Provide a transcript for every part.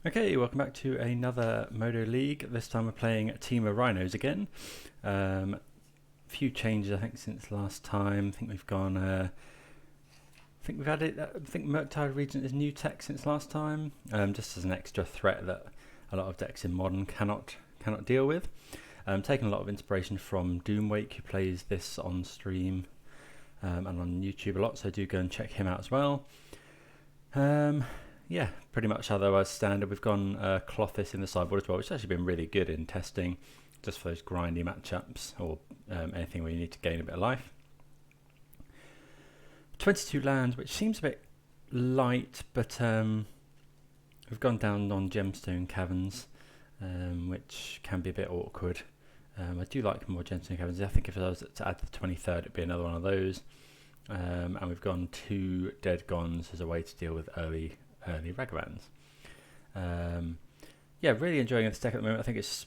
Okay, welcome back to another Modo League. This time we're playing a team of Rhinos again. Few changes, I think, since last time. I think we've gone. I think we've added. I think Murktide Regent is new tech since last time, just as an extra threat that a lot of decks in Modern cannot deal with. Taking a lot of inspiration from Doomwake, who plays this on stream and on YouTube a lot. So do go and check him out as well. Yeah, pretty much otherwise standard. We've gone Klothys in the sideboard as well, which has actually been really good in testing, just for those grindy matchups or anything where you need to gain a bit of life. 22 lands, which seems a bit light, but we've gone down on Gemstone Caverns, which can be a bit awkward. I do like more Gemstone Caverns. I think if I was to add the 23rd, it'd be another one of those. And we've gone 2 Dead Gons as a way to deal with early Ragavans. Yeah, really enjoying this deck at the moment. I think it's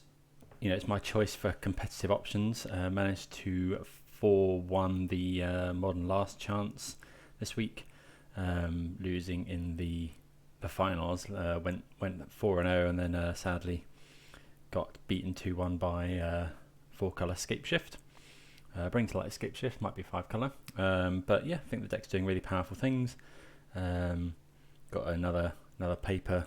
it's my choice for competitive options. Managed to 4-1 the Modern Last Chance this week, losing in the finals. Went 4-0 and then sadly got beaten 2-1 by 4-color Scape Shift. Bring to light Escape Shift, might be 5-color, but yeah, I think the deck's doing really powerful things. Got another paper,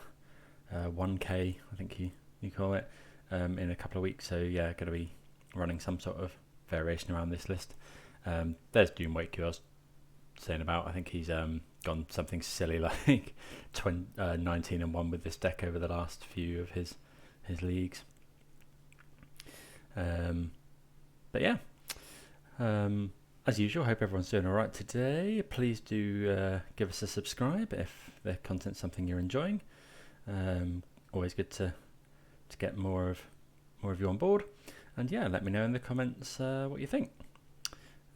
1K, I think you call it, in a couple of weeks. So yeah, going to be running some sort of variation around this list. There's Doomwake, who I was saying about. I think he's gone something silly like 19-1 with this deck over the last few of his leagues. But yeah. As usual, hope everyone's doing alright today. Please do give us a subscribe if the content's something you're enjoying. Always good to get more of you on board. And yeah, let me know in the comments what you think.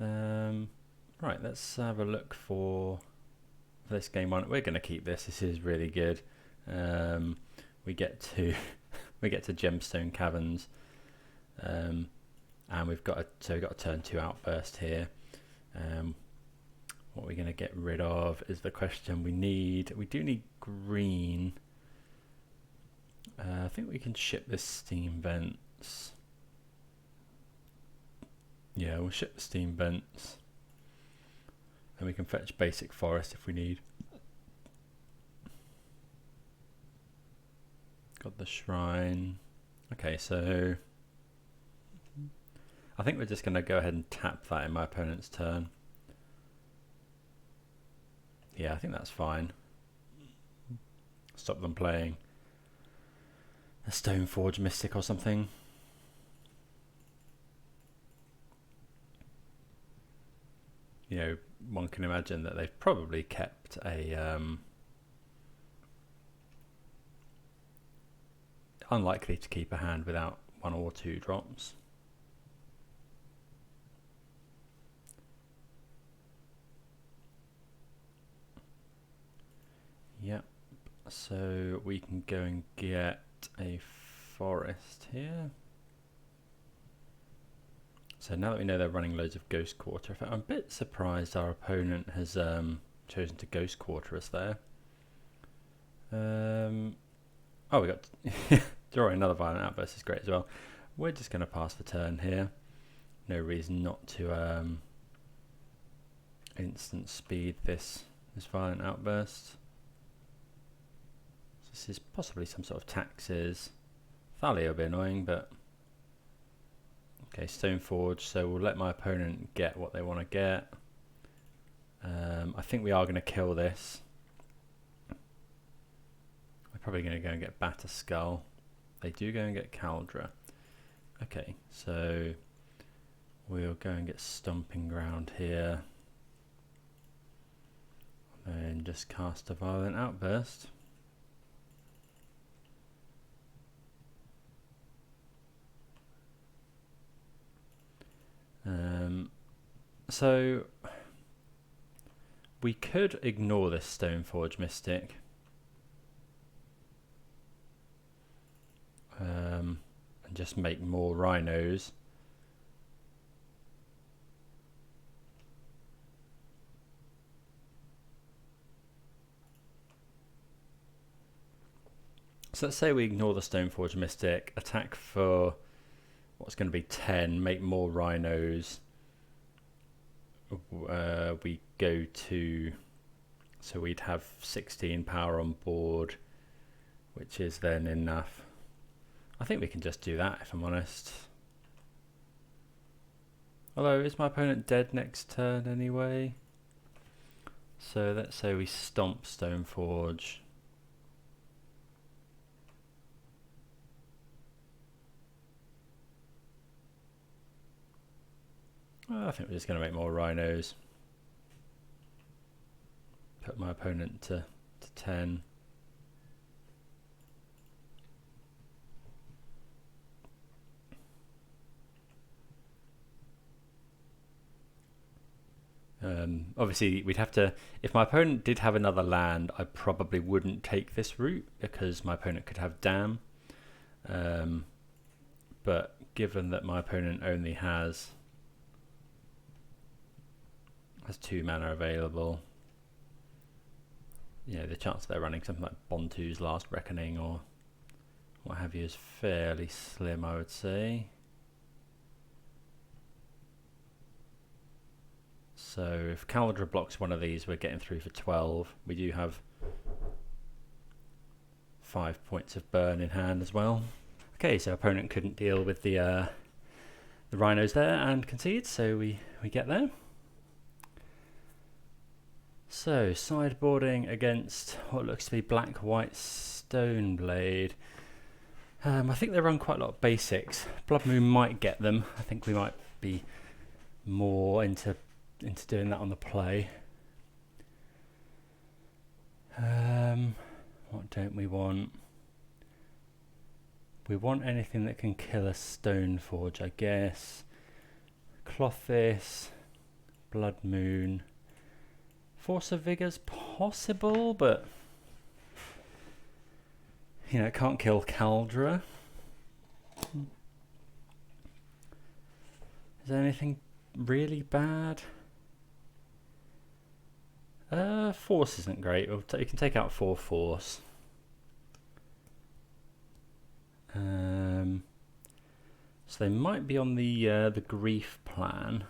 Right, let's have a look for this game one. We're going to keep this. This is really good. We get to Gemstone Caverns. And we've got a turn 2 outburst here. What we're going to get rid of is the question. We do need green. I think we can ship the steam vents. Yeah, we'll ship the steam vents. And we can fetch basic forest if we need. Got the shrine. Okay, so I think we're just going to go ahead and tap that in my opponent's turn. Yeah, I think that's fine. Stop them playing a Stoneforge Mystic or something. One can imagine that they've probably kept a unlikely to keep a hand without 1 or 2 drops. Yep, so we can go and get a forest here. So now that we know they're running loads of Ghost Quarter, I'm a bit surprised our opponent has chosen to Ghost Quarter us there. Oh, we got drawing another Violent Outburst is great as well. We're just going to pass the turn here. No reason not to instant speed this Violent Outburst. This is possibly some sort of taxes. Thalia will be annoying, but okay, Stoneforge. So we'll let my opponent get what they want to get. I think we are going to kill this. We're probably going to go and get Batter Skull. They do go and get Caldra. Okay, so we'll go and get Stomping Ground here. And just cast a Violent Outburst. So we could ignore this Stoneforge Mystic. And just make more Rhinos. So let's say we ignore the Stoneforge Mystic, attack for what's going to be 10, make more Rhinos. We go to, so we'd have 16 power on board, which is then enough. I think we can just do that if I'm honest. Although, is my opponent dead next turn anyway? So let's say we stomp Stoneforge. I think we're just going to make more Rhinos. Put my opponent to 10. Obviously, we'd have to, if my opponent did have another land, I probably wouldn't take this route because my opponent could have Dam. But given that my opponent only has 2 mana available, you know, the chance they're running something like Bontu's Last Reckoning or what have you is fairly slim, I would say. So if Kaldra blocks one of these, we're getting through for 12. We do have 5 points of burn in hand as well. Okay, so opponent couldn't deal with the Rhinos there and concede, so we get there. So sideboarding against what looks to be black-white Stoneblade. I think they run quite a lot of basics. Blood Moon might get them. I think we might be more into doing that on the play. What don't we want? We want anything that can kill a Stoneforge, I guess. Klothys, Blood Moon. Force of Vigor's possible, but you know, it can't kill Kaldra. Is there anything really bad? Force isn't great. You can take out 4 Force. So they might be on the Grief plan,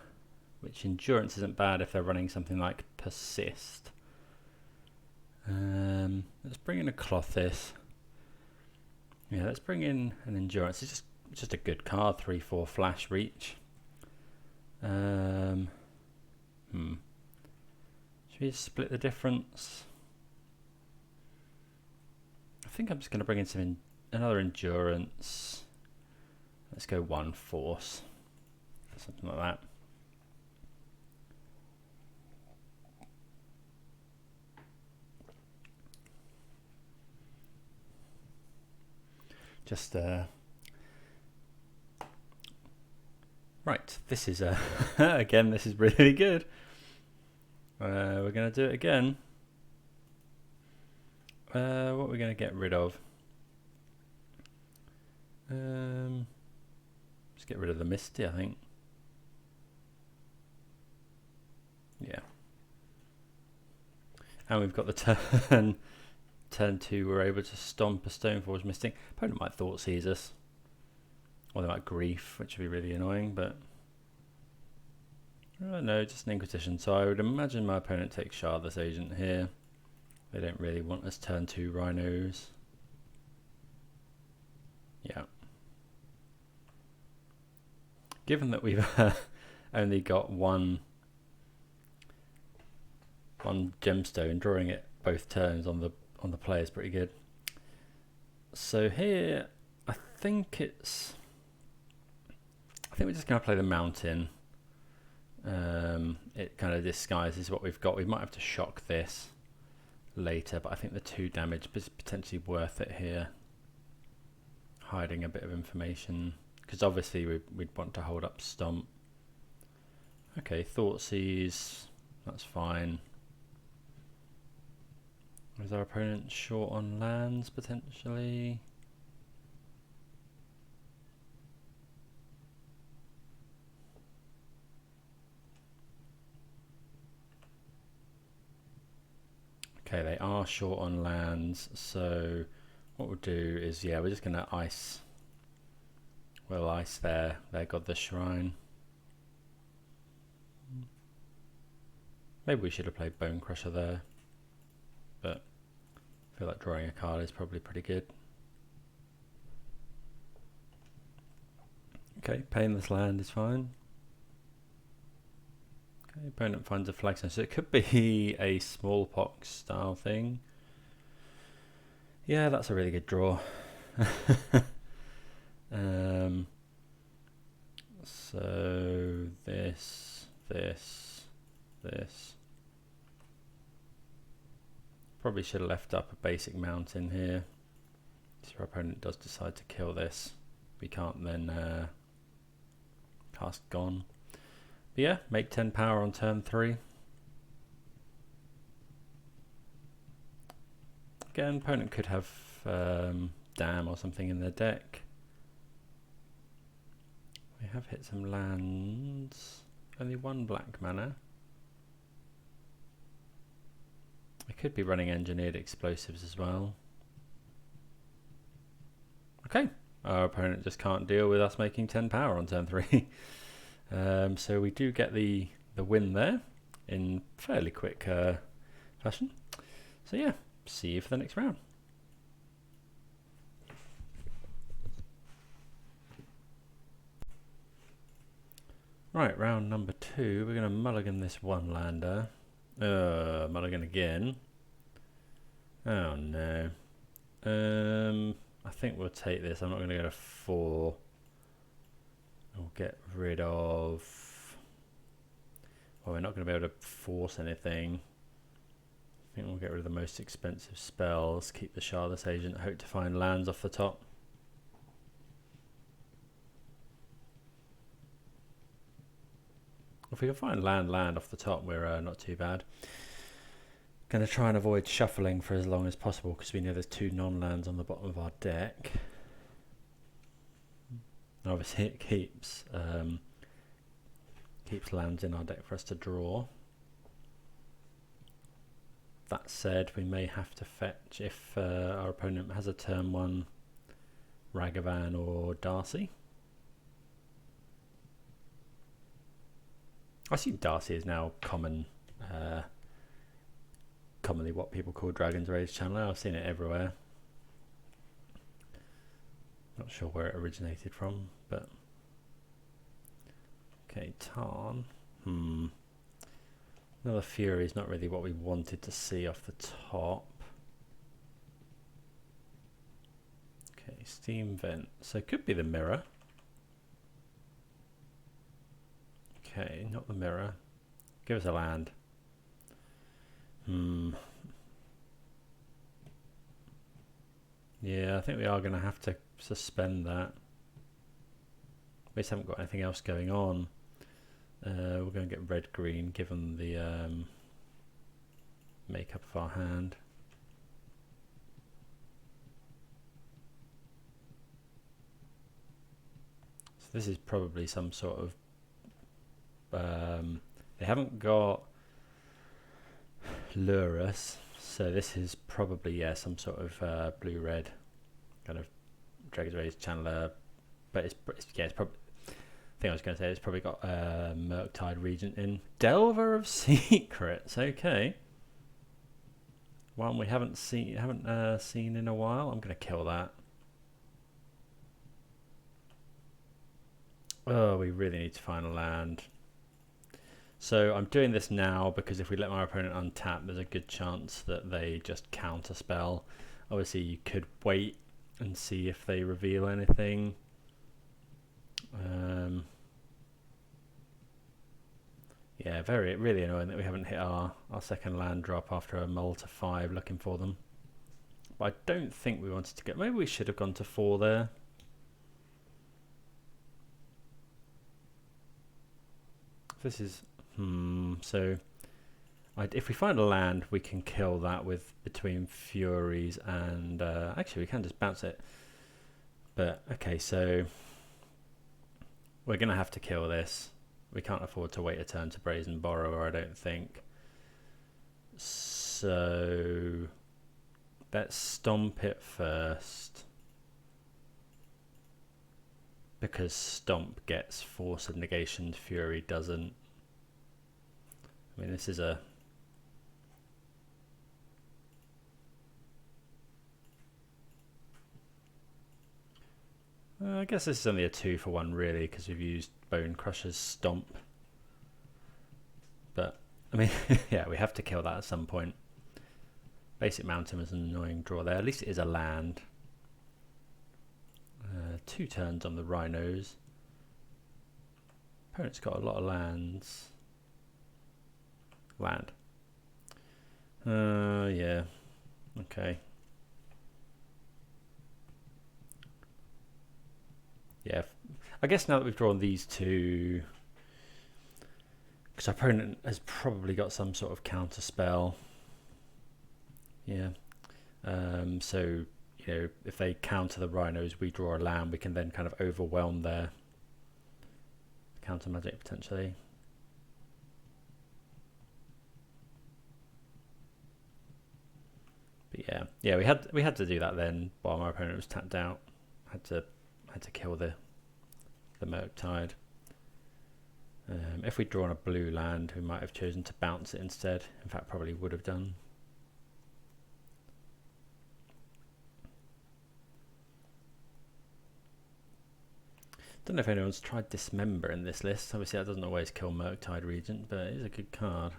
which Endurance isn't bad if they're running something like Persist. Let's bring in a Klothys. Yeah, let's bring in an Endurance. It's just a good card, 3/4 flash reach. Should we split the difference? I think I'm just going to bring in another Endurance. Let's go 1 Force, something like that. Just right, this is again, this is really good. We're going to do it again. What are we going to get rid of? Let's get rid of the Misty, I think. Yeah. And we've got the turn 2, we're able to stomp a Stoneforge Mystic. Opponent might Thought Seize us. Or they might Grief, which would be really annoying, but no, just an Inquisition. So I would imagine my opponent takes Shardless Agent here. They don't really want us turn 2 Rhinos. Yeah. Given that we've only got one gemstone, drawing it both turns on the play is pretty good. So here, I think we're just going to play the Mountain. It kind of disguises what we've got. We might have to shock this later, but I think the 2 damage is potentially worth it here. Hiding a bit of information, because obviously we'd want to hold up Stomp. Okay, Thoughtseize, that's fine. Is our opponent short on lands potentially? Okay, they are short on lands, so what we'll do is, yeah, we're just going to ice. We'll ice their Godless Shrine. Maybe we should have played Bonecrusher there, but I feel like drawing a card is probably pretty good. Okay, paying this land is fine. Okay, opponent finds a flagstone, so it could be a smallpox style thing. Yeah, that's a really good draw. So this. Probably should have left up a basic mountain here. So our opponent does decide to kill this. We can't then cast Gone. But yeah, make 10 power on turn 3. Again, opponent could have Dam or something in their deck. We have hit some lands. Only 1 black mana. I could be running Engineered Explosives as well. Okay, our opponent just can't deal with us making 10 power on turn 3. So we do get the win there in fairly quick fashion. So yeah, see you for the next round. Right, round number 2, we're going to mulligan this 1-lander. Mulligan again. Oh no. I think we'll take this. I'm not going to go to 4. We'll get rid of... Well, we're not going to be able to force anything. I think we'll get rid of the most expensive spells. Keep the Shardless Agent. Hope to find lands off the top. If we can find land off the top, we're not too bad. Going to try and avoid shuffling for as long as possible because we know there's 2 non-lands on the bottom of our deck. And obviously it keeps lands in our deck for us to draw. That said, we may have to fetch if our opponent has a turn 1 Ragavan or Darcy. I see Darcy is now commonly what people call Dragon's Rage Channeler. I've seen it everywhere. Not sure where it originated from, but okay, Tarn. Another Fury is not really what we wanted to see off the top. Okay, Steam Vent. So it could be the Mirror. Okay, not the Mirror. Give us a land. Yeah, I think we are going to have to suspend that. We just haven't got anything else going on. We're going to get red-green given the makeup of our hand. So this is probably some sort of... they haven't got Lurrus, so this is probably, yeah, some sort of blue-red kind of Dragon's Rage Channeler, but it's probably... I think I was going to say it's probably got Murktide Regent in. Delver of Secrets, okay. One we haven't seen in a while. I'm going to kill that. Oh, we really need to find a land. So I'm doing this now because if we let my opponent untap, there's a good chance that they just counter spell. Obviously, you could wait and see if they reveal anything. Yeah, really annoying that we haven't hit our second land drop after a mull to 5 looking for them. But I don't think we wanted to get... Maybe we should have gone to 4 there. This is... So... if we find a land, we can kill that with between Furies and... actually, we can just bounce it. But, okay, so... We're going to have to kill this. We can't afford to wait a turn to Brazen Borrower, I don't think. So... let's stomp it first. Because Stomp gets Force of Negation, Fury doesn't. I mean, this is a... I guess this is only a 2-for-1 really, because we've used Bonecrusher's Stomp. But, I mean, yeah, we have to kill that at some point. Basic Mountain was an annoying draw there. At least it is a land. 2 turns on the Rhinos. Opponent's got a lot of lands. Land. Yeah. Okay. Yeah. I guess now that we've drawn these two, because our opponent has probably got some sort of counter spell. Yeah. So, you know, if they counter the Rhinos, we draw a land, we can then kind of overwhelm their counter magic potentially. But yeah, we had to do that then while my opponent was tapped out. Had to kill the Murktide. If we'd drawn a blue land, we might have chosen to bounce it instead. In fact, probably would have done. Don't know if anyone's tried Dismember in this list. Obviously that doesn't always kill Murktide Regent, but it is a good card.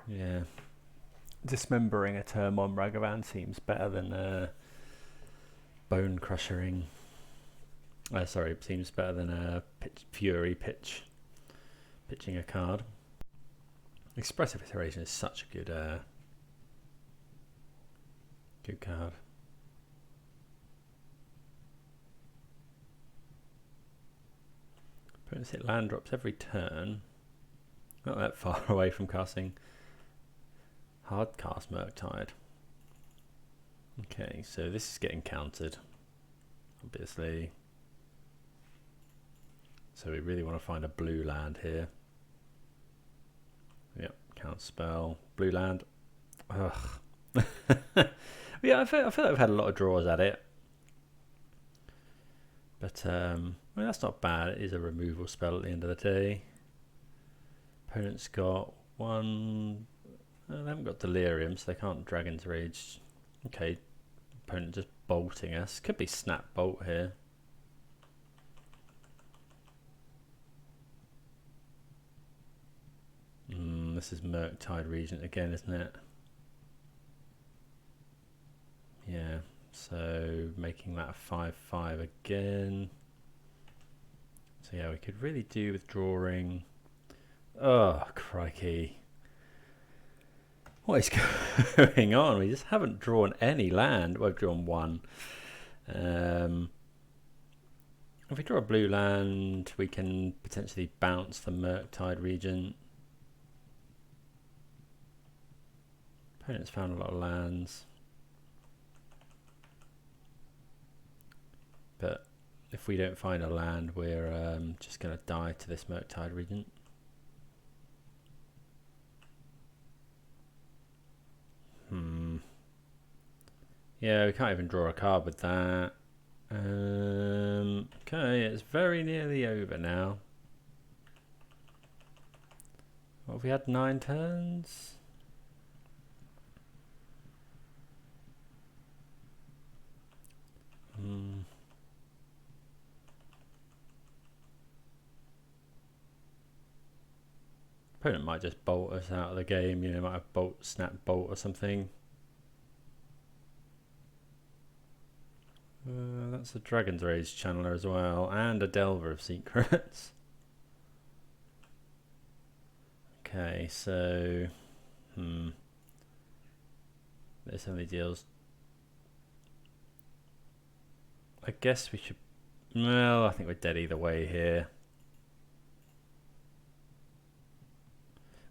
Yeah. Dismembering a turn on Ragavan seems better than Bone Crushering. Sorry, seems better than Fury pitching a card. Expressive Iteration is such a good good card. Opponents hit land drops every turn. Not that far away from casting hard cast Murktide. Okay, so this is getting countered, obviously. So we really want to find a blue land here. Yep, counter spell, blue land. Ugh. Yeah, I feel like I've had a lot of draws at it. But I mean, that's not bad. It is a removal spell at the end of the day. Opponent's got one. They haven't got Delirium, so they can't Dragon's Rage. Okay, opponent just bolting us. Could be Snap Bolt here. This is Murktide Regent again, isn't it? Yeah, so making that a 5/5 again. So yeah, we could really do with drawing. Oh, crikey. What is going on? We just haven't drawn any land. Well, we've drawn one. If we draw a blue land, we can potentially bounce the Murktide Regent. Opponent's found a lot of lands. But if we don't find a land, we're just going to die to this Murktide Regent. Yeah, we can't even draw a card with that. Okay, it's very nearly over now. What have we had? 9 turns? Opponent might just bolt us out of the game, you know, might have snap bolt or something. That's a Dragon's Rage Channeler as well, and a Delver of Secrets. Okay, so there's so many deals. I guess we should. Well, I think we're dead either way here.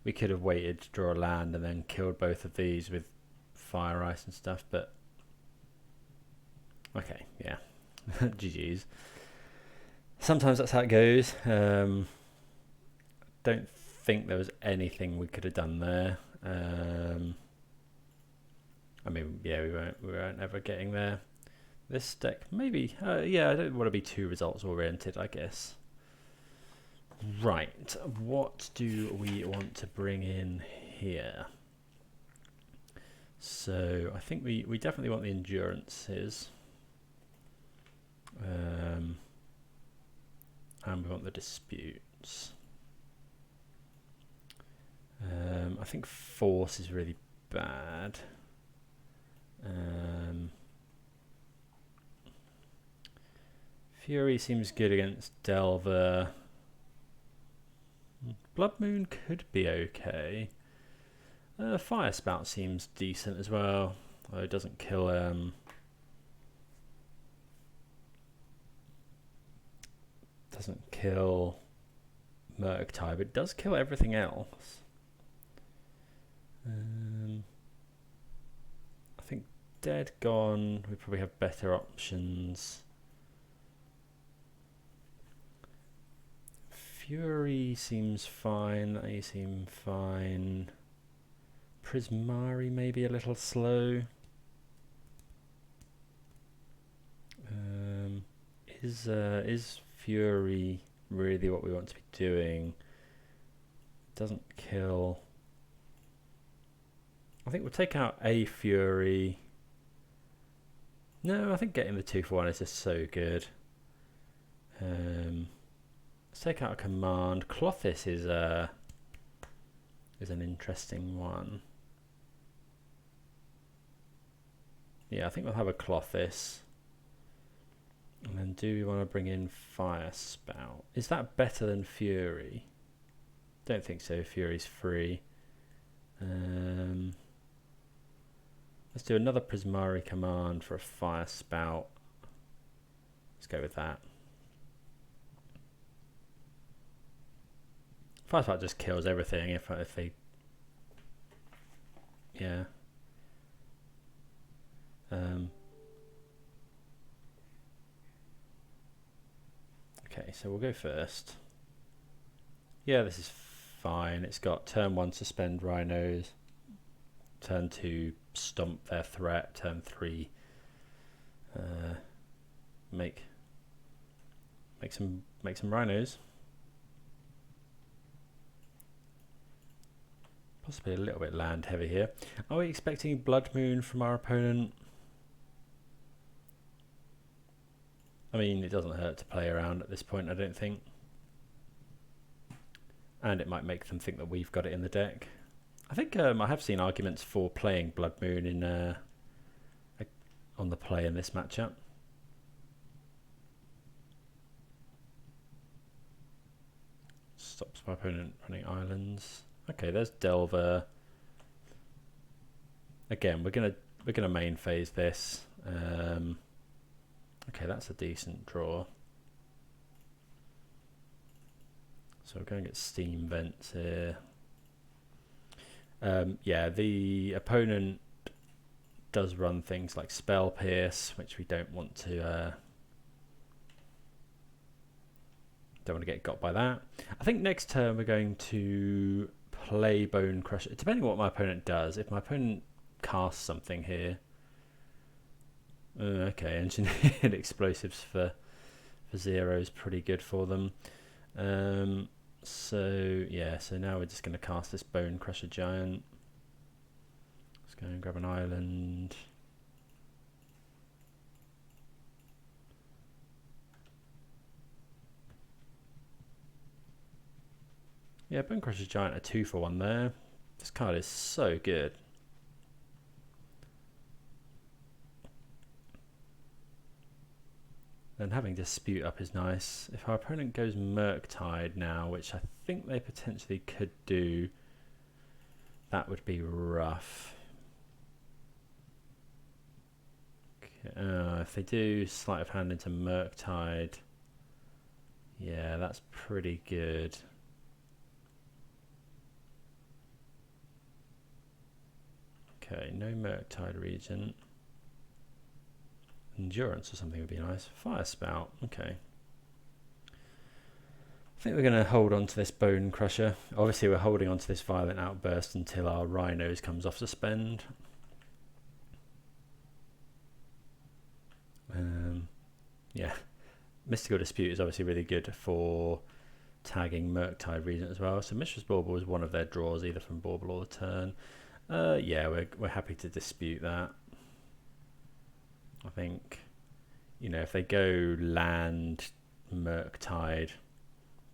We could have waited to draw a land and then killed both of these with Fire Ice and stuff, but okay, yeah. GG's. Sometimes that's how it goes. Don't think there was anything we could have done there. I mean, yeah, we weren't ever getting there. This deck, maybe, yeah, I don't want to be too results oriented, I guess. Right, what do we want to bring in here? So I think we definitely want the endurances. And we want the disputes. I think force is really bad. Fury seems good against Delver. Blood Moon could be okay. Firespout seems decent as well. Although it doesn't kill Murktide, but it does kill everything else. I think Dead Gone, we probably have better options. Fury seems fine, they seem fine. Prismari maybe a little slow. Is Fury really what we want to be doing? Doesn't kill. I think we'll take out a Fury. No, I think getting the 2 for 1 is just so good. Let's take out a command. Klothys is an interesting one. Yeah, I think we'll have a Klothys. And then do we want to bring in Firespout? Is that better than Fury? Don't think so. Fury's free. Let's do another Prismari Command for a Firespout. Let's go with that. Firespout just kills everything if they... Yeah. Okay, so we'll go first. Yeah, this is fine. It's got turn 1 suspend Rhinos, turn 2 stomp their threat, turn 3 make some Rhinos. Possibly a little bit land heavy here. Are we expecting Blood Moon from our opponent? I mean, it doesn't hurt to play around at this point, I don't think. And it might make them think that we've got it in the deck. I think I have seen arguments for playing Blood Moon in on the play in this matchup. Stops my opponent running islands. Okay, there's Delver. Again, we're gonna main phase this. Okay, that's a decent draw. So we're going to get steam vents here. Yeah, the opponent does run things like Spell Pierce, which we don't want to get got by that. I think next turn we're going to play Bonecrusher. Depending on what my opponent does. If my opponent casts something here. Okay, engineered explosives for 0 is pretty good for them. So yeah, so now we're just going to cast this Bonecrusher Giant. Let's go and grab an island. Yeah, Bonecrusher Giant, a 2 for 1 there. This card is so good. And having Dispute up is nice. If our opponent goes Murktide now, which I think they potentially could do, that would be rough. Okay, if they do Sleight of Hand into Murktide, yeah, that's pretty good. Okay, no Murktide Regent. Endurance or something would be nice. Firespout, okay. think we're going to hold on to this Bonecrusher. Obviously, we're holding on to this Violent Outburst until our Rhinos comes off suspend. Yeah, Mystical Dispute is obviously really good for tagging Murktide Regent as well. So Mistress Bauble was one of their draws, either from Bauble or the turn. Yeah, we're happy to dispute that. I think, you know, if they go land Murktide,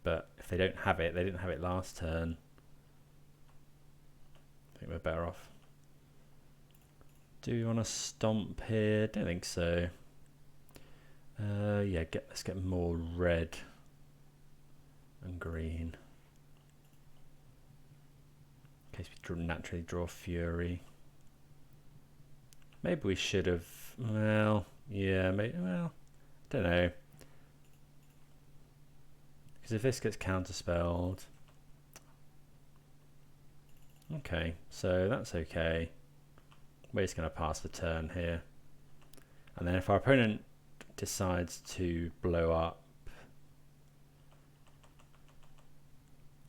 but if they don't have it, they didn't have it last turn, I think we're better off. Do we want to stomp here? Don't think so. Yeah, let's get more red and green. In case we naturally draw Fury. Maybe we should have. Well, yeah, maybe. Well, don't know. Because if this gets counterspelled. Okay, so that's okay. We're just going to pass the turn here. And then if our opponent decides to blow up,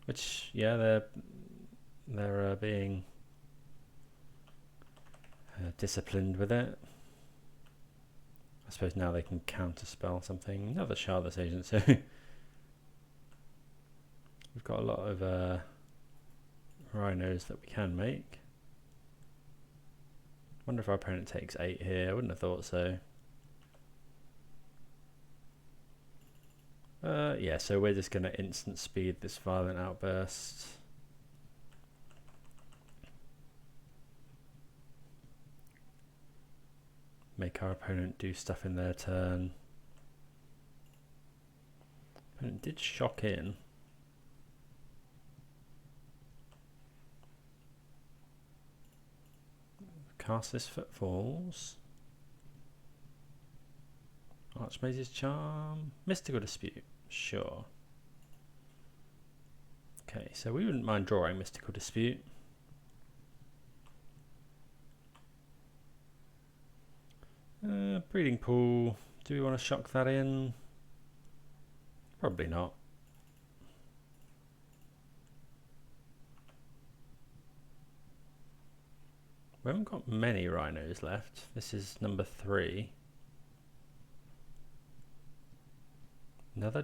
which, yeah, they're being disciplined with it. I suppose now they can counterspell something. Another Shardless Agent, so we've got a lot of Rhinos that we can make. Wonder if our opponent takes 8 here. I wouldn't have thought so. Yeah, so we're just going to instant speed this Violent Outburst. Make our opponent do stuff in their turn. Opponent did shock in. Cast this Footfalls. Archmage's Charm. Mystical Dispute. Sure. Okay, so we wouldn't mind drawing Mystical Dispute. Breeding Pool. Do we want to shock that in? Probably not. We haven't got many Rhinos left. This is number 3. Another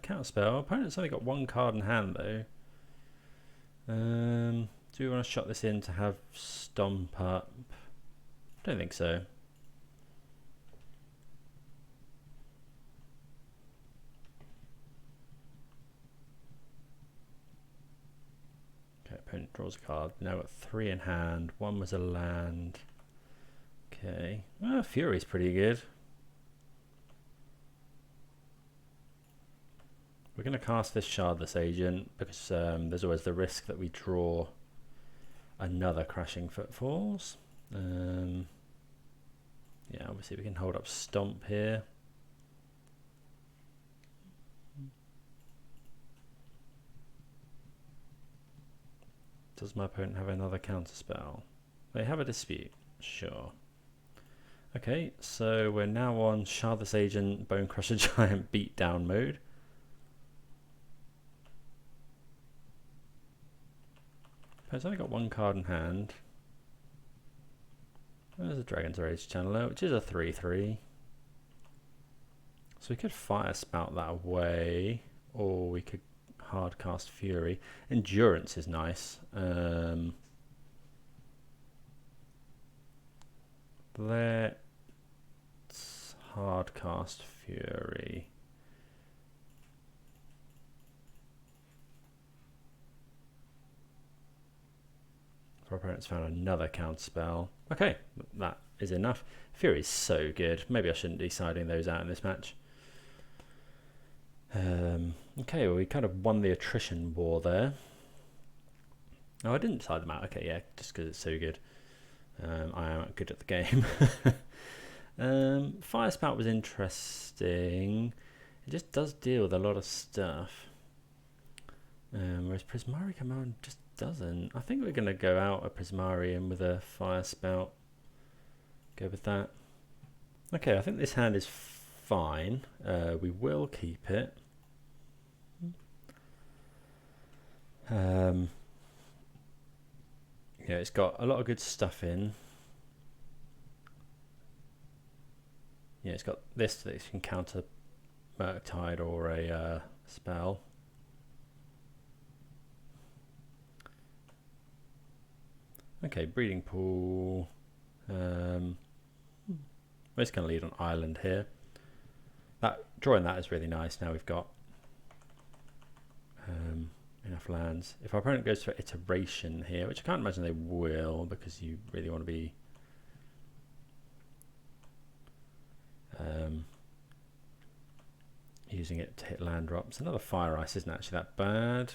counterspell. Opponent's only got 1 card in hand though. Do we want to shot this in to have Stomp up? Don't think so. Okay, opponent draws a card. Now got 3 in hand. 1 was a land. Okay. Well, Fury's pretty good. We're going to cast this Shardless Agent because there's always the risk that we draw another Crashing Footfalls. Yeah, obviously we can hold up Stomp here. Does my opponent have another counterspell? They have a dispute. Sure. Okay, so we're now on Shardless Agent, Bonecrusher Giant beatdown mode. I've only got 1 card in hand. There's a Dragon's Rage Channeler, which is a 3/3. So we could Firespout that away, or we could hard cast Fury. Endurance is nice. Let's hard cast Fury. Our opponent's found another counterspell. Okay, that is enough. Fury's so good. Maybe I shouldn't be siding those out in this match. Okay, well, we kind of won the attrition war there. Oh, I didn't side them out. Okay, yeah, just because it's so good. I am good at the game. Firespout was interesting. It just does deal with a lot of stuff. Whereas Prismari Command just doesn't. I think we're going to go out a Prismari in with a Firespout. Go with that. Okay, I think this hand is fine. We will keep it. Yeah, it's got a lot of good stuff in. Yeah, it's got this that you can counter Murktide or a spell. Okay, breeding pool. We're just going to lead on island here. Drawing that is really nice. Now we've got enough lands. If our opponent goes for iteration here, which I can't imagine they will, because you really want to be using it to hit land drops. Another fire ice isn't actually that bad.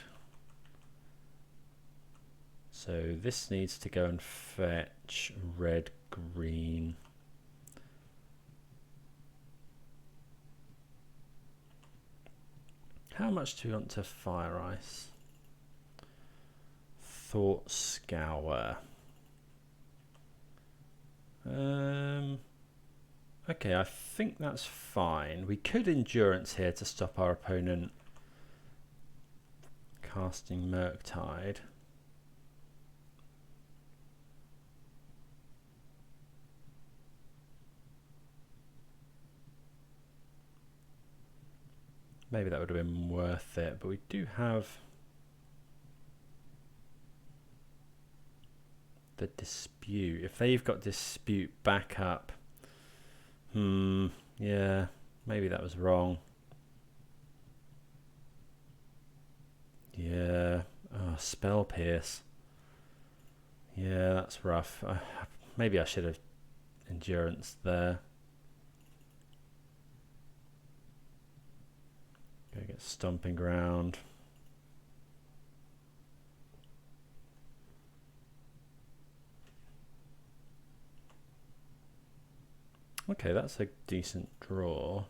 So this needs to go and fetch red, green. How much do you want to fire ice? Thought Scour. Okay, I think that's fine. We could Endurance here to stop our opponent casting Murktide. Maybe that would have been worth it, but we do have the Dispute. If they've got Dispute back up, yeah, maybe that was wrong. Yeah, oh, Spell Pierce. Yeah, that's rough. Maybe I should have Endurance there. Go get Stomping Ground. Okay, that's a decent draw.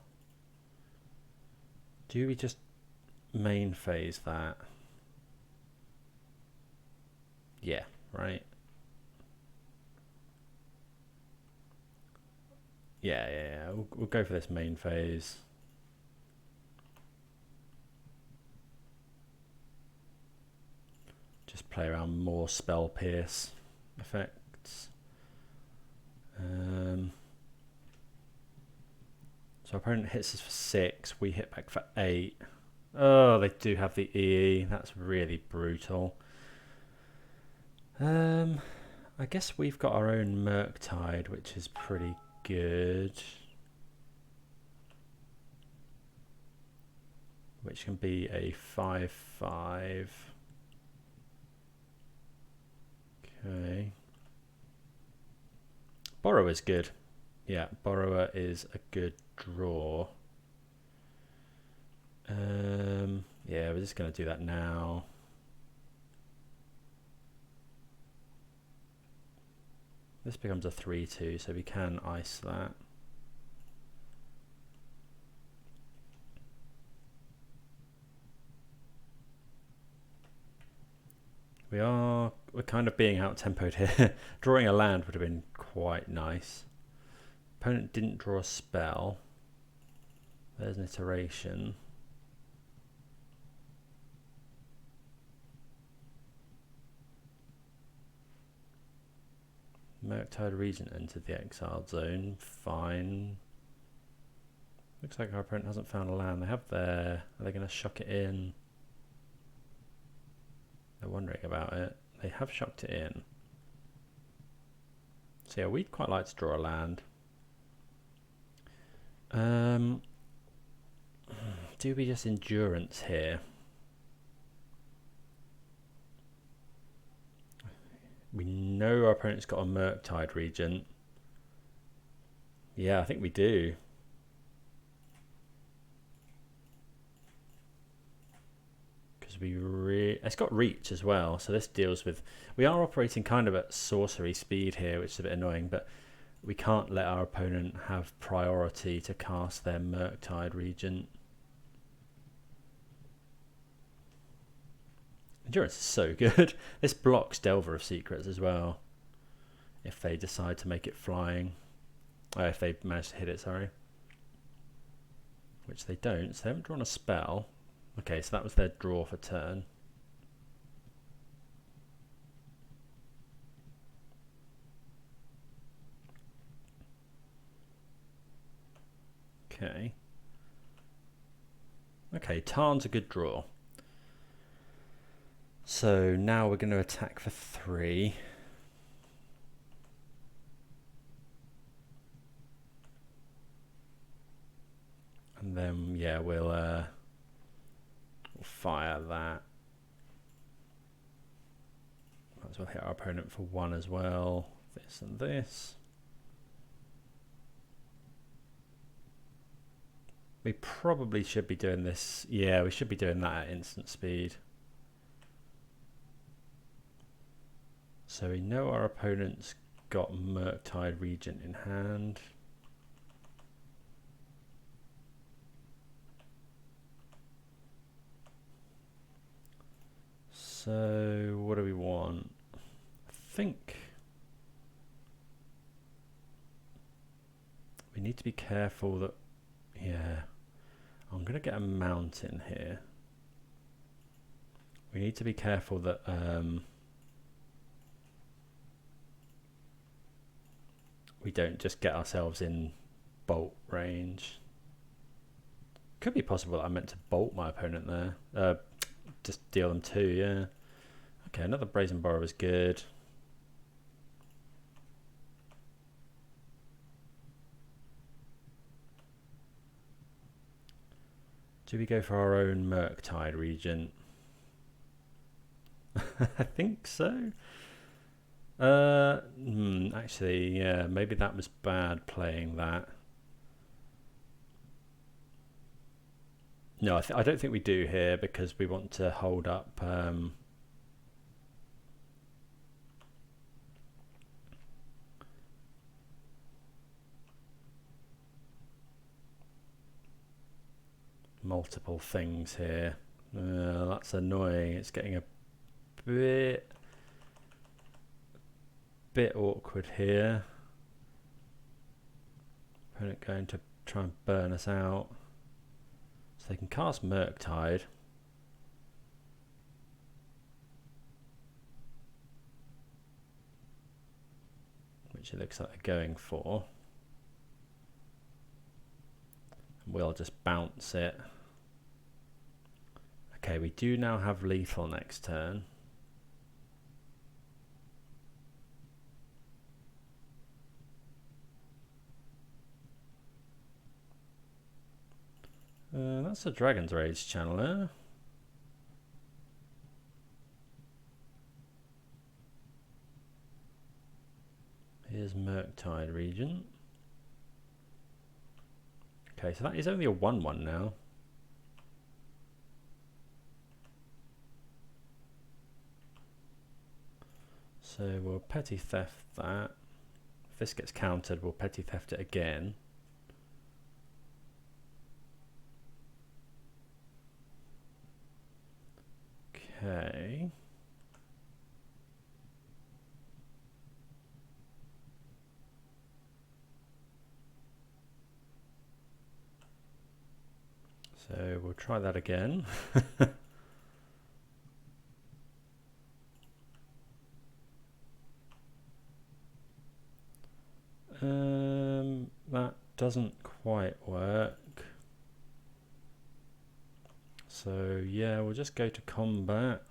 Do we just main phase that? Yeah, right. Yeah. We'll go for this main phase. Just play around more Spell Pierce effects. So our opponent hits us for 6, we hit back for 8. Oh, they do have the EE. That's really brutal. I guess we've got our own Murktide, which is pretty good. Which can be a 5/5. Okay. Borrower is good. Yeah, Borrower is a good draw. Yeah, we're just going to do that now. This becomes a 3/2, so we can ice that. We're kind of being out-tempoed here. Drawing a land would have been quite nice. Opponent didn't draw a spell. There's an iteration. Murktide Regent entered the exiled zone. Fine. Looks like our opponent hasn't found a land. They have their... Are they going to shock it in? They're wondering about it. They have shocked it in. So yeah, we'd quite like to draw a land. Do we just Endurance here? We know our opponent's got a Murktide Regent. Yeah, I think we do. Because it's got reach as well, so this deals with... We are operating kind of at sorcery speed here, which is a bit annoying, but we can't let our opponent have priority to cast their Murktide Regent. Endurance is so good. This blocks Delver of Secrets as well, if they decide to make it flying. If they manage to hit it, sorry. Which they don't, so they haven't drawn a spell. Okay, so that was their draw for turn. Okay. Okay, Tarn's a good draw. So now we're going to attack for 3. And then, yeah, we'll fire that. Might as well hit our opponent for 1 as well. This and this. We probably should be doing this. Yeah, we should be doing that at instant speed. So we know our opponent's got Murktide Regent in hand. So what do we want? I think we need to be careful that, yeah, I'm going to get a mountain here. We need to be careful that we don't just get ourselves in bolt range. Could be possible that I meant to bolt my opponent there. Just deal them 2, yeah. Okay, another Brazen Borrower is good. Do we go for our own Murktide Regent? I think so. Actually, yeah, maybe that was bad playing that. No, I don't think we do here because we want to hold up multiple things here. That's annoying. It's getting a bit awkward here. Opponent going to try and burn us out. So they can cast Murktide. Which it looks like they're going for. We'll just bounce it. Okay, we do now have lethal next turn. That's a Dragon's Rage channeler. Here's Murktide Regent. Okay, so that is only a 1/1 now. So we'll petty theft that. If this gets countered, we'll petty theft it again. Okay. So we'll try that again. That doesn't quite work. So yeah, we'll just go to combat.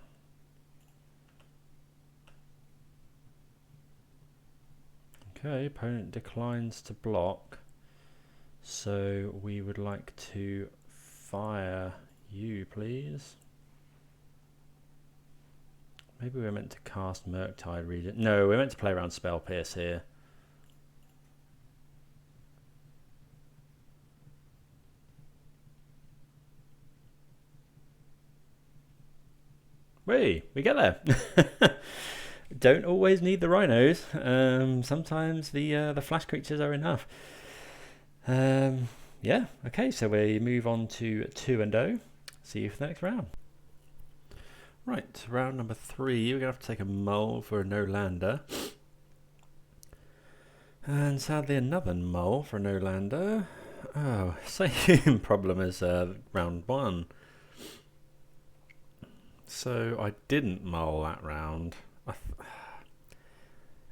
Okay, opponent declines to block. So we would like to fire you, please. Maybe we're meant to cast Murktide Regent. No, we're meant to play around Spell Pierce here. We get there. Don't always need the Rhinos. Sometimes the flash creatures are enough. Yeah, okay, so we move on to 2-0. See you for the next round. Right, round number 3. We're going to have to take a mull for a no-lander. And sadly another mull for a no-lander. Oh, same problem as round 1. So I didn't mull that round.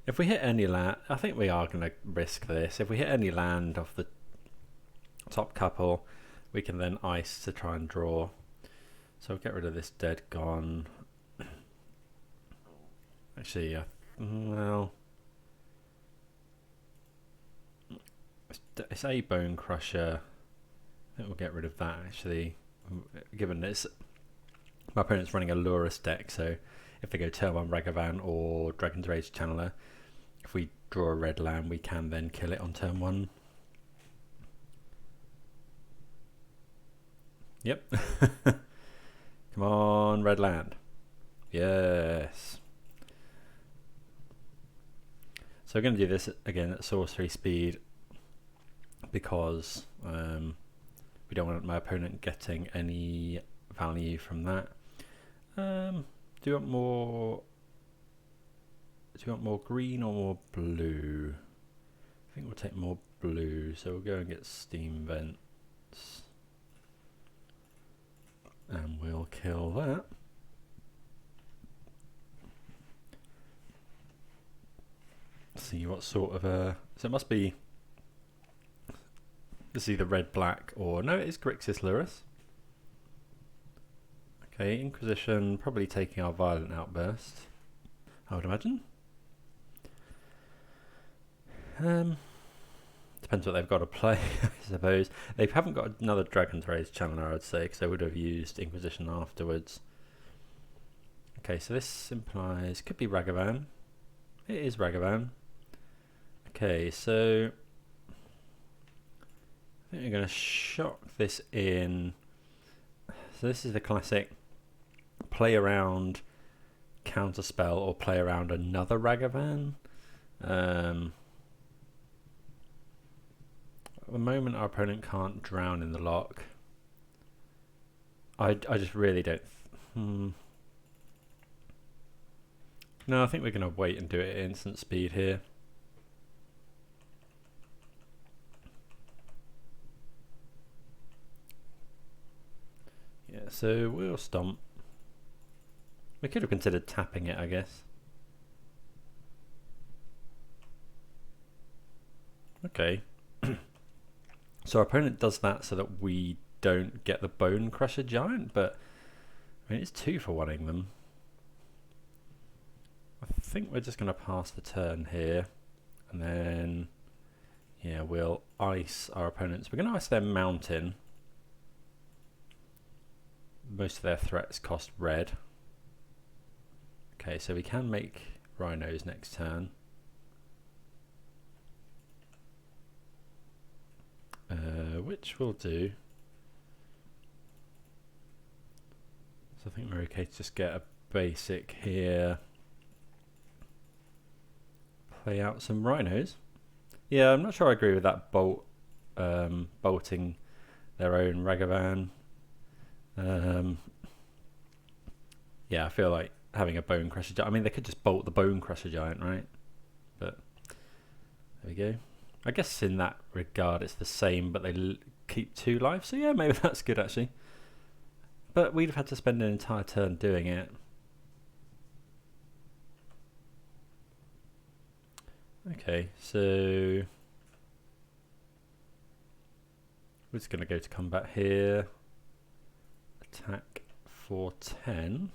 If we hit any land, I think we are going to risk this. If we hit any land off the top couple, we can then ice to try and draw. So we'll get rid of this dead gone. Actually, well, it's a Bonecrusher. I think we'll get rid of that actually, given this my opponent's running a Lurrus deck, so if they go turn 1 Ragavan or Dragon's Rage Channeler, if we draw a red land we can then kill it on turn 1. Yep. Come on, red land. Yes. So we're going to do this again at sorcery speed because we don't want my opponent getting any value from that. Do you want more green or more blue? I think we'll take more blue, so we'll go and get steam vents. And we'll kill that. See what sort of a... So it must be... This is either red, black, or... No, it is Grixis Lurrus. Okay, Inquisition, probably taking our Violent Outburst, I would imagine. Depends what they've got to play, I suppose. They haven't got another Dragon's Rage Channeler, I'd say, because they would have used Inquisition afterwards. Okay, so this implies... Could be Ragavan. It is Ragavan. Okay, so... I think we're going to shock this in. So this is the classic play around counterspell or play around another Ragavan. At the moment our opponent can't drown in the lock. I just really don't... No, I think we're going to wait and do it at instant speed here. Yeah, so we'll stomp. We could have considered tapping it, I guess. Okay. So our opponent does that so that we don't get the Bonecrusher Giant, but I mean it's 2 for wanting them. I think we're just going to pass the turn here, and then yeah, we'll ice our opponents. We're going to ice their mountain. Most of their threats cost red. Okay, so we can make Rhinos next turn. Which we'll do. So I think we're okay to just get a basic here. Play out some Rhinos. Yeah, I'm not sure I agree with that bolting their own Ragavan. Yeah, I feel like having a Bonecrusher Giant. I mean, they could just bolt the Bonecrusher Giant, right? But there we go. I guess in that regard it's the same, but they keep 2 lives. So yeah, maybe that's good actually. But we'd have had to spend an entire turn doing it. Okay, so we're just going to go to combat here. Attack for 10.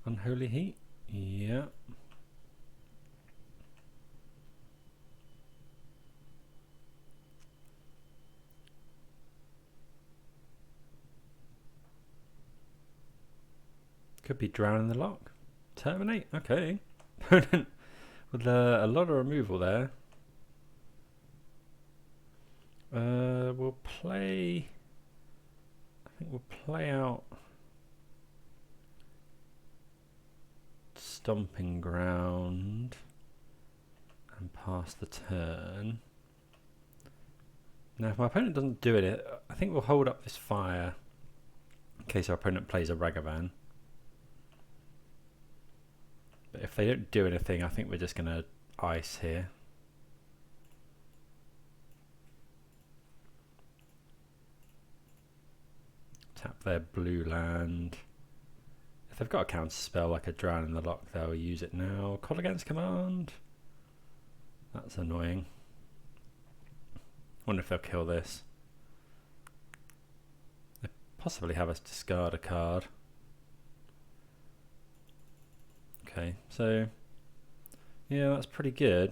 Unholy Heat. Yeah. Could be drowning the lock. Terminate. Okay. With a lot of removal there. We'll play... I think we'll play out Stomping Ground and pass the turn. Now if my opponent doesn't do it, I think we'll hold up this fire in case our opponent plays a Ragavan. But if they don't do anything, I think we're just going to ice here. Tap their blue land. If they've got a counter spell like a drown in the lock, they'll use it now. Call against command. That's annoying. Wonder if they'll kill this. They possibly have us discard a card. Okay, so yeah, that's pretty good.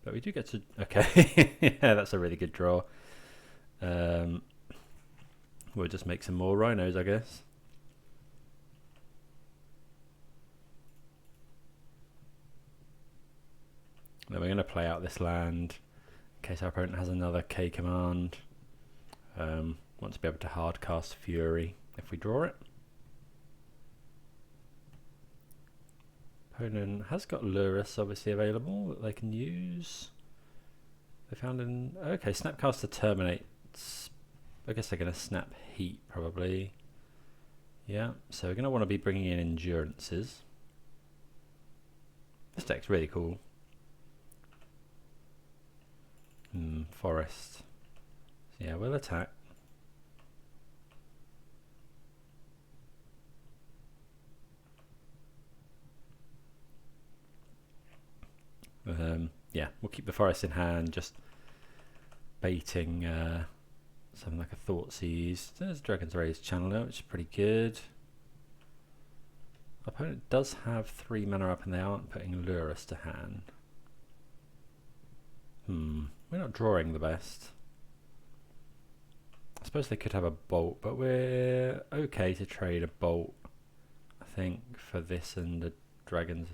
But we do get to... Okay, yeah, that's a really good draw. We'll just make some more Rhinos, I guess. Then we're going to play out this land in case our opponent has another K command. Want to be able to hard cast Fury if we draw it. Opponent has got Lurrus obviously available that they can use. They found in... Okay, Snapcaster terminates. I guess they're going to snap Heat probably. Yeah, so we're going to want to be bringing in Endurances. This deck's really cool. Forest. So yeah, we'll attack. Yeah, we'll keep the forest in hand, just baiting something like a Thoughtseize. There's Dragon's Ray's Channeler, which is pretty good. Our opponent does have 3 mana up and they aren't putting Lurrus to hand. We're not drawing the best. I suppose they could have a Bolt, but we're okay to trade a Bolt, I think, for this and the Dragon's...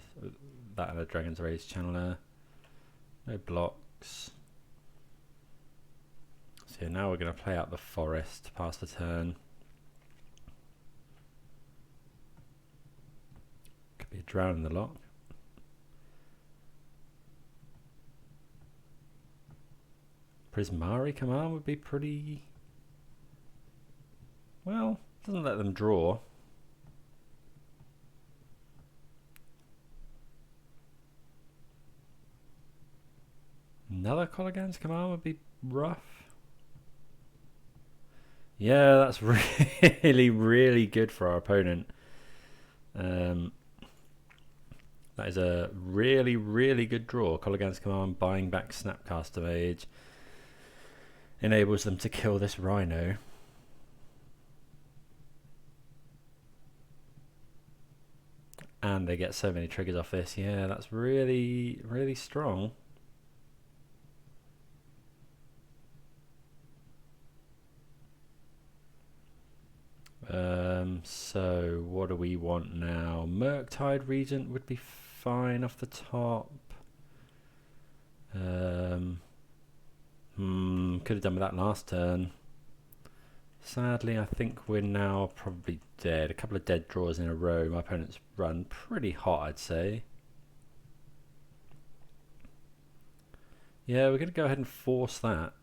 that and a Dragon's Ray's Channeler. No blocks. So yeah, now we're going to play out the forest to pass the turn. Could be a Drown in the Loch. Prismari Command would be pretty... Well, doesn't let them draw. Another Kolaghan's Command would be rough. Yeah, that's really, really good for our opponent. That is a really, really good draw. Kolaghan's Command buying back Snapcaster Mage enables them to kill this Rhino. And they get so many triggers off this. Yeah, that's really, really strong. So what do we want now? Murktide Regent would be fine off the top. Could have done with that last turn. Sadly, I think we're now probably dead. A couple of dead draws in a row. My opponent's run pretty hot, I'd say. Yeah, we're going to go ahead and force that.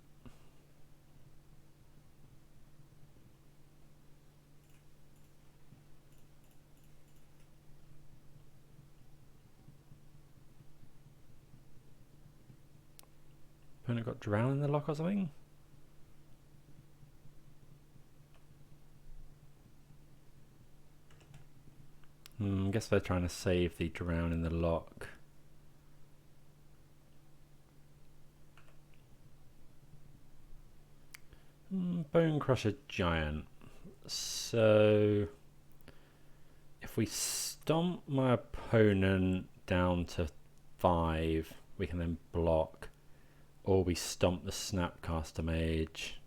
Opponent got Drown in the Loch or something? I guess they're trying to save the Drown in the Loch. Bonecrusher Giant. So if we stomp my opponent down to 5, we can then block. Or we stomp the Snapcaster Mage.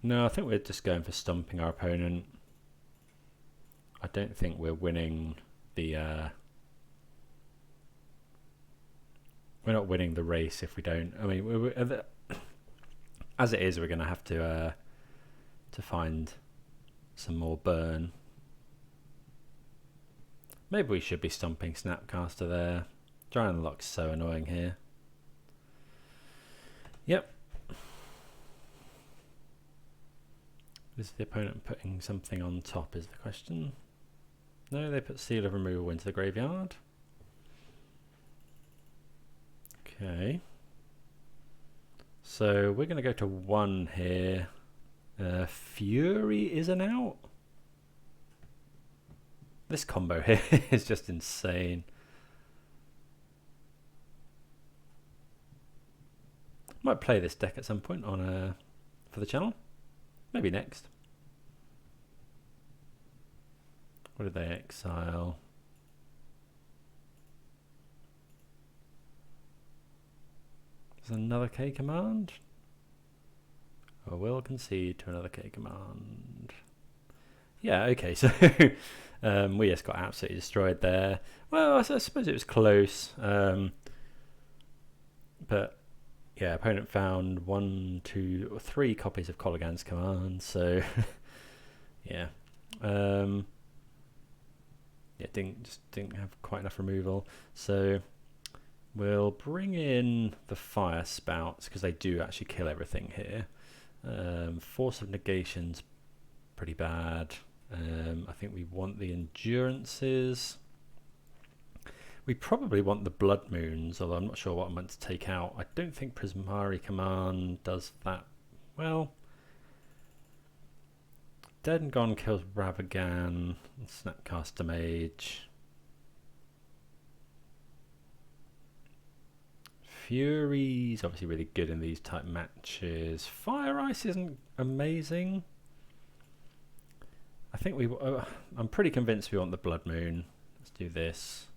No, I think we're just going for stomping our opponent. I don't think we're winning the... we're not winning the race if we don't. I mean, as it is, we're going to have to find some more burn. Maybe we should be stomping Snapcaster there. Giant Lock's so annoying here. Yep. Is the opponent putting something on top is the question. No, they put Seal of Removal into the graveyard. Okay. So we're going to go to 1 here. Fury is an out. This combo here is just insane. Might play this deck at some point on for the channel. Maybe next. What did they exile? There's another K command. I will concede to another K command. Yeah, okay, so we just got absolutely destroyed there. Well, I suppose it was close. But yeah, opponent found 1, 2, or 3 copies of Kolaghan's command, so yeah. Yeah, didn't have quite enough removal. So we'll bring in the Firespouts because they do actually kill everything here. Force of Negation's pretty bad. I think we want the Endurances. We probably want the Blood Moons, although I'm not sure what I'm meant to take out. I don't think Prismari Command does that well. Dead and Gone kills Ravagan, Snapcaster Mage. Fury's obviously really good in these type matches. Fire Ice isn't amazing. I think I'm pretty convinced we want the Blood Moon. Let's do this.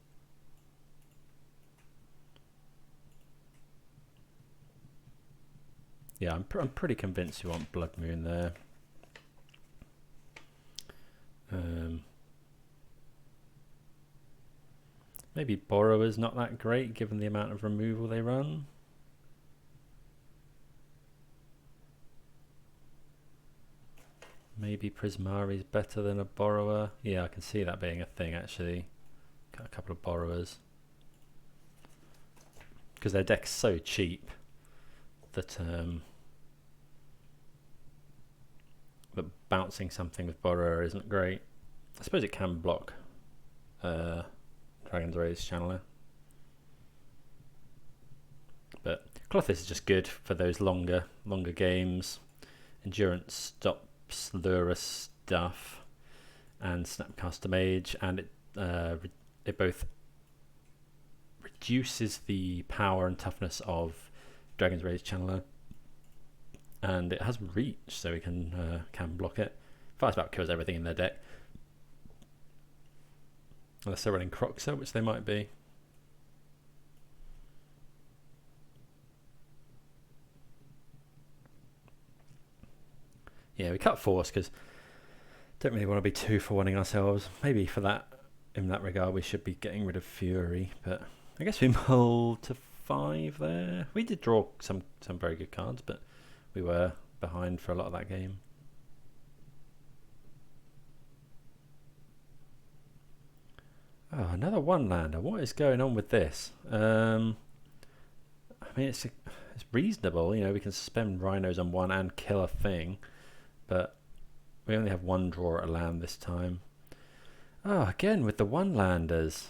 Yeah, I'm pretty convinced we want Blood Moon there. Maybe Borrower's not that great given the amount of removal they run. Maybe Prismari's better than a Borrower. Yeah, I can see that being a thing actually. Got a couple of Borrowers. Because their deck's so cheap that that bouncing something with Borrower isn't great. I suppose it can block Dragon's Rage Channeler. But Klothys is just good for those longer games. Endurance stops Lurrus stuff and Snapcaster Mage, and it both reduces the power and toughness of Dragon's Rage Channeler, and it has reach, so we can block it. Firespout kills everything in their deck, unless they're running Croxer, which they might be. Yeah, we cut Force because don't really want to be 2-for-1ing ourselves. Maybe for that, in that regard, we should be getting rid of Fury, but I guess we mulled to 5 there. We did draw some very good cards, but we were behind for a lot of that game. Oh, another one-lander. What is going on with this? I mean, it's reasonable. You know, we can suspend Rhinos on 1 and kill a thing, but we only have 1 draw at a land this time. Oh, again with the one-landers.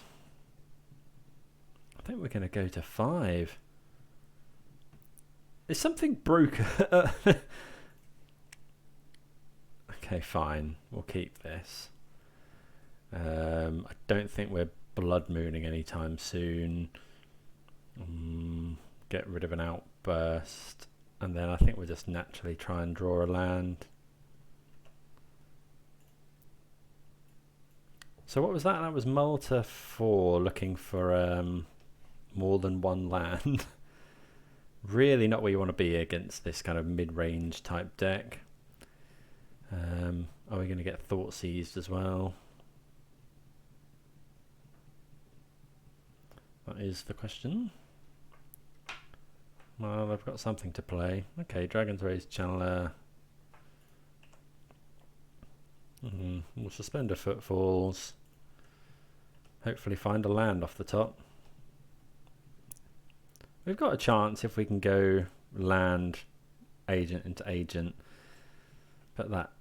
I think we're going to go to 5. Is something broken? Okay, fine. We'll keep this. I don't think we're Blood Mooning anytime soon. Get rid of an Outburst. And then I think we'll just naturally try and draw a land. So what was that? That was Malta 4, looking for more than 1 land. Really not where you want to be against this kind of mid-range type deck. Are we going to get Thought Seized as well? That is the question. Well, I've got something to play. Okay, Dragon's Rage Channeler. We'll suspend a Footfalls. Hopefully find a land off the top. We've got a chance if we can go land agent into agent, but that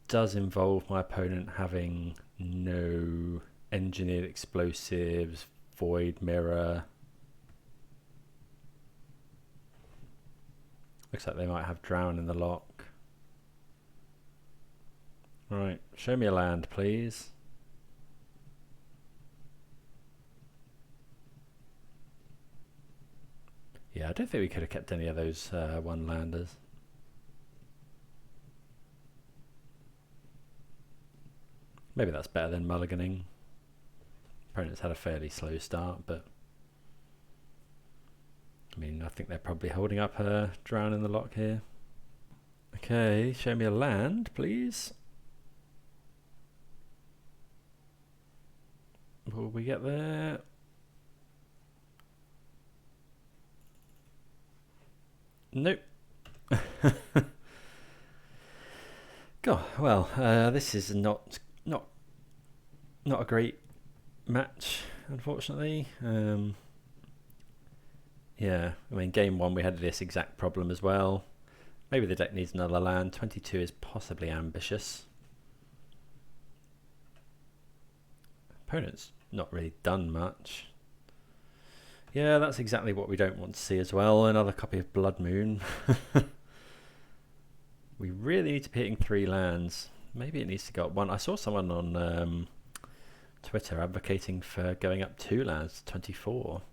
does involve my opponent having no engineered explosives, void mirror. Looks like they might have drown in the lock. Right, show me a land, please. Yeah, I don't think we could have kept any of those one-landers. Maybe that's better than mulliganing. Opponents had a fairly slow start, but I mean, I think they're probably holding up a Drown in the Loch here. Okay, show me a land, please. Will we get there? Nope. God, well, this is not a great match, unfortunately. Yeah, I mean, game 1 we had this exact problem as well. Maybe the deck needs another land. 22 is possibly ambitious. Opponent's not really done much. Yeah, that's exactly what we don't want to see as well. Another copy of Blood Moon. We really need to be hitting 3 lands. Maybe it needs to go up 1. I saw someone on Twitter advocating for going up 2 lands to 24.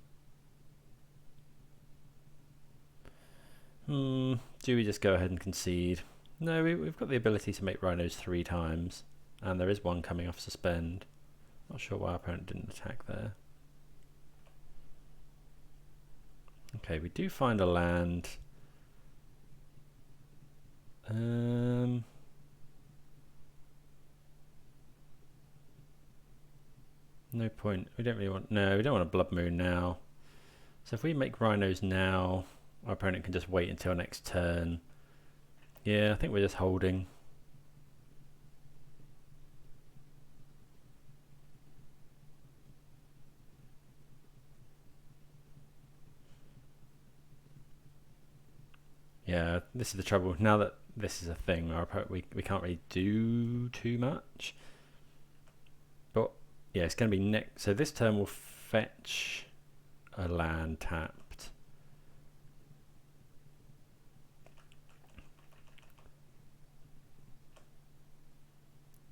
Do we just go ahead and concede? No, we've got the ability to make Rhinos 3 times. And there is one coming off suspend. Not sure why our opponent didn't attack there. Okay, we do find a land. No point. We don't really want. No, we don't want a Blood Moon now. So if we make Rhinos now, our opponent can just wait until next turn. Yeah, I think we're just holding. Yeah, this is the trouble. Now that this is a thing, we can't really do too much. But yeah, it's going to be next. So this turn will fetch a land tapped.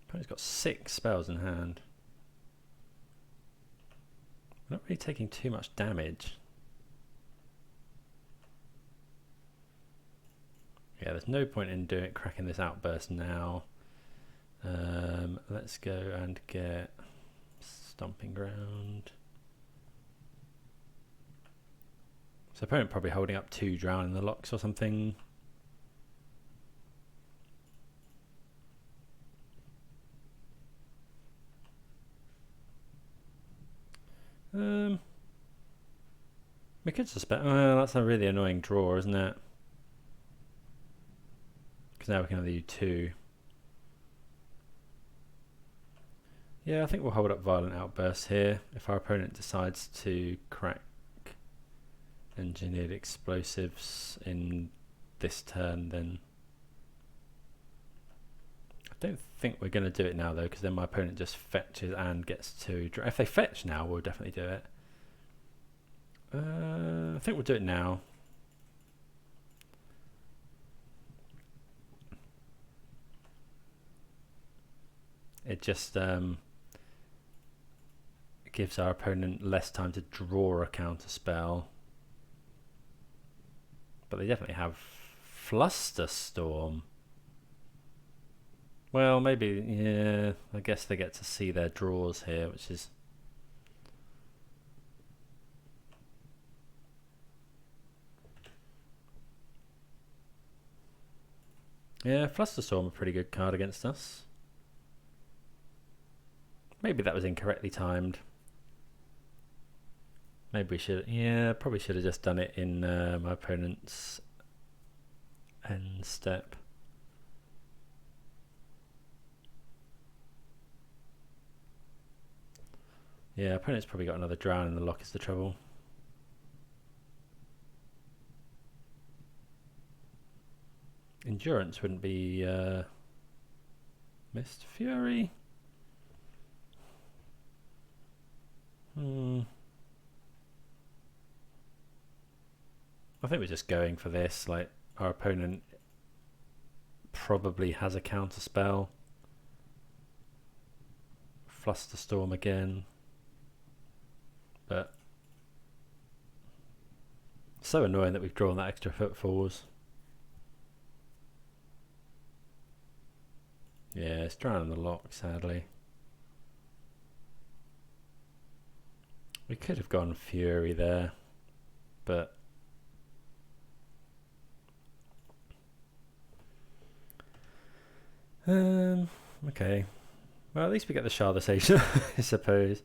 Opponent's got 6 spells in hand. We're not really taking too much damage. Yeah, there's no point in cracking this outburst now. Let's go and get Stomping Ground. So opponent probably holding up 2 Drown in the Locks or something. We could suspect. Well, that's a really annoying draw, isn't it? Because now we can only do 2. Yeah, I think we'll hold up Violent Outburst here. If our opponent decides to crack Engineered Explosives in this turn, then I don't think we're going to do it now though, because then my opponent just fetches and gets to draw. If they fetch now, we'll definitely do it. I think we'll do it now. It just gives our opponent less time to draw a counter spell. But they definitely have Flusterstorm. Well, maybe, yeah, I guess they get to see their draws here, which is... Yeah, Flusterstorm a pretty good card against us. Maybe that was incorrectly timed. Maybe we should, yeah, probably should have just done it in my opponent's end step. Yeah, opponent's probably got another Drown in the Loch is the trouble. Endurance wouldn't be Mist Fury. I think we're just going for this. Like, our opponent probably has a counter spell. Flusterstorm again. But so annoying that we've drawn that extra footfalls. Yeah, it's drowning the lock, sadly. We could have gone Fury there, but okay. Well, at least we get the Shardless Agent, I suppose.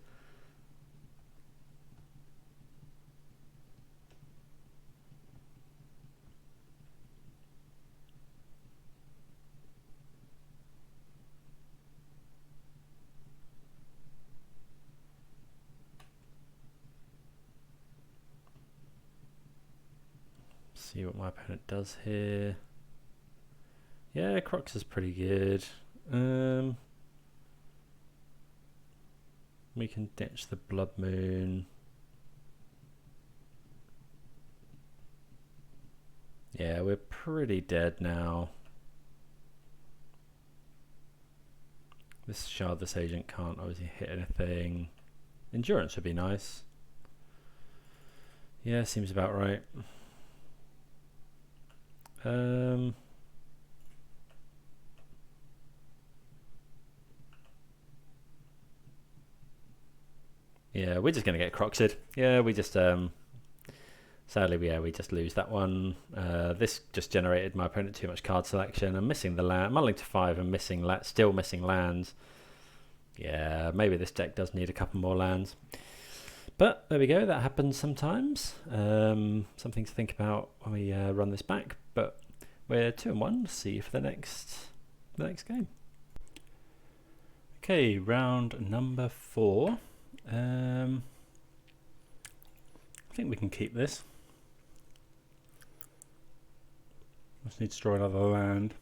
See what my opponent does here. Yeah, Crocs is pretty good. We can ditch the Blood Moon. Yeah, we're pretty dead now. This Shardless Agent can't obviously hit anything. Endurance would be nice. Yeah, seems about right. Yeah, we're just gonna get Croxed. Yeah, we just sadly, we just lose that one. This just generated my opponent too much card selection. I'm missing the land, mulling to 5 and missing still missing lands. Yeah, maybe this deck does need a couple more lands. But there we go, that happens sometimes. Something to think about when we run this back. But we're 2-1. See you for the next game. Okay, round number 4. I think we can keep this. Just need to draw another land,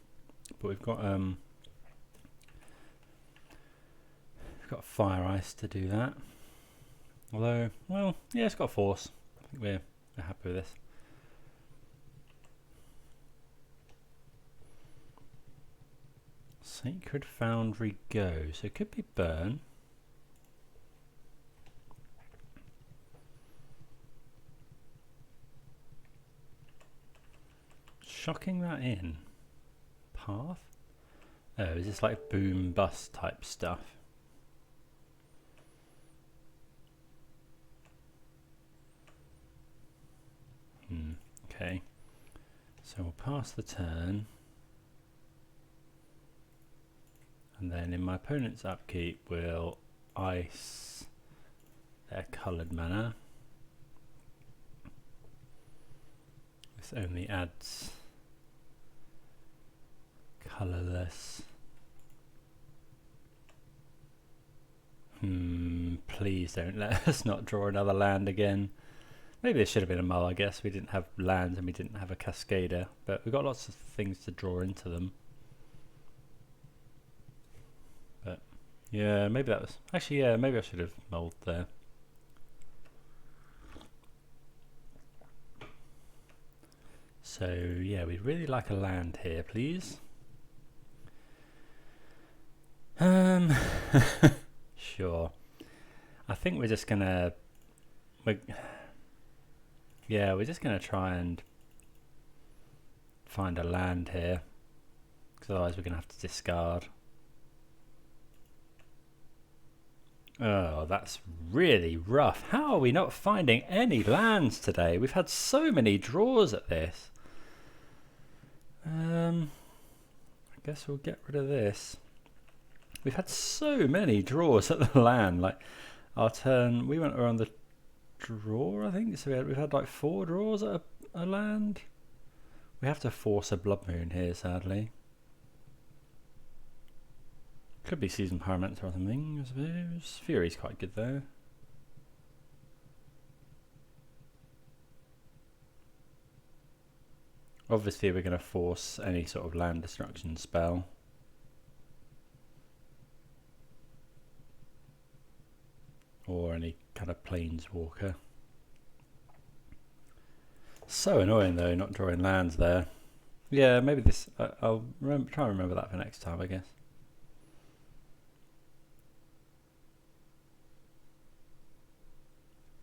but we've got Fire Ice to do that. Although, well, yeah, it's got Force. I think we're happy with this. Sacred Foundry go, so it could be burn. Shocking that in. Path? Oh, is this like boom bust type stuff? Okay. So we'll pass the turn. And then in my opponent's upkeep we'll ice their coloured mana. This only adds colourless. Please don't let us not draw another land again. Maybe this should have been a mull, I guess. We didn't have lands and we didn't have a Cascader, but we've got lots of things to draw into them. But yeah, maybe that was... Actually, yeah, maybe I should have mulled there. So yeah, we'd really like a land here, please. Sure. I think we're just gonna... Yeah, we're just going to try and find a land here, because otherwise we're going to have to discard. Oh, that's really rough. How are we not finding any lands today? We've had so many draws at this. I guess we'll get rid of this. We've had so many draws at the land. Like our turn, we went around the draw, I think. So we've had like 4 draws at a land. We have to force a Blood Moon here, sadly. Could be Season Pyromancer or something, I suppose. Fury's quite good though. Obviously we're going to force any sort of land destruction spell. Or any kind of planeswalker. So annoying though, not drawing lands there. Yeah, maybe this... I'll try and remember that for next time, I guess.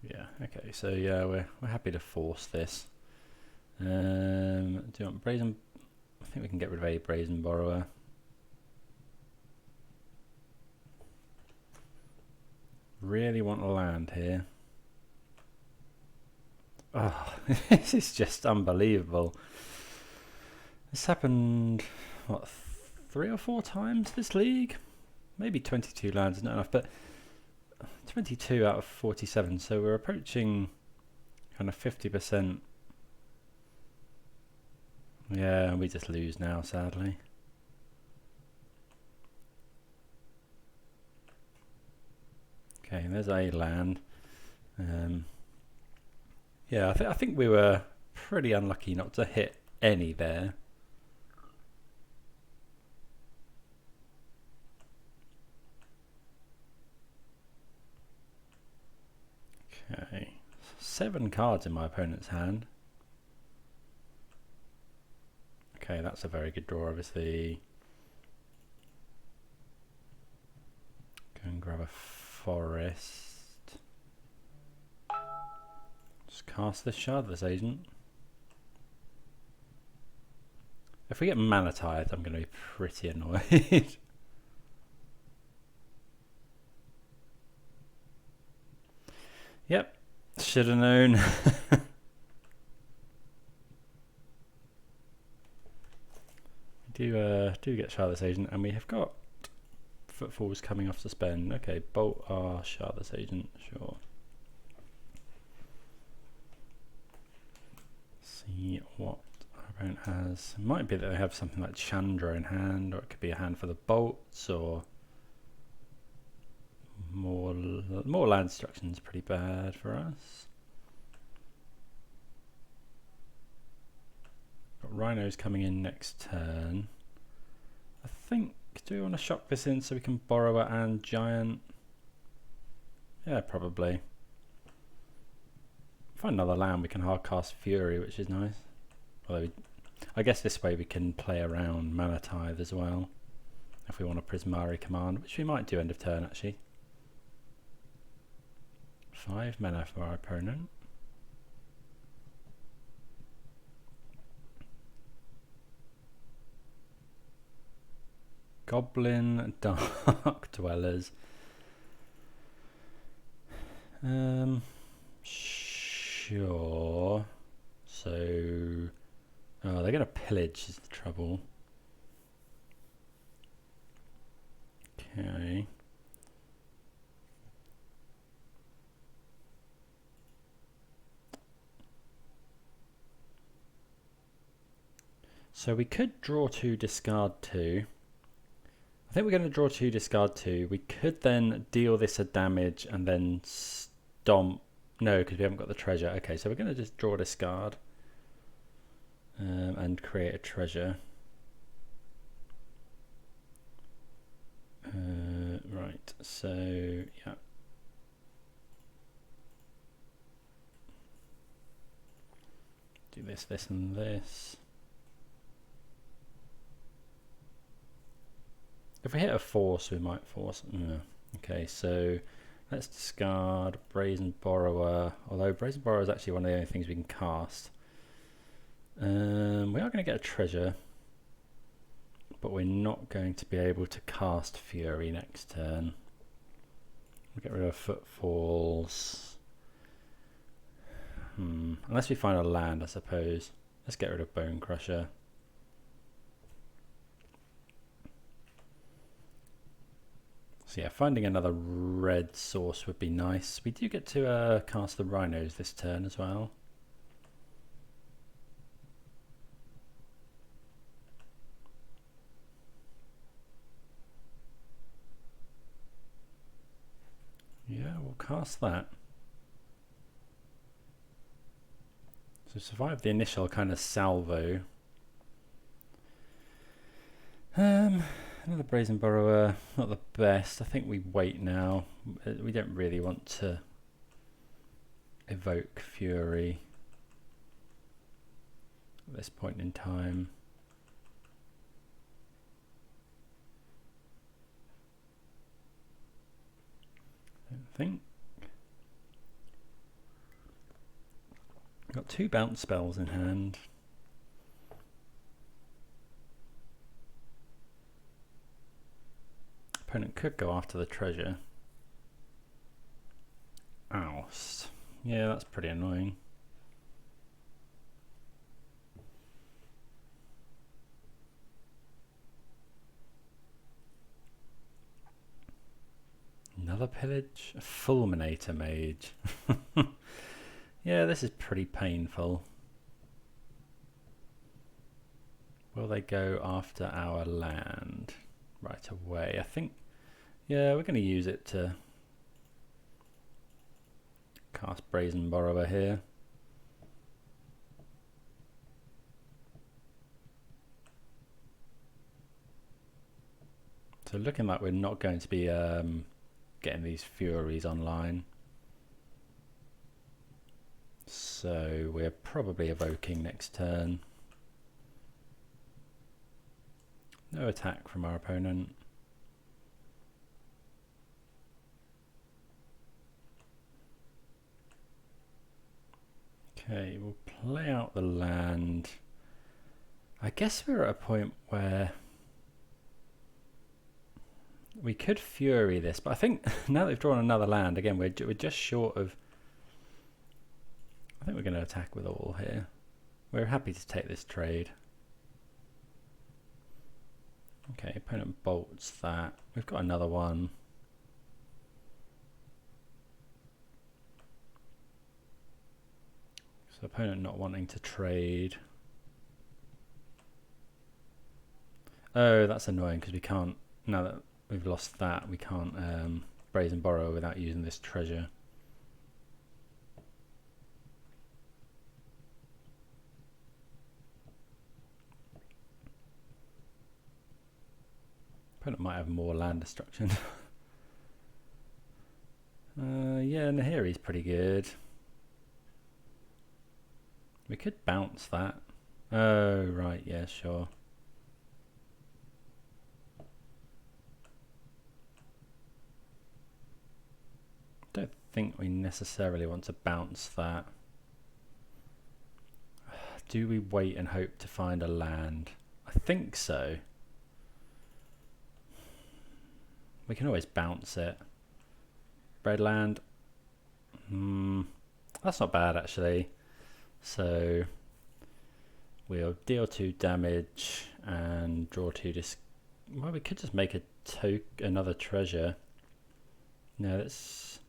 Yeah, okay, so yeah, we're happy to force this. Do you want Brazen? I think we can get rid of a Brazen Borrower. Really want a land here. Oh, this is just unbelievable. This happened, what, 3 or 4 times this league? Maybe 22 lands is not enough, but 22 out of 47, so we're approaching kind of 50%. Yeah, we just lose now, sadly. Okay, there's a land. Yeah, I think we were pretty unlucky not to hit any there. Okay, 7 cards in my opponent's hand. Okay, that's a very good draw, obviously. Go and grab a forest. Just cast this Shardless Agent. If we get Mana Tithe, I'm going to be pretty annoyed. Yep, should have known. do get Shardless Agent, and we have got Footfalls coming off suspend. Okay, bolt our Shardless Agent, sure. See what our opponent has. It might be that they have something like Chandra in hand, or it could be a hand for the bolts, or more land destruction is pretty bad for us. Got Rhinos coming in next turn. I think, do we want to shock this in so we can Borrower and Giant? Yeah, probably. Find another land, we can hard cast Fury, which is nice. Although I guess this way we can play around Mana Tithe as well, if we want a Prismari Command, which we might do end of turn actually. 5 mana for our opponent. Goblin Dark Dwellers. Sure. So, oh, they're going to pillage is the trouble. Okay. So we could draw 2, discard 2. I think we're going to draw 2, discard 2. We could then deal this a damage and then stomp. No, because we haven't got the treasure. Okay, so we're going to just draw, discard, and create a treasure. Right, so yeah. Do this, this, and this. If we hit a force, we might force. Okay, so let's discard Brazen Borrower. Although Brazen Borrower is actually one of the only things we can cast. We are going to get a treasure, but we're not going to be able to cast Fury next turn. We'll get rid of Footfalls. Unless we find a land, I suppose. Let's get rid of Bonecrusher. So yeah, finding another red source would be nice. We do get to cast the Rhinos this turn as well. Yeah, we'll cast that. So survive the initial kind of salvo. Another Brazen Borrower, not the best. I think we wait now. We don't really want to evoke Fury at this point in time. I don't think. Got 2 bounce spells in hand. Opponent could go after the treasure. Oust. Yeah, that's pretty annoying. Another pillage? A Fulminator Mage. Yeah, this is pretty painful. Will they go after our land right away? I think, yeah, we're going to use it to cast Brazen Borrower here. So looking like we're not going to be getting these Furies online. So we're probably evoking next turn. No attack from our opponent. Okay, we'll play out the land. I guess we're at a point where we could Fury this, but I think now that we've drawn another land, again, we're just short of... I think we're going to attack with all here. We're happy to take this trade. Okay, opponent bolts that. We've got another one. So opponent not wanting to trade. Oh, that's annoying because we can't, now that we've lost that, we can't Brazen Borrower without using this treasure. Opponent might have more land destruction. Yeah, Nahiri's pretty good. We could bounce that. Oh, right, yeah, sure. Don't think we necessarily want to bounce that. Do we wait and hope to find a land? I think so. We can always bounce it. Red land. That's not bad actually. So we'll deal 2 damage and draw 2 well, we could just make another treasure. No, let's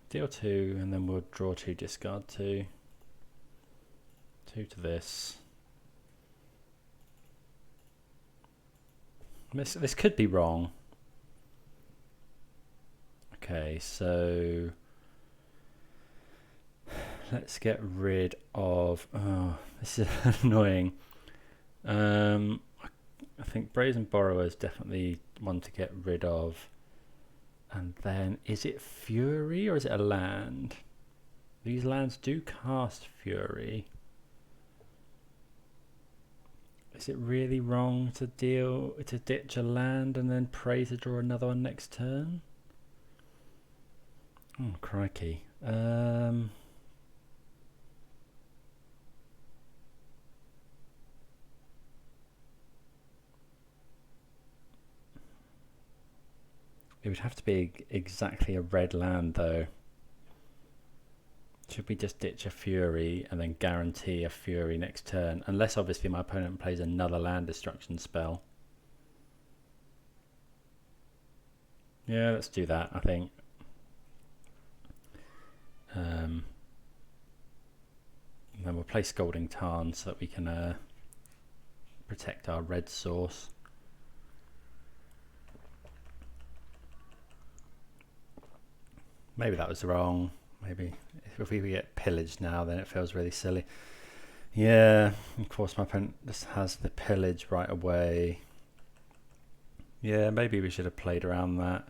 deal 2 and then we'll draw 2, discard 2. 2 to this. This could be wrong. Okay, so let's get rid of... Oh, this is annoying. I think Brazen Borrower is definitely one to get rid of. And then, is it Fury or is it a land? These lands do cast Fury. Is it really wrong to ditch a land and then pray to draw another one next turn? Oh, crikey. It would have to be exactly a red land though. Should we just ditch a Fury and then guarantee a Fury next turn? Unless obviously my opponent plays another land destruction spell. Yeah, let's do that, I think. And then we'll play Scalding Tarn so that we can protect our red source. Maybe that was wrong. Maybe if we get pillaged now, then it feels really silly. Yeah, of course my opponent just has the pillage right away. Yeah, maybe we should have played around that.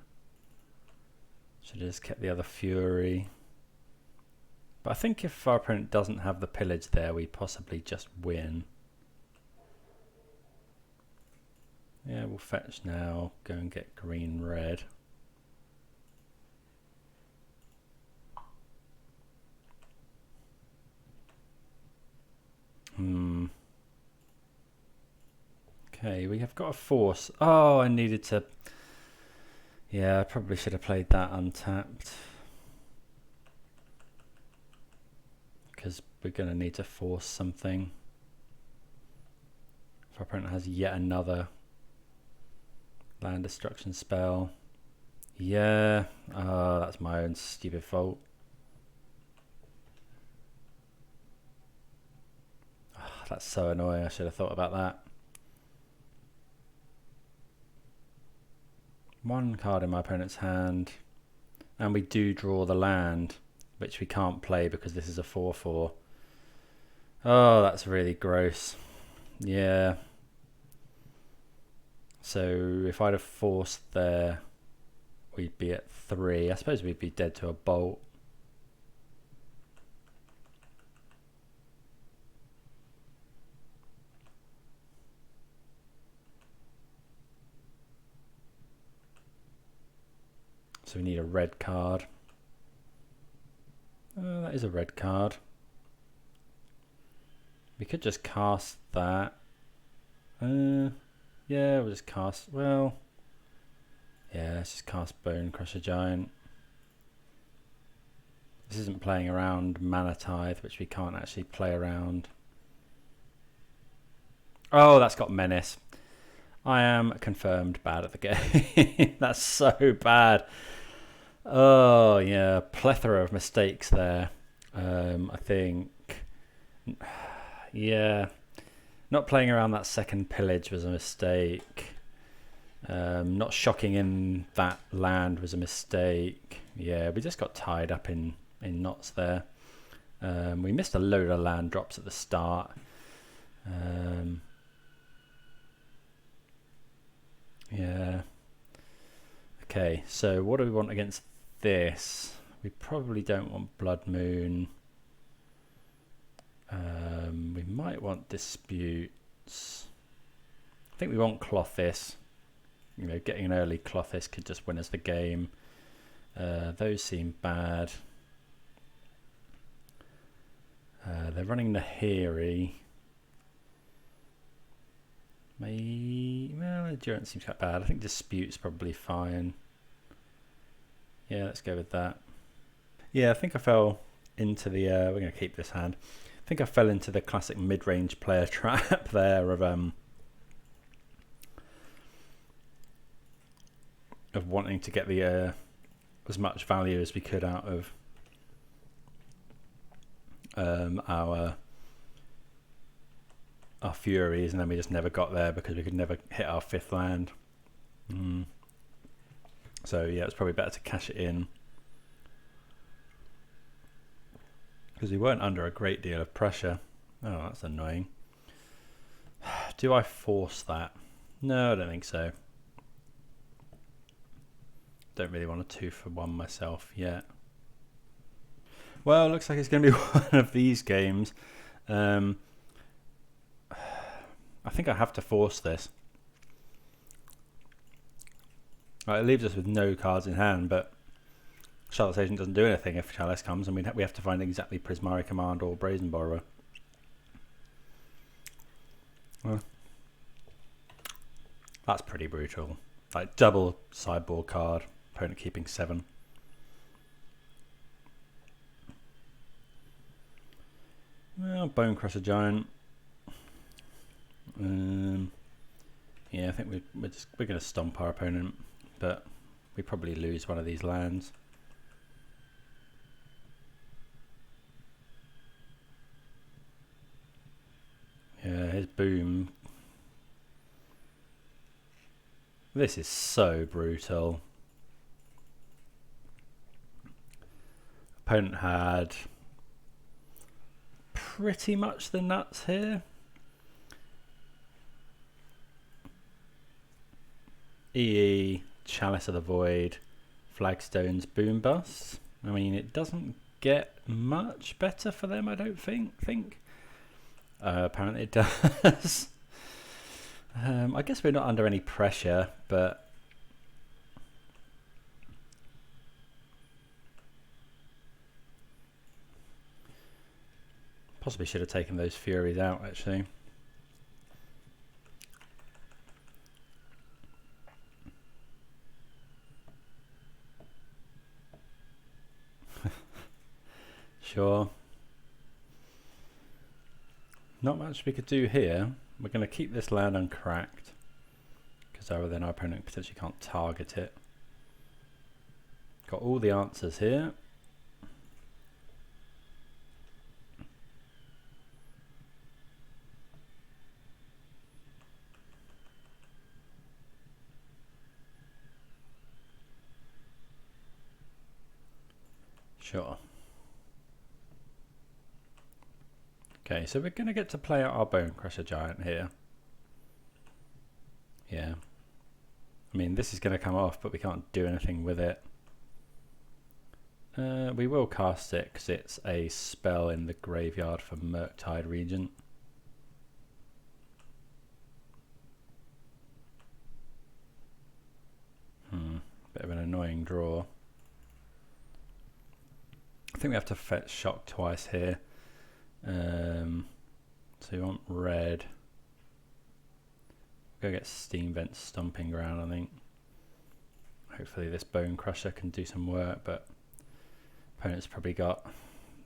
Should have just kept the other Fury. But I think if our opponent doesn't have the pillage there, we possibly just win. Yeah, we'll fetch now, go and get green-red. Okay, we have got a force. Oh, I needed to... Yeah, I probably should have played that untapped. Because we're going to need to force something. If our opponent has yet another land destruction spell. Yeah, oh, that's my own stupid fault. Oh, that's so annoying, I should have thought about that. One card in my opponent's hand, and we do draw the land, which we can't play because this is a 4/4. Oh, that's really gross. Yeah. So if I'd have forced there, we'd be at 3. I suppose we'd be dead to a bolt. So we need a red card. That is a red card. We could just cast that. Yeah, we'll just cast... Well... Yeah, let's just cast Bonecrusher Giant. This isn't playing around Mana Tithe, which we can't actually play around. Oh, that's got Menace. I am confirmed bad at the game. That's so bad. Oh, yeah. Plethora of mistakes there. I think... Yeah. Not playing around that second pillage was a mistake. Not shocking in that land was a mistake. Yeah, we just got tied up in knots there. We missed a load of land drops at the start. Yeah. Okay, so what do we want against this? We probably don't want Blood Moon. We might want Disputes. I think we want Klothys. You know, getting an early Klothys could just win us the game. Those seem bad. They're running Nahiri. Well, Endurance seems quite bad. I think Dispute's probably fine. Yeah, let's go with that. Yeah, I think I fell into the... we're going to keep this hand. I think I fell into the classic mid-range player trap there of wanting to get the as much value as we could out of our Furies, and then we just never got there because we could never hit our 5th land. So yeah, it's probably better to cash it in because we weren't under a great deal of pressure. Oh, that's annoying. Do I force that? No, I don't think so. Don't really want a 2-for-1 myself yet. Well, looks like it's going to be one of these games. I think I have to force this. Right, it leaves us with no cards in hand, but Shardless Agent doesn't do anything if Chalice comes, and we have to find exactly Prismari Command or Brazen Borrower. Well, that's pretty brutal. Like double sideboard card, opponent keeping 7. Well, Bonecrusher Giant. Yeah, I think we're going to stomp our opponent, but we probably lose one of these lands. Yeah, his boom. This is so brutal. Opponent had pretty much the nuts here. EE, Chalice of the Void, Flagstone's Boom Bust. I mean, it doesn't get much better for them, I don't think. Apparently it does. I guess we're not under any pressure, but possibly should have taken those Furies out, actually. Sure. Not much we could do here. We're going to keep this land uncracked, because then our opponent potentially can't target it. Got all the answers here. Sure. Okay, so we're going to get to play out our Bonecrusher Giant here. Yeah. I mean, this is going to come off, but we can't do anything with it. We will cast it because it's a spell in the graveyard for Murktide Regent. Bit of an annoying draw. I think we have to fetch Shock twice here. So we want red. Go get Steam Vent Stomping Ground, I think. Hopefully this Bonecrusher can do some work, but opponent's probably got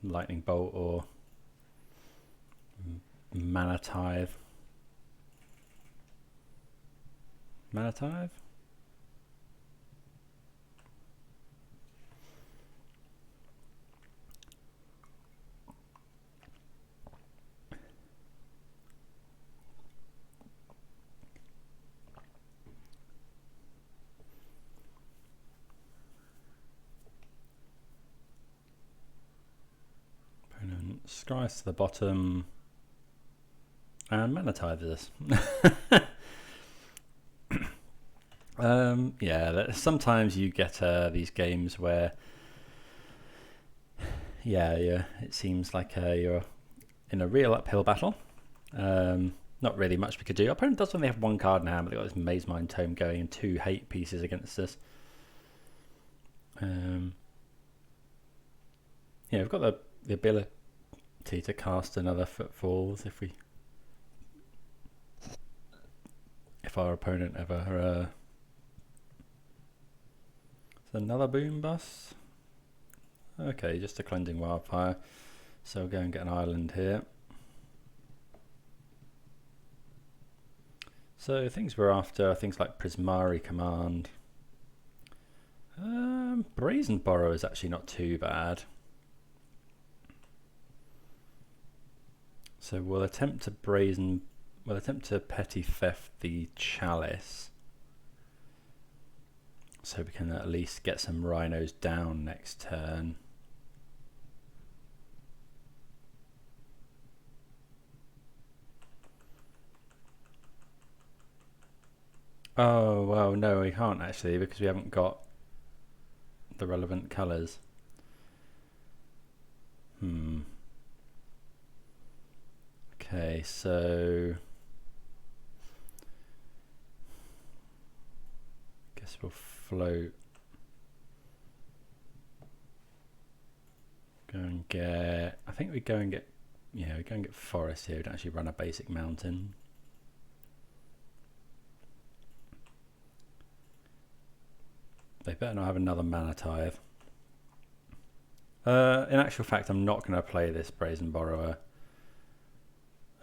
Lightning Bolt or Mana Tithe. Mana Tithe? Scries to the bottom and Mana Tithe us. Yeah, sometimes you get these games where it seems like you're in a real uphill battle. Not really much we could do. Our opponent does only have one card now, but they've got this Maze Mind Tome going and 2 hate pieces against us. Yeah, we've got the ability to cast another Footfalls if our opponent ever it's another Boom Bust. Okay, just a Cleansing Wildfire, so we'll go and get an island here. So things we're after are things like Prismari Command. Brazen Borrower is actually not too bad. So we'll attempt to Petty Theft the Chalice, so we can at least get some Rhinos down next turn. Oh well, no, we can't actually, because we haven't got the relevant colours. Okay, so guess we'll float. Go and get. I think we go and get. Yeah, we go and get forest here. We don't actually run a basic mountain. They better not have another Mana Tithe. In actual fact, I'm not going to play this Brazen Borrower.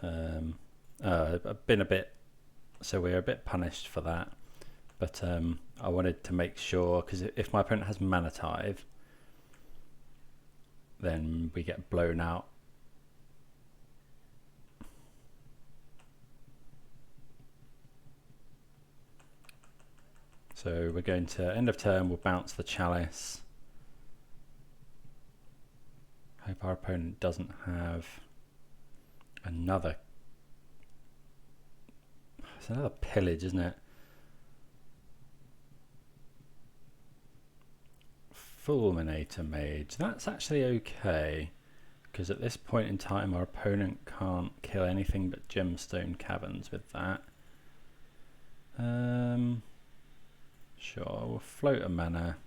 I've been a bit, so we're a bit punished for that, but I wanted to make sure, because if my opponent has Mana Tithe, then we get blown out. So we're going to end of turn, we'll bounce the Chalice. Hope our opponent doesn't have another. It's another pillage, isn't it? Fulminator Mage. That's actually okay, because at this point in time our opponent can't kill anything but Gemstone Caverns with that. Sure, we'll float a mana.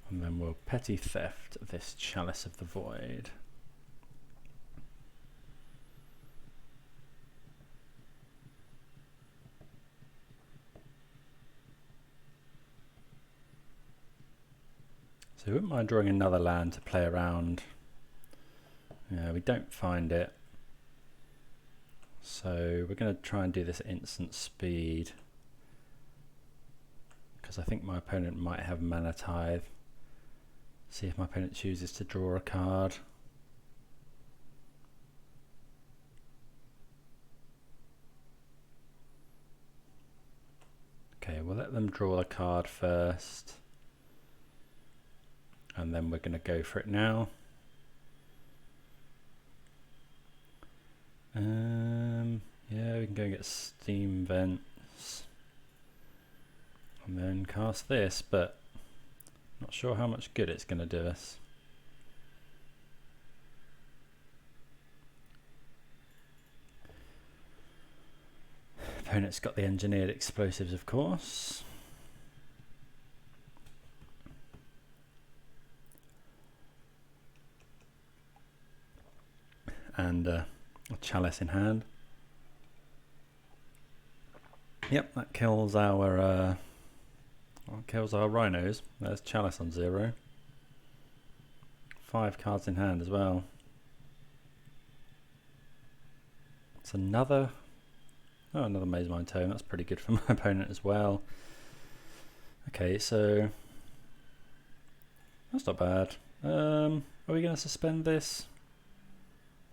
And then we'll Petty Theft this Chalice of the Void. So we wouldn't mind drawing another land to play around. Yeah, we don't find it. So we're going to try and do this at instant speed. Because I think my opponent might have Mana Tithe. See if my opponent chooses to draw a card. Okay, we'll let them draw the card first. And then we're going to go for it now. Yeah, we can go and get Steam Vents. And then cast this, but not sure how much good it's going to do us. Opponent's got the engineered explosives, of course. And a chalice in hand. Yep, that kills our Rhinos. There's chalice on 0. 5 cards in hand as well. It's another Maze Mine Tome. That's pretty good for my opponent as well. Okay, so that's not bad. Are we going to suspend this?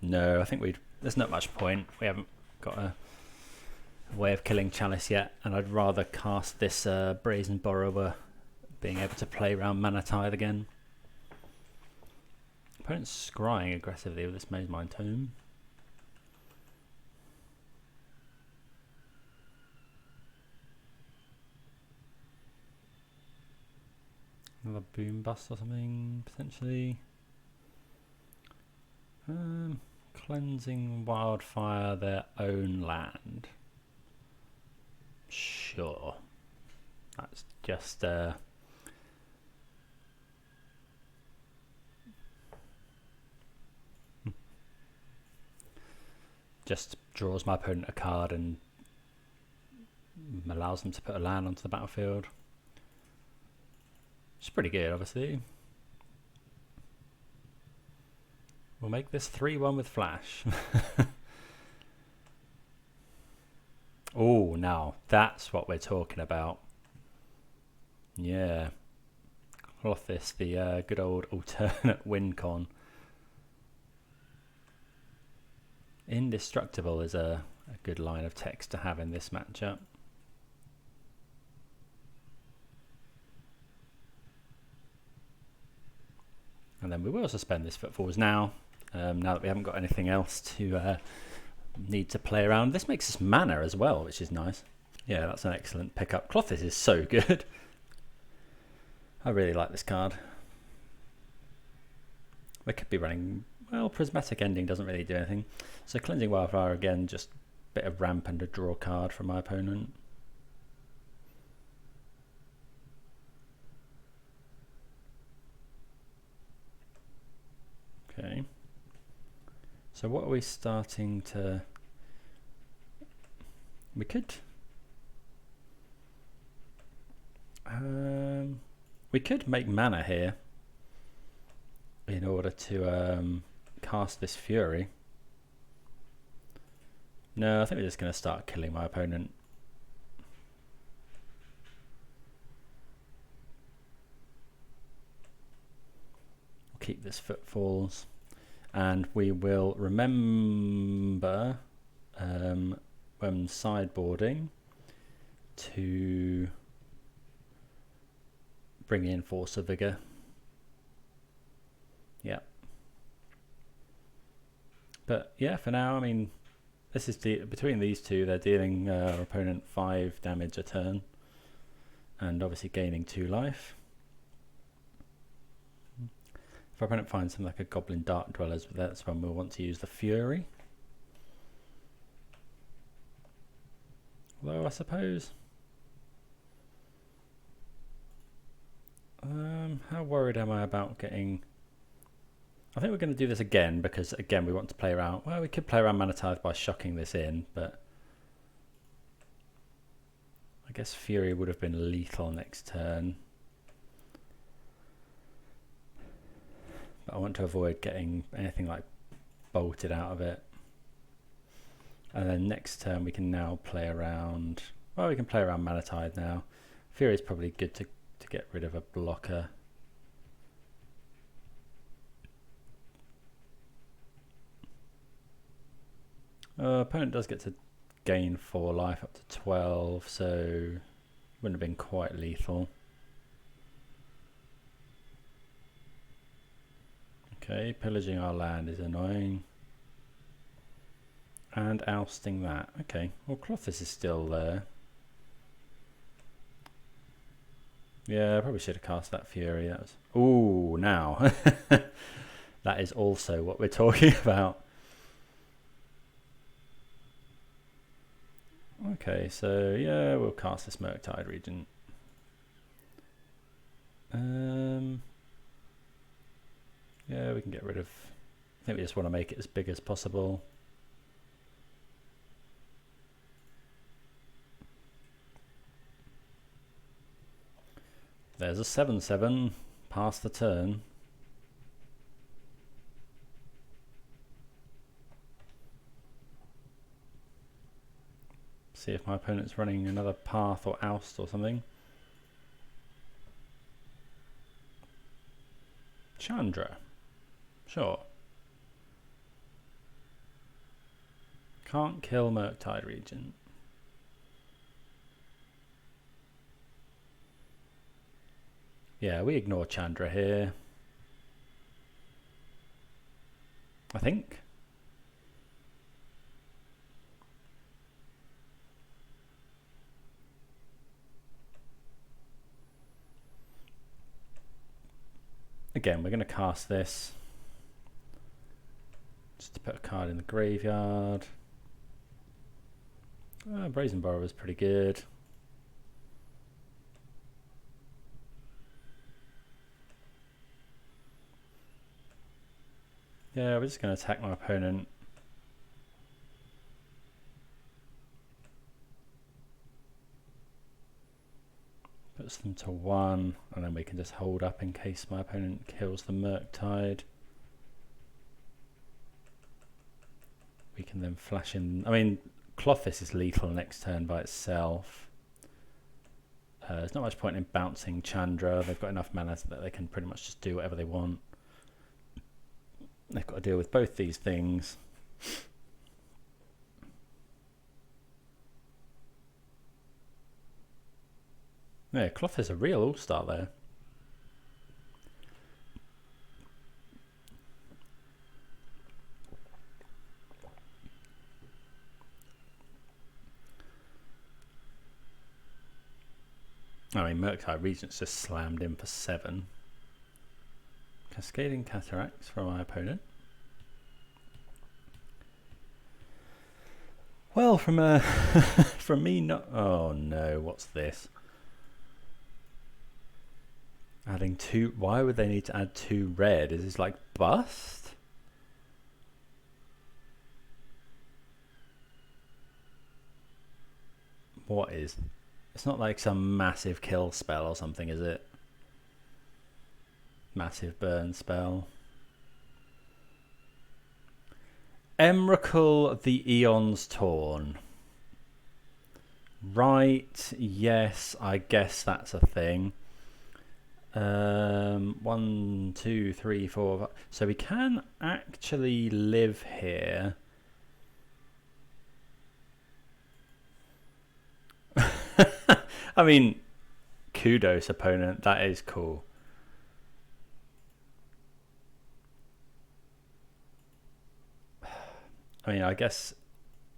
No, I think there's not much point. We haven't got a way of killing chalice yet, and I'd rather cast this Brazen Borrower, being able to play around Mana Tithe again. Opponent's scrying aggressively with this Maze Mine Tome. Another Boom Bust or something, potentially. Cleansing Wildfire their own land. Sure. That's just just draws my opponent a card and allows them to put a land onto the battlefield. It's pretty good, obviously. We'll make this 3-1 with Flash. Oh, now that's what we're talking about. Yeah. Klothys, the good old alternate win con. Indestructible is a good line of text to have in this matchup. And then we will suspend this Footfalls now. Now that we haven't got anything else to need to play around. This makes us mana as well, which is nice. Yeah, that's an excellent pickup. Klothys is so good. I really like this card. We could be running... Well, Prismatic Ending doesn't really do anything. So Cleansing Wildfire again, just a bit of ramp and a draw card from my opponent. Okay. So what are we starting to... We could make mana here in order to cast this Fury. No, I think we're just going to start killing my opponent. We'll keep this Footfalls, and we will remember when sideboarding to bring in Force of Vigor. Yeah. But yeah, for now, I mean, this is between these two, they're dealing our opponent 5 damage a turn, and obviously gaining 2 life. If our opponent finds something like a Goblin Dark Dwellers, that's when we'll want to use the Fury. Although I suppose, how worried am I about getting... I think we're going to do this again because, again, we want to play around... Well, we could play around Mana Tithe by shocking this in, but... I guess Fury would have been lethal next turn. But I want to avoid getting anything like bolted out of it. And then next turn we can now play around. Well, we can play around Murktide now. Fury is probably good to get rid of a blocker. Opponent does get to gain 4 life up to 12, so wouldn't have been quite lethal. Okay, pillaging our land is annoying. And ousting that. Okay, well Klothys is still there. Yeah, I probably should have cast that Fury. That was... Ooh, now. That is also what we're talking about. Okay, so yeah, we'll cast this Murktide Regent. Yeah, we can get rid of... I think we just want to make it as big as possible. There's a 7/7 past the turn. See if my opponent's running another path or oust or something. Chandra. Sure. Can't kill Murktide Regent. Yeah, we ignore Chandra here. I think. Again, we're going to cast this. Just to put a card in the graveyard. Brazen Borrower is pretty good. Yeah, we're just going to attack my opponent. Puts them to 1, and then we can just hold up in case my opponent kills the Murktide. We can then flash in. I mean, Klothys is lethal next turn by itself. There's not much point in bouncing Chandra. They've got enough mana that they can pretty much just do whatever they want. They've got to deal with both these things. Yeah, Klothys is a real all-star there. I mean, Murktide Regent's just slammed in for 7. Cascading Cataracts from my opponent. Well, from from me not... Oh no, what's this? Adding 2... Why would they need to add 2 red? Is this like bust? What is... It's not like some massive kill spell or something, is it? Massive burn spell. Emrakul the Eon's Torn. Right, yes, I guess that's a thing. 1, 2, 3, 4. So we can actually live here. I mean, kudos, opponent. That is cool. I mean, I guess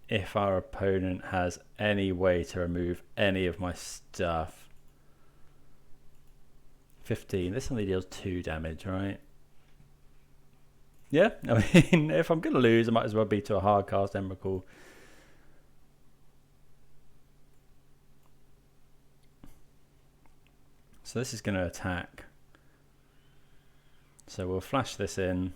if our opponent has any way to remove any of my stuff. 15. This only deals 2 damage, right? Yeah, I mean, if I'm going to lose, I might as well be to a hard cast Emrakul. So this is going to attack. So we'll flash this in.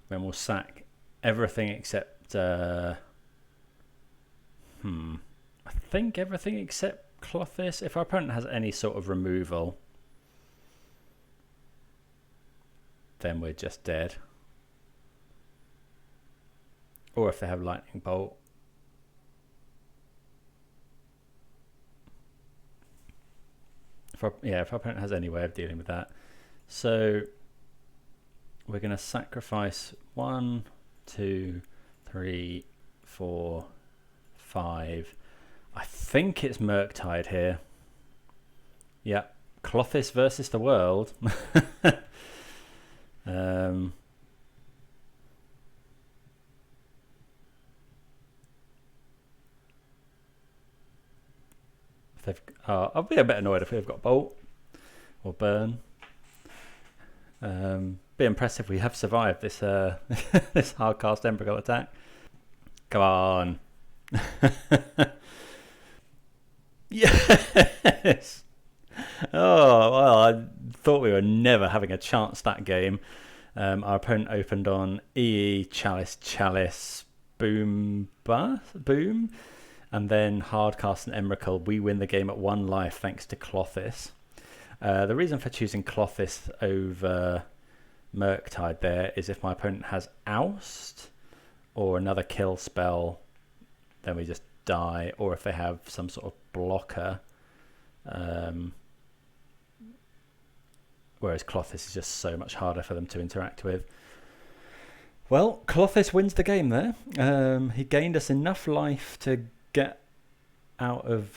Then we'll sack everything except... I think everything except Klothys. If our opponent has any sort of removal, then we're just dead. Or if they have Lightning Bolt. If our opponent has any way of dealing with that. So we're going to sacrifice 1, 2, 3, 4, 5. I think it's Murktide here. Yeah, Klothys versus the world. I'll be a bit annoyed if we've got Bolt or Burn. Be impressive if we have survived this this hardcast Emrakul attack. Come on. Yes. Oh, well, I thought we were never having a chance that game. Our opponent opened on EE, Chalice, Boom, and then hardcast and Emrakul. We win the game at 1 life thanks to Klothys. The reason for choosing Klothys over Murktide there is if my opponent has Oust or another kill spell, then we just die, or if they have some sort of blocker. Whereas Klothys is just so much harder for them to interact with. Well, Klothys wins the game there. He gained us enough life to get out of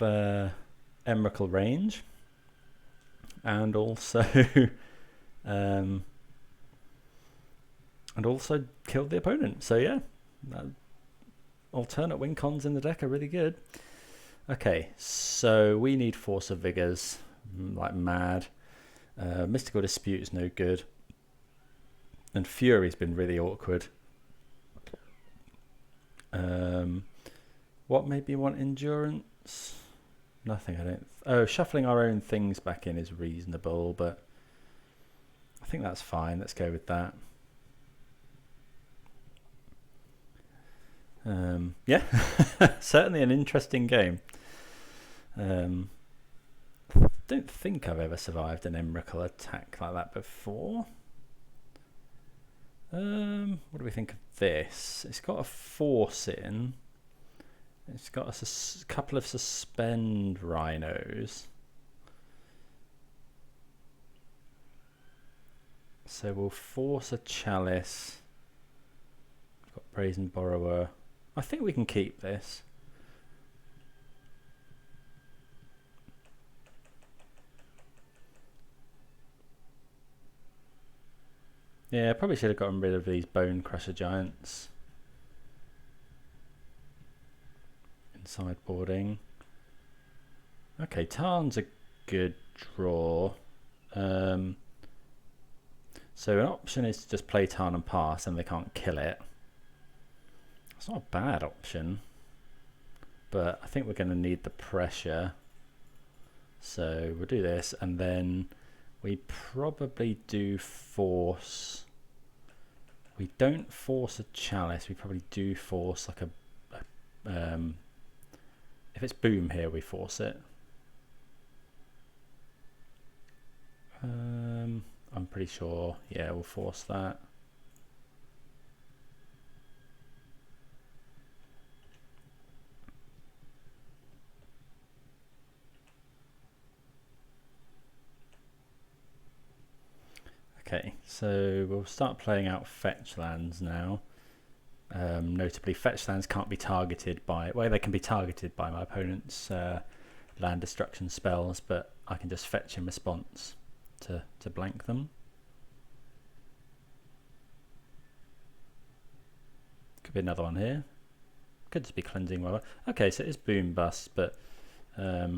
Emrakul range, and also killed the opponent. So yeah, alternate win cons in the deck are really good. Okay, so we need Force of Vigors like mad. Mystical Dispute is no good, and Fury's been really awkward. What made me want Endurance? Nothing, I don't. Oh, shuffling our own things back in is reasonable, but I think that's fine. Let's go with that. Yeah, certainly an interesting game. Don't think I've ever survived an Emrakul attack like that before. What do we think of this? It's got a Force in. It's got a couple of Suspend Rhinos. So we'll force a Chalice. We've got Brazen Borrower. I think we can keep this. Yeah, probably should have gotten rid of these Bonecrusher Giants. In sideboarding. Okay, Tarn's a good draw. So an option is to just play Tarn and pass and they can't kill it. It's not a bad option, but I think we're going to need the pressure. So we'll do this, and then we probably do force. We don't force a Chalice. We probably do force like a if it's Boom here, we force it. I'm pretty sure. Yeah, we'll force that. Okay, so we'll start playing out fetch lands now. Notably, fetch lands can't be targeted by, well, they can be targeted by my opponent's land destruction spells, but I can just fetch in response to blank them. Could be another one here. Could just be cleansing weather. Okay, so it is Boom Bust, but yeah,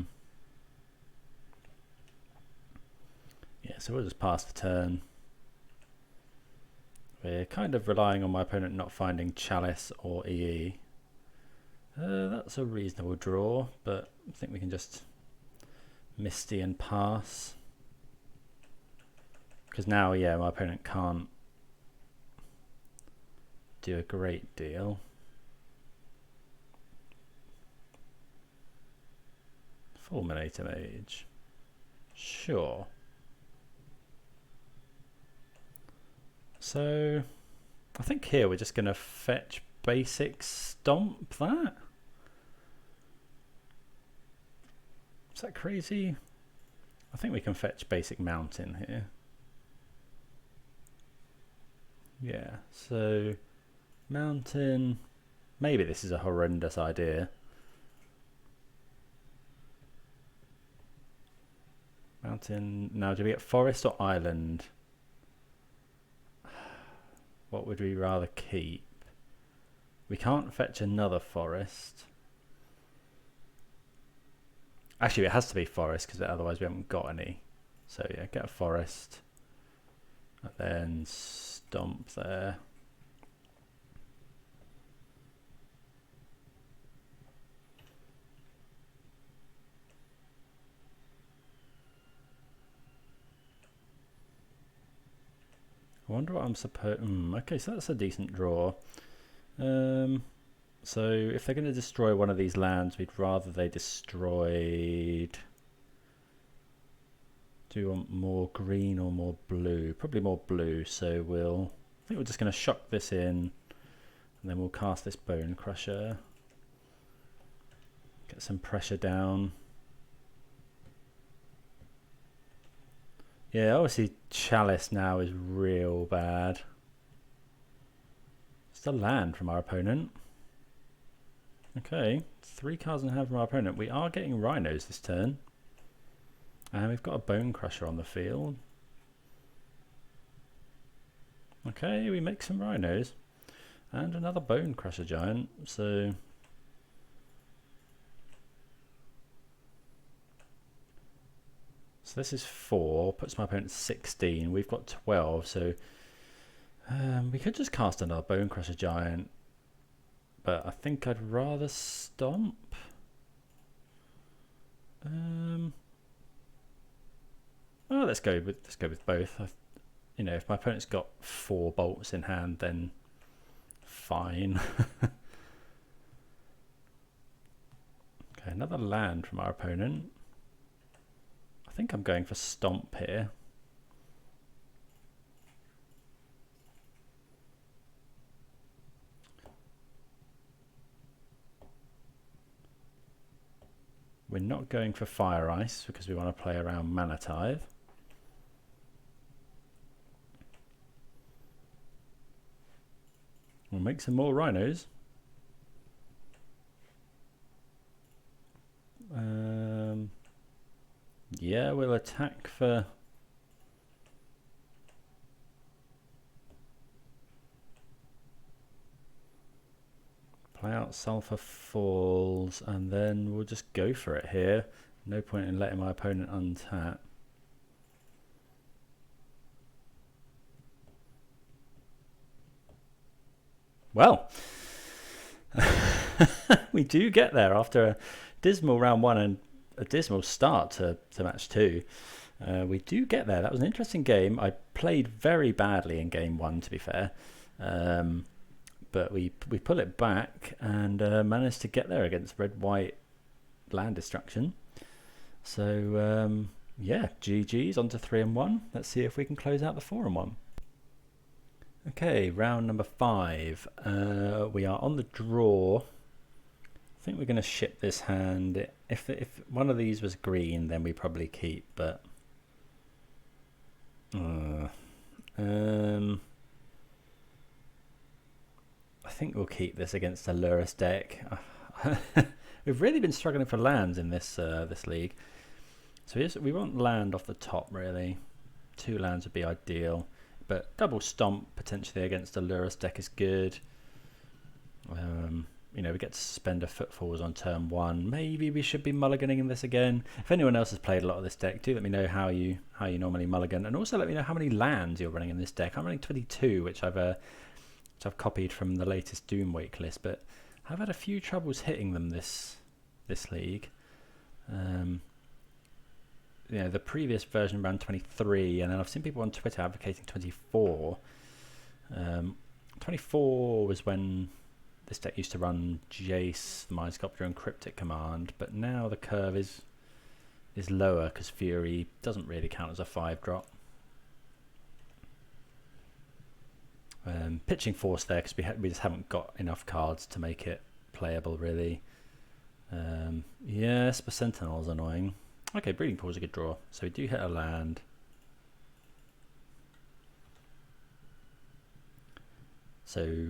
so we'll just pass the turn. We're kind of relying on my opponent not finding Chalice or EE. That's a reasonable draw, but I think we can just Misty and pass. Because now, yeah, my opponent can't do a great deal. Fulminator Mage. Sure. So I think here we're just going to fetch basic stomp that. Is that crazy? I think we can fetch basic mountain here. Yeah, so mountain. Maybe this is a horrendous idea. Mountain. Now, do we get forest or island? What would we rather keep? We can't fetch another forest. Actually, it has to be forest because otherwise we haven't got any. So yeah, get a forest. And then stomp there. I wonder what I'm supposed... okay, so that's a decent draw. So if they're going to destroy one of these lands, we'd rather they destroyed... Do you want more green or more blue? Probably more blue, so I think we're just going to shock this in, and then we'll cast this Bonecrusher. Get some pressure down. Yeah, obviously Chalice now is real bad. It's a land from our opponent. Okay, 3 cards in hand from our opponent. We are getting Rhinos this turn. And we've got a Bonecrusher on the field. Okay, we make some Rhinos. And another Bonecrusher Giant, so... So this is 4, puts my opponent 16. We've got 12, so we could just cast another Bonecrusher Giant, but I think I'd rather stomp. Oh, let's go with both. You know, if my opponent's got 4 bolts in hand, then fine. Okay, another land from our opponent. I think I'm going for stomp here. We're not going for Fire Ice because we want to play around Mana Tithe. We'll make some more Rhinos. Yeah, we'll attack for... Play out Sulfur Falls, and then we'll just go for it here. No point in letting my opponent untap. Well, we do get there after a dismal round 1 and a dismal start to match 2. We do get there. That was an interesting game. I played very badly in game 1, to be fair. But we pull it back and managed to get there against red-white land destruction. So yeah, GG's on to 3-1. Let's see if we can close out the 4-1. Okay, round number 5. We are on the draw. I think we're going to ship this hand. If one of these was green, then we probably keep. But I think we'll keep this against a Lurrus deck. We've really been struggling for lands in this this league. So we want land off the top, really. 2 lands would be ideal. But double stomp potentially against a Lurrus deck is good. You know, we get to suspend a Footfalls on turn 1. Maybe we should be mulliganing in this again. If anyone else has played a lot of this deck, do let me know how you normally mulligan, and also let me know how many lands you're running in this deck. I'm running 22, which I've copied from the latest Doom Wake list, but I've had a few troubles hitting them this league. You know, the previous version ran 23, and then I've seen people on Twitter advocating 24. 24 was when this deck used to run Jace, Mind Sculptor, and Cryptic Command, but now the curve is is lower because Fury doesn't really count as a 5-drop. Pitching Force there because we just haven't got enough cards to make it playable really. Yes, but Sentinel's annoying. Okay, Breeding Pool is a good draw. So we do hit a land. So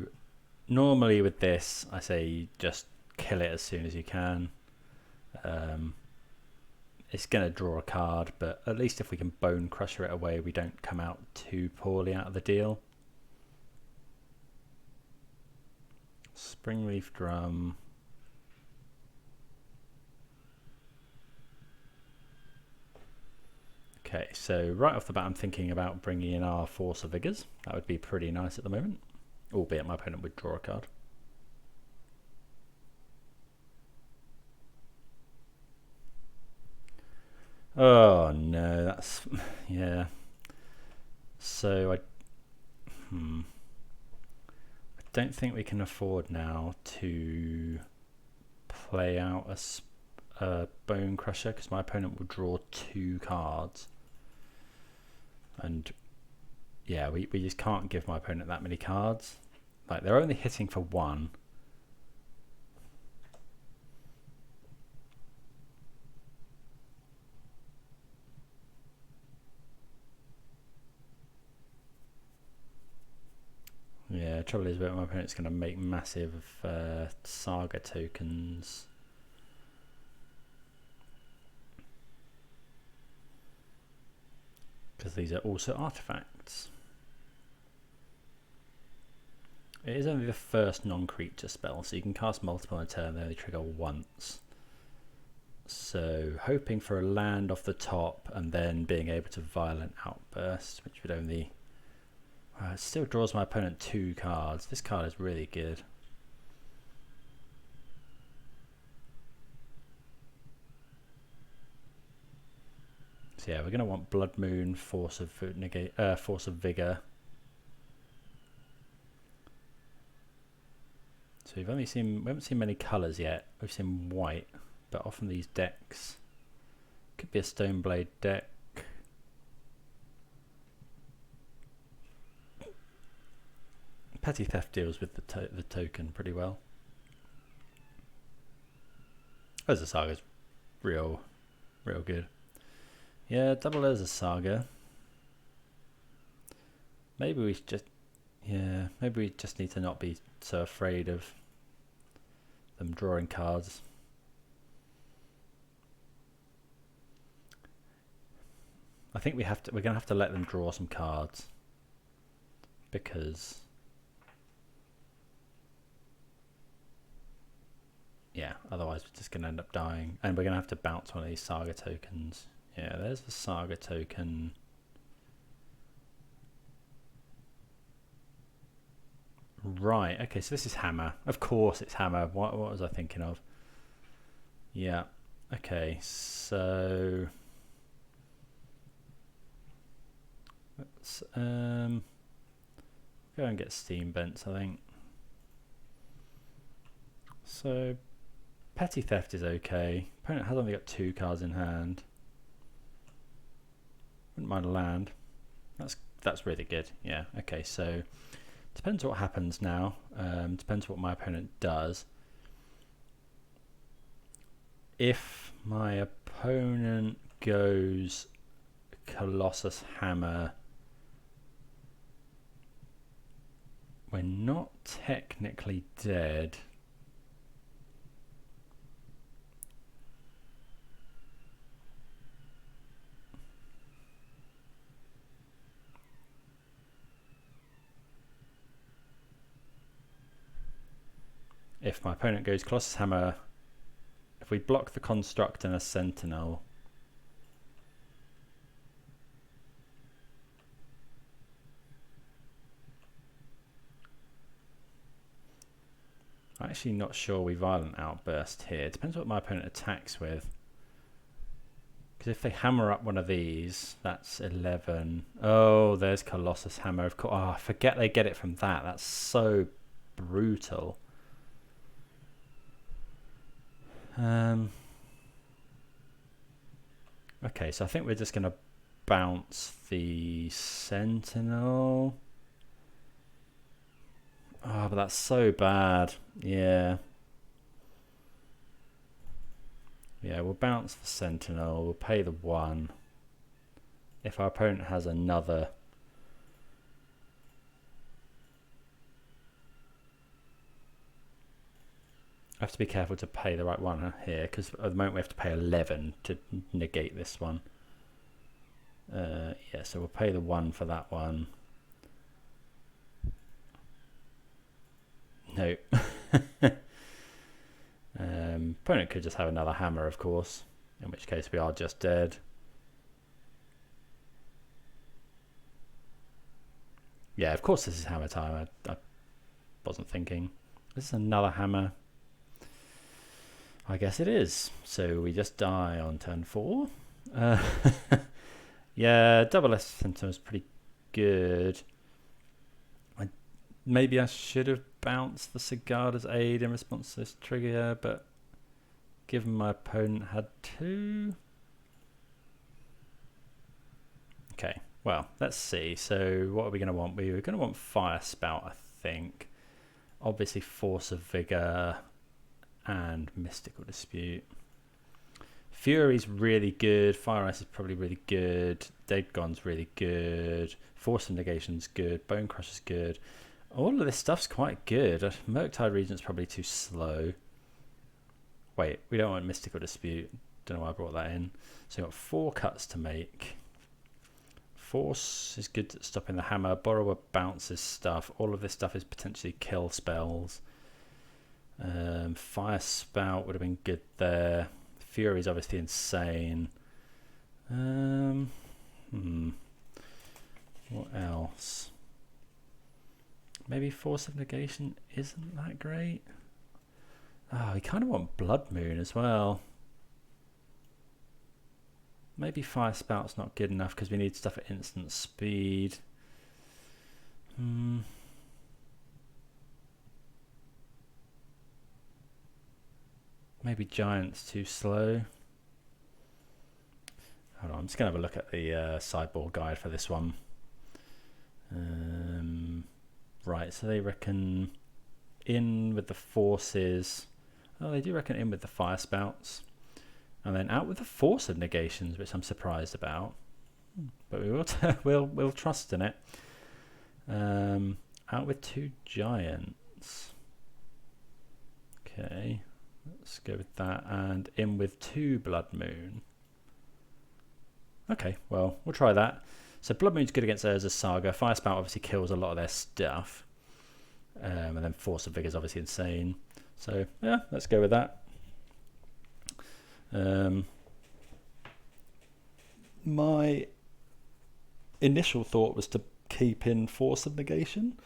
normally with this, I say just kill it as soon as you can. It's going to draw a card, but at least if we can Bonecrusher it away, we don't come out too poorly out of the deal. Springleaf Drum. Okay, so right off the bat I'm thinking about bringing in our Force of Vigors. That would be pretty nice at the moment, albeit my opponent would draw a card. Oh no, that's... yeah. So I don't think we can afford now to play out a Bonecrusher because my opponent will draw 2 cards. And yeah, we just can't give my opponent that many cards. Like, they're only hitting for 1. Yeah, trouble is my opponent's going to make massive Saga tokens. Because these are also artifacts. It is only the first non-creature spell, so you can cast multiple in a turn, they only trigger once. So hoping for a land off the top and then being able to Violent Outburst, which would only... it still draws my opponent 2 cards. This card is really good. So yeah, we're going to want Blood Moon, Force of Vigor. So we haven't seen many colours yet. We've seen white, but often these decks could be a Stoneblade deck. Petty Theft deals with the token pretty well. Urza Saga's real good. Yeah, double Urza Saga. Maybe we just need to not be so afraid of them drawing cards. I think we're gonna have to let them draw some cards because yeah, otherwise we're just going to end up dying. And we're going to have to bounce one of these Saga tokens. Yeah, there's the Saga token. Right, okay, so this is Hammer. Of course it's Hammer. What was I thinking of? Yeah, okay, so... let's go and get Steam Vents, I think. So... Petty Theft is okay. Opponent has only got 2 cards in hand. Wouldn't mind a land. That's really good. Yeah. Okay. So depends what happens now. Depends what my opponent does. If my opponent goes Colossus Hammer, we're not technically dead. If my opponent goes Colossus Hammer, if we block the Construct and a Sentinel, I'm actually not sure we Violent Outburst here. It depends what my opponent attacks with. Because if they hammer up one of these, that's 11. Oh, there's Colossus Hammer. Of course. Oh, I forget they get it from that. That's so brutal. Okay, so I think we're just going to bounce the Sentinel. Oh, but that's so bad. Yeah. Yeah, we'll bounce the Sentinel. We'll pay the 1. If our opponent has another... I have to be careful to pay the right one here, because at the moment we have to pay 11 to negate this one. Yeah, so we'll pay the 1 for that one. No. Opponent could just have another hammer, of course, in which case we are just dead. Yeah, of course this is hammer time. I wasn't thinking. This is another hammer. I guess it is. So we just die on turn 4. Yeah, double S Sentinel is pretty good. Maybe I should have bounced the Sigarda's Aid in response to this trigger, but given my opponent had 2. Okay, well, let's see. So what are we going to want? We're going to want Firespout, I think. Obviously Force of Vigor and Mystical Dispute. Fury's really good. Fire Ice is probably really good. Dagon's really good. Force of Negation's good. Bonecrusher's good. All of this stuff's quite good. Murktide Regent's probably too slow. Wait, we don't want Mystical Dispute. Don't know why I brought that in. So we've got 4 cuts to make. Force is good at stopping the hammer. Borrower bounces stuff. All of this stuff is potentially kill spells. Firespout would have been good there. Fury is obviously insane. What else? Maybe Force of Negation isn't that great. Oh, we kind of want Blood Moon as well. Maybe Firespout's not good enough because we need stuff at instant speed. Maybe Giant's too slow. Hold on, I'm just going to have a look at the sideboard guide for this one. Right, so they reckon in with the forces. Oh, they do reckon in with the Firespouts. And then out with the Force of Negations, which I'm surprised about. But we will we'll trust in it. Out with 2 Giants. Okay, let's go with that. And in with 2 Blood Moon. Okay, well, we'll try that. So Blood Moon's good against Urza's Saga. Firespout obviously kills a lot of their stuff. And then Force of Vigor is obviously insane. So, yeah, let's go with that. My initial thought was to keep in Force of Negation.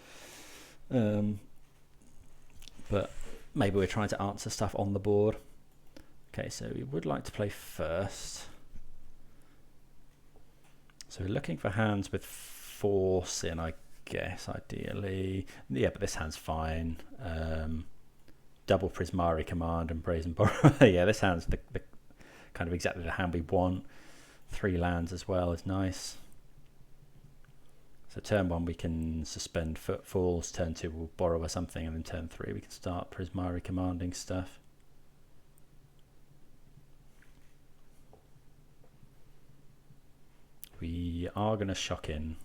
But maybe we're trying to answer stuff on the board. Okay, so we would like to play first. So we're looking for hands with Force in, I guess, ideally. Yeah, but this hand's fine. Double Prismari Command and Brazen Borrower. Yeah, this hand's the kind of exactly the hand we want. 3 lands as well is nice. So turn 1 we can suspend Footfalls, turn 2 we'll borrow something, and then turn 3 we can start Prismari Commanding stuff. We are going to shock in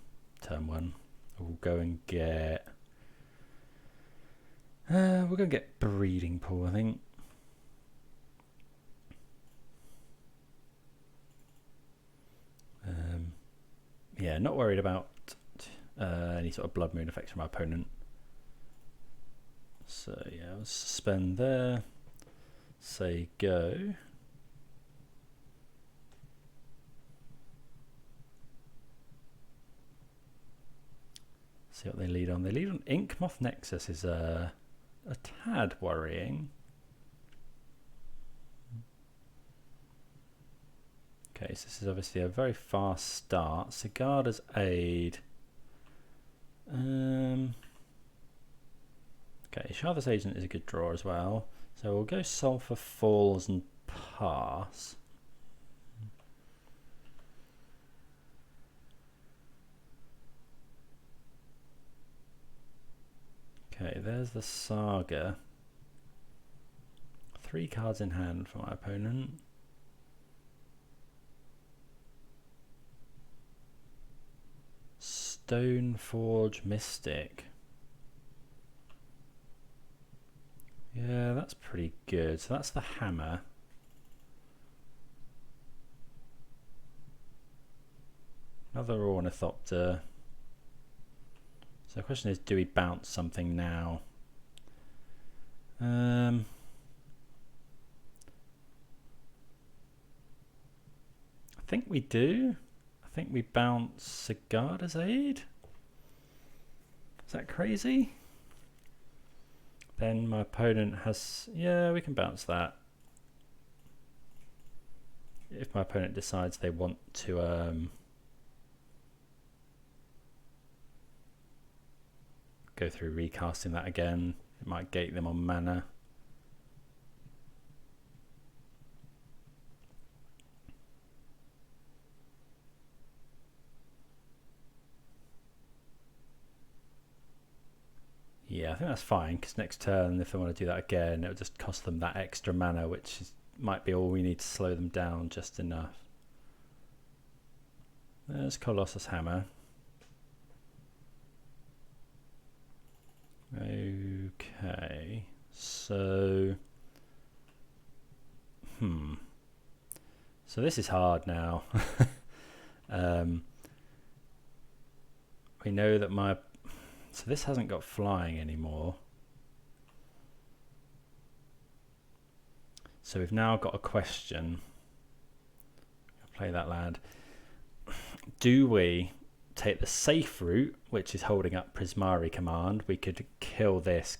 turn 1. We'll go and get... we're going to get Breeding Pool, I think. Yeah, not worried about any sort of Blood Moon effects from our opponent. So yeah, I'll suspend there. Say go. See what they lead on. They lead on Inkmoth Nexus is a tad worrying. Okay, so this is obviously a very fast start. Sigarda's Aid. Okay, Shardless Agent is a good draw as well. So we'll go Sulfur Falls and pass. Okay, there's the Saga. 3 cards in hand for my opponent. Stoneforge Mystic. Yeah, that's pretty good. So that's the hammer. Another Ornithopter. So the question is, do we bounce something now? I think we do. I think we bounce Sigarda's Aid. Is that crazy? Then my opponent has... Yeah, we can bounce that. If my opponent decides they want to go through recasting that again, it might gate them on mana. Yeah, I think that's fine, because next turn, if they want to do that again, it'll just cost them that extra mana, which might be all we need to slow them down just enough. There's Colossus Hammer. Okay, so... So this is hard now. We know that my... So this hasn't got flying anymore. So we've now got a question. I'll play that land. Do we take the safe route, which is holding up Prismari Command? We could kill this,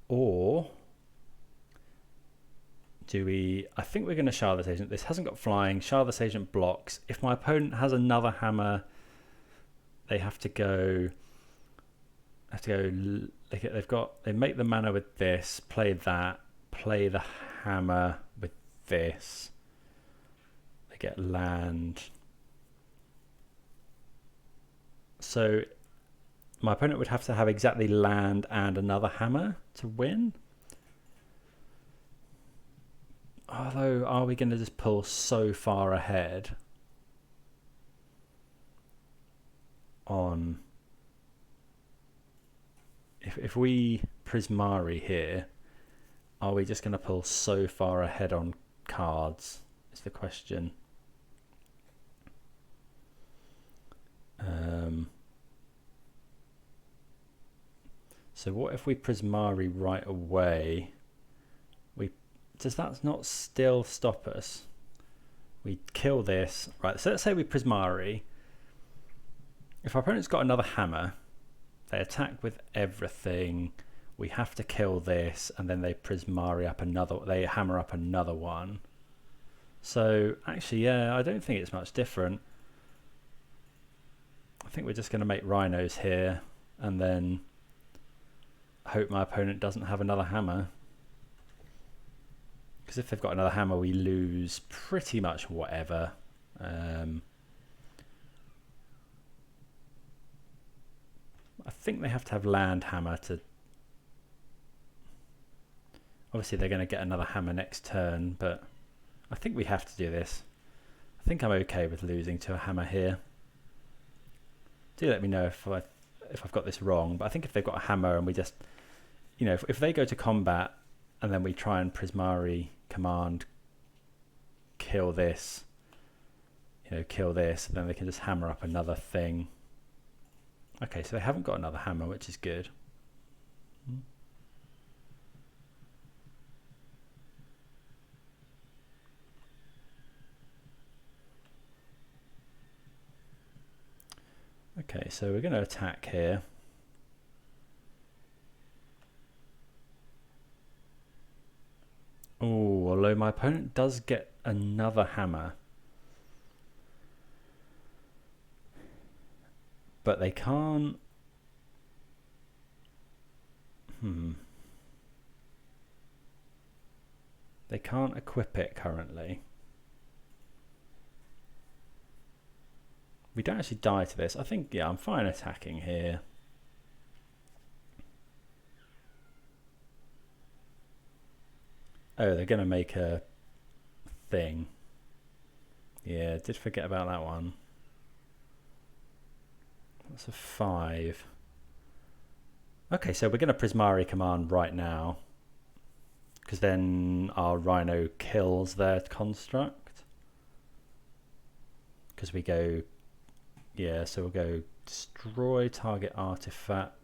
or do we... I think we're going to Shardless Agent. This hasn't got flying. Shardless Agent blocks. If my opponent has another hammer, they have to go... They make the mana with this, play that, play the hammer with this. They get land. So my opponent would have to have exactly land and another hammer to win. Although, are we going to just pull so far ahead on... If we Prismari here, are we just going to pull so far ahead on cards, is the question. So what if we Prismari right away? Does that not still stop us? We kill this. Right, so let's say we Prismari. If our opponent's got another hammer, they attack with everything. We have to kill this, and then they Prismari up another. They hammer up another one. So actually, yeah, I don't think it's much different. I think we're just going to make Rhinos here, and then hope my opponent doesn't have another hammer. Because if they've got another hammer, we lose pretty much whatever. I think they have to have land hammer to... Obviously they're going to get another hammer next turn, but I think we have to do this. I think I'm okay with losing to a hammer here. Do let me know if I've got this wrong, but I think if they've got a hammer and we just... You know, if they go to combat and then we try and Prismari Command kill this, kill this, and then they can just hammer up another thing. Okay, so they haven't got another hammer, which is good. Okay, so we're going to attack here. Oh, although my opponent does get another hammer. But they can't... They can't equip it currently. We don't actually die to this. I think, yeah, I'm fine attacking here. Oh, they're going to make a thing. Yeah, did forget about that one. That's a 5. Okay, so we're going to Prismari Command right now, because then our Rhino kills their construct. Because we go, yeah, so we'll go destroy target artifact.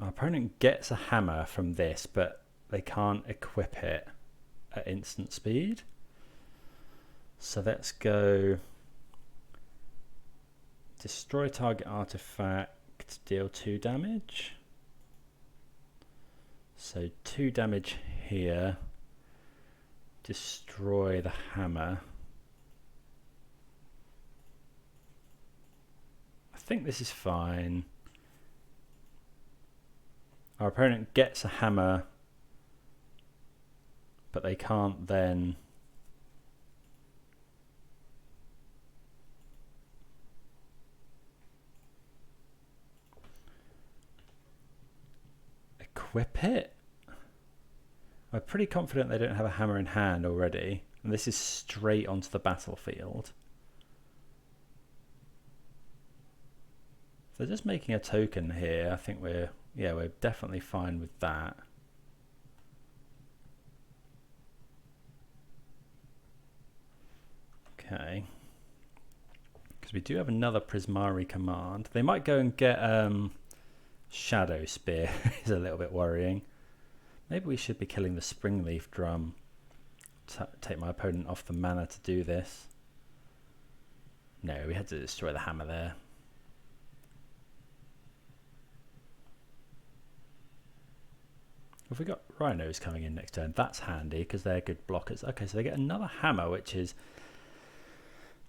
Our opponent gets a hammer from this, but they can't equip it at instant speed. So let's go destroy target artifact, deal 2 damage. So 2 damage here. Destroy the hammer. I think this is fine. Our opponent gets a hammer, but they can't then equip it. I'm pretty confident they don't have a hammer in hand already, and this is straight onto the battlefield. They're just making a token here. I think we're definitely fine with that. Okay. Because we do have another Prismari Command. They might go and get Shadow Spear. Is a little bit worrying. Maybe we should be killing the Springleaf Drum. Take my opponent off the mana to do this. No, we had to destroy the hammer there. Have we got Rhinos coming in next turn? That's handy because they're good blockers. Okay, so they get another hammer, which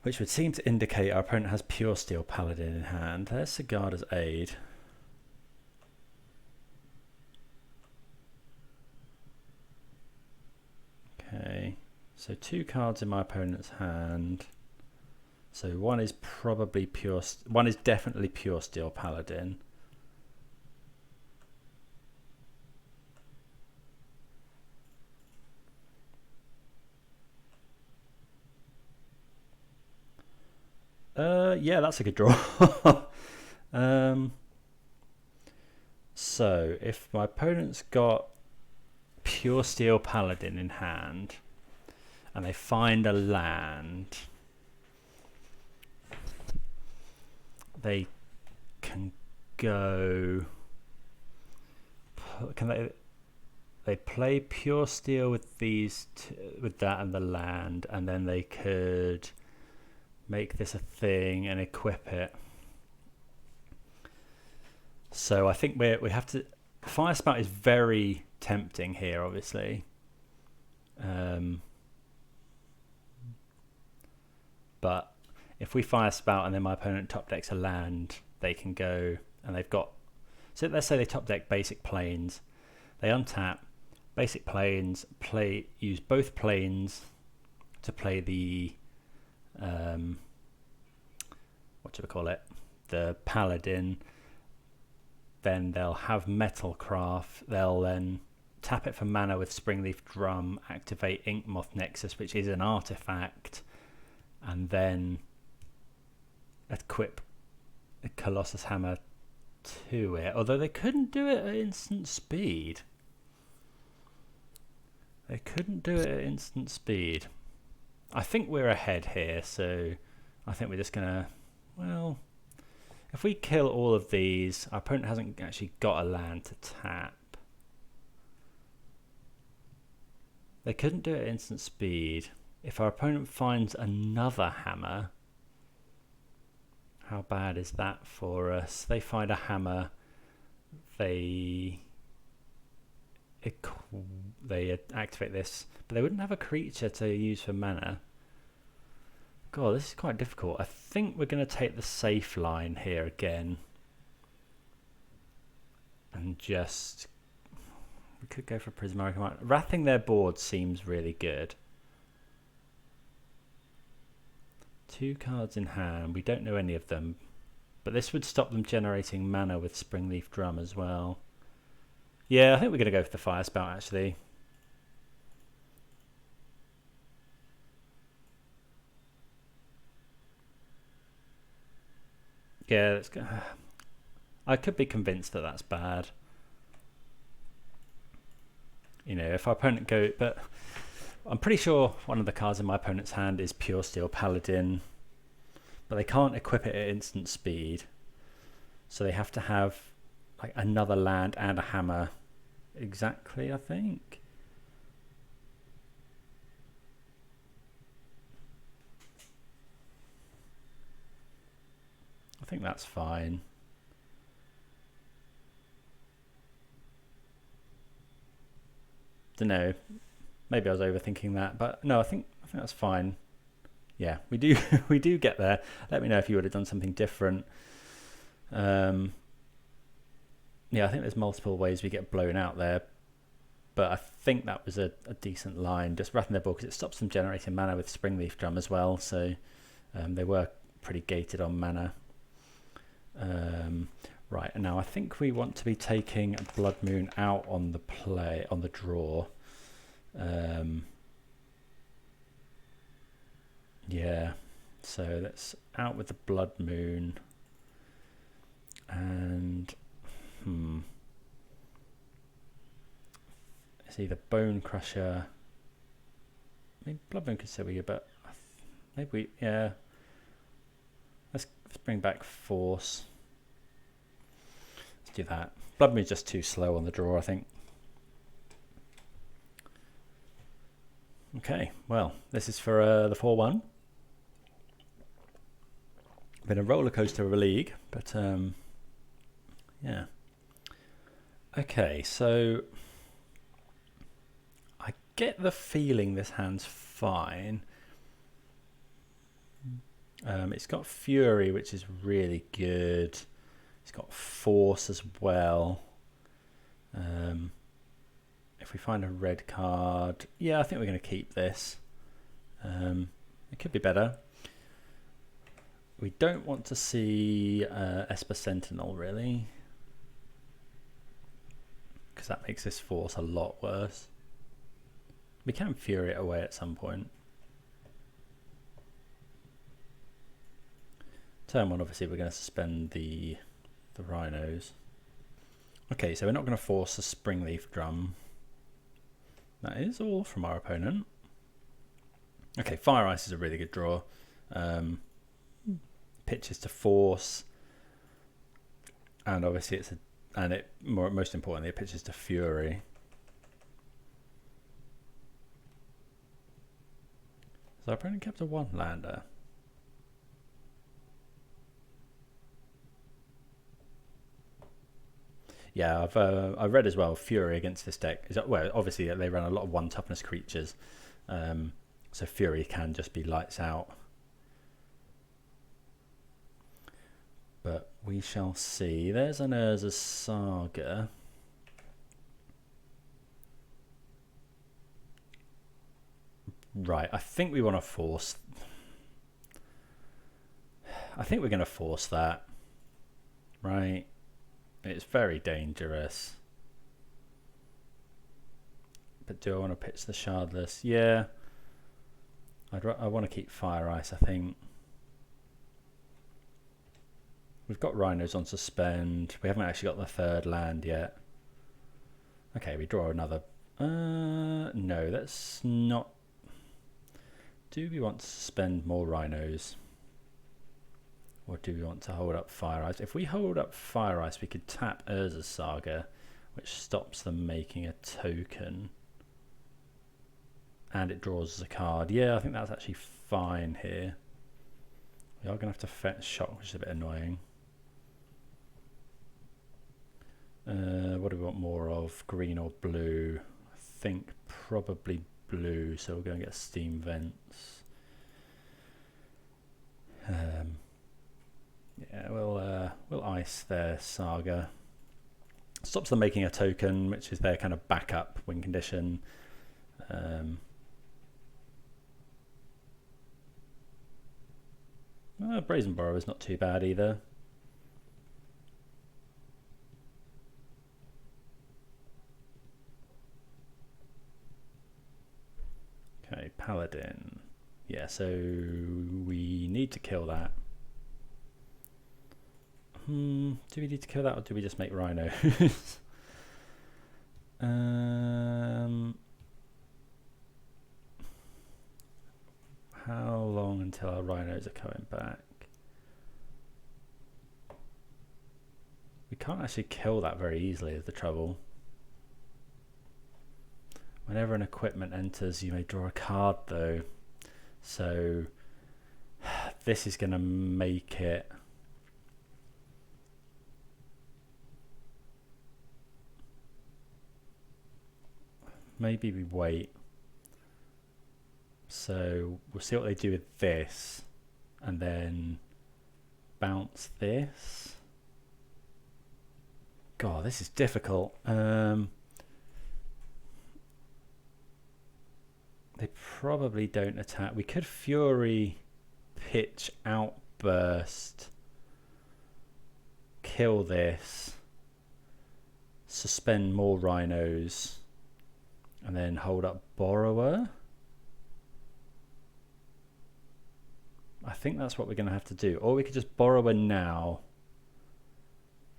would seem to indicate our opponent has Pure Steel Paladin in hand. There's Sigarda's Aid. Okay, so 2 cards in my opponent's hand. So one is definitely Pure Steel Paladin. Yeah, that's a good draw. So if my opponent's got Pure Steel Paladin in hand and they find a land, they can go. They play Pure Steel with with that and the land, and then they could make this a thing and equip it. So I think we have to. Firespout is very tempting here, obviously. But if we Firespout and then my opponent top decks a land, they can go and they've got. So let's say they top deck Basic Plains. They untap Basic Plains, use both plains to play the what do we call it? The Paladin. Then they'll have Metalcraft. They'll then tap it for mana with Springleaf Drum, activate Inkmoth Nexus, which is an artifact, and then equip a Colossus Hammer to it. Although they couldn't do it at instant speed. I think we're ahead here, so I think we're just gonna, well, if we kill all of these, our opponent hasn't actually got a land to tap. They couldn't do it at instant speed. If our opponent finds another hammer, how bad is that for us? They find a hammer, they activate this, but they wouldn't have a creature to use for mana. God, this is quite difficult. I think we're going to take the safe line here again. And just... we could go for Prismari Command. Wrathing their board seems really good. 2 cards in hand. We don't know any of them. But this would stop them generating mana with Springleaf Drum as well. Yeah, I think we're going to go for the Firespout, actually. Yeah, let's go. I could be convinced that that's bad. You know, if our opponent go... But I'm pretty sure one of the cards in my opponent's hand is Pure Steel Paladin. But they can't equip it at instant speed. So they have to have like another land and a hammer. Exactly, I think. I think that's fine. Don't know. Maybe I was overthinking that, but no, I think that's fine. Yeah, we do we do get there. Let me know if you would have done something different. Yeah, I think there's multiple ways we get blown out there, but I think that was a decent line. Just Wrath in their Ball, because it stops them generating mana with Springleaf Drum as well, so they were pretty gated on mana. Right, and now I think we want to be taking Blood Moon out on the draw. Yeah, so let's out with the Blood Moon, and it's either Bonecrusher. I mean, Blood Moon could still be good, but maybe let's bring back Force. Let's do that. Blood Moon's just too slow on the draw, I think. Okay, well, this is for the 4-1. Been a roller coaster of a league, but yeah. Okay, so I get the feeling this hand's fine. It's got Fury, which is really good. It's got Force as well. If we find a red card, yeah, I think we're going to keep this. It could be better. We don't want to see Esper Sentinel, really, because that makes this Force a lot worse. We can Fury it away at some point. Turn 1, obviously, we're going to suspend the Rhinos. Okay, so we're not going to force a Springleaf Drum. That is all from our opponent. Okay, Fire Ice is a really good draw. Pitches to Force, and obviously most importantly, it pitches to Fury. So our opponent kept a 1-lander. Yeah, I read as well. Fury against this deck is, well, obviously they run a lot of 1 toughness creatures, so Fury can just be lights out. But we shall see. There's an Urza's Saga. Right, I think we want to force. I think we're going to force that. Right. It's very dangerous. But do I want to pitch the Shardless? Yeah. I want to keep Fire Ice, I think. We've got Rhinos on suspend. We haven't actually got the 3rd land yet. Okay, we draw another. No, that's not. Do we want to suspend more Rhinos? Or do we want to hold up Fire Ice? If we hold up Fire Ice, we could tap Urza's Saga, which stops them making a token. And it draws us a card. Yeah, I think that's actually fine here. We are going to have to fetch Shock, which is a bit annoying. What do we want more of? Green or blue? I think probably blue, so we'll go and get Steam Vents. Yeah, we'll ice their Saga. Stops them making a token, which is their kind of backup win condition. Brazen Borrower is not too bad either. paladin. Yeah, so we need to kill that. Do we need to kill that, or do we just make Rhino? How long until our Rhinos are coming back? We can't actually kill that very easily, is the trouble. Whenever an equipment enters, you may draw a card though. So this is going to make it maybe we wait. So we'll see what they do with this and then bounce this. God, this is difficult. They probably don't attack. We could Fury, Pitch, Outburst, kill this, suspend more Rhinos, and then hold up Borrower. I think that's what we're going to have to do. Or we could just Borrower now.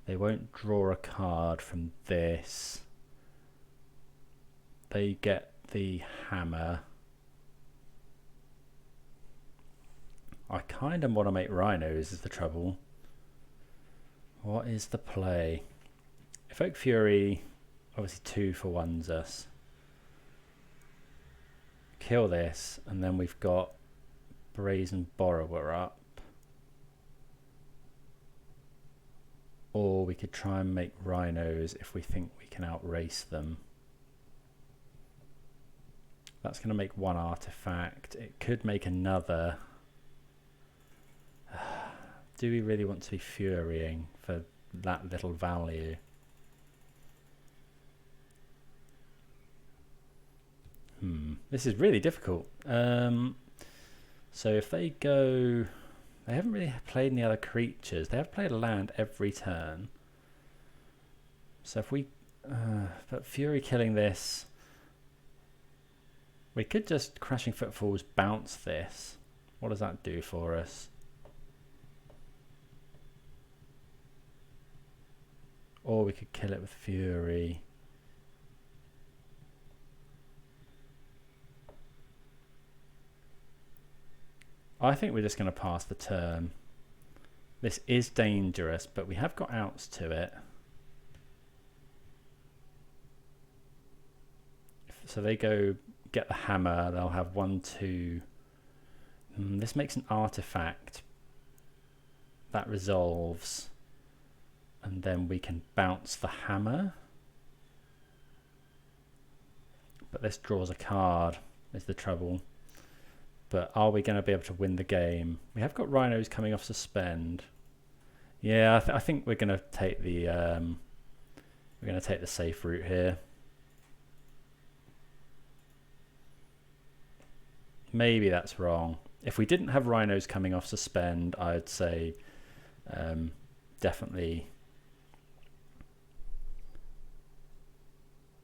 They won't draw a card from this. They get the hammer. I kind of want to make Rhinos is the trouble. What is the play? Evoke Fury, obviously 2 for 1's us. Kill this, and then we've got Brazen Borrower up. Or we could try and make Rhinos if we think we can outrace them. That's going to make 1 artifact. It could make another. Do we really want to be furying for that little value? This is really difficult. So if they go, they haven't really played any other creatures. They have played a land every turn. So if we, but Fury killing this, we could just Crashing Footfalls bounce this. What does that do for us? Or we could kill it with Fury. I think we're just going to pass the turn. This is dangerous, but we have got outs to it. So they go get the hammer. They'll have 1, 2. This makes an artifact. That resolves. And then we can bounce the hammer. But this draws a card, is the trouble. But are we going to be able to win the game? We have got Rhinos coming off suspend. Yeah, I think we're going to take the safe route here. Maybe that's wrong. If we didn't have Rhinos coming off suspend, I'd say definitely.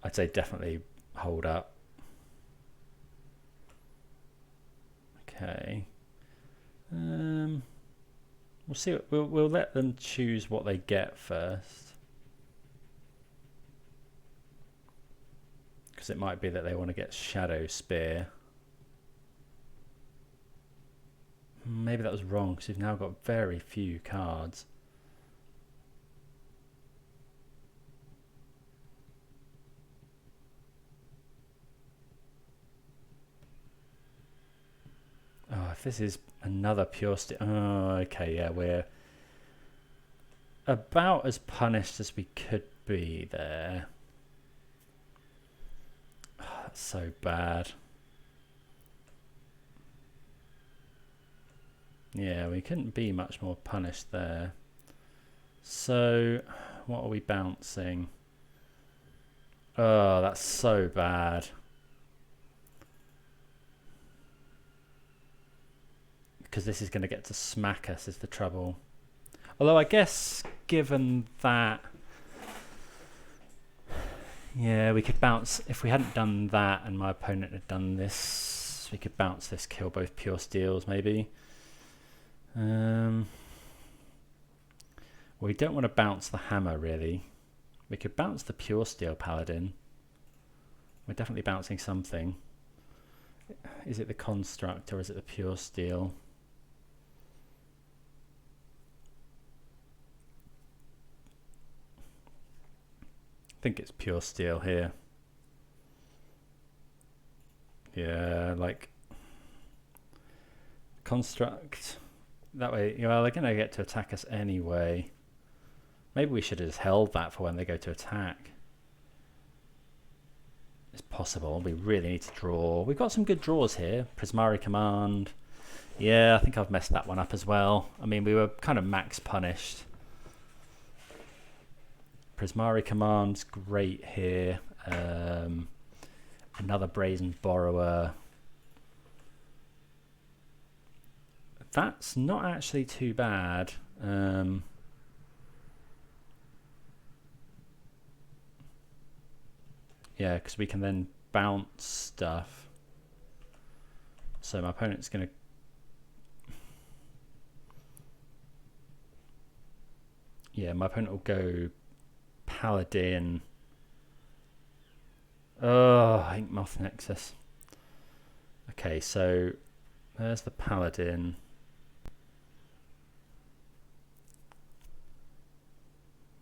I'd say definitely hold up. Okay. We'll see. We'll let them choose what they get first, because it might be that they want to get Shadow Spear. Maybe that was wrong, because we've now got very few cards. Oh, if this is another pure oh, okay, yeah, we're about as punished as we could be there. Oh, that's so bad. Yeah, we couldn't be much more punished there. So, what are we bouncing? Oh, that's so bad. Because this is going to get to smack us is the trouble. Although I guess given that, yeah, we could bounce. If we hadn't done that and my opponent had done this, bounce. We could bounce this, kill both pure steels maybe. We don't want to bounce the hammer really. We could bounce the pure steel paladin. We're definitely bouncing something. Is it the construct or is it the pure steel? I think it's pure steel here. Yeah, like construct. That way, well, they're going to get to attack us anyway. Maybe we should have just held that for when they go to attack. It's possible. We really need to draw. We've got some good draws here. Prismari Command. Yeah, I think I've messed that one up as well. I mean, we were kind of max punished. Prismari Command's great here. Another Brazen Borrower. That's not actually too bad. Yeah, because we can then bounce stuff. So my opponent's going to... Yeah, my opponent will go Paladin. Oh, Ink Moth Nexus. Okay, so there's the Paladin.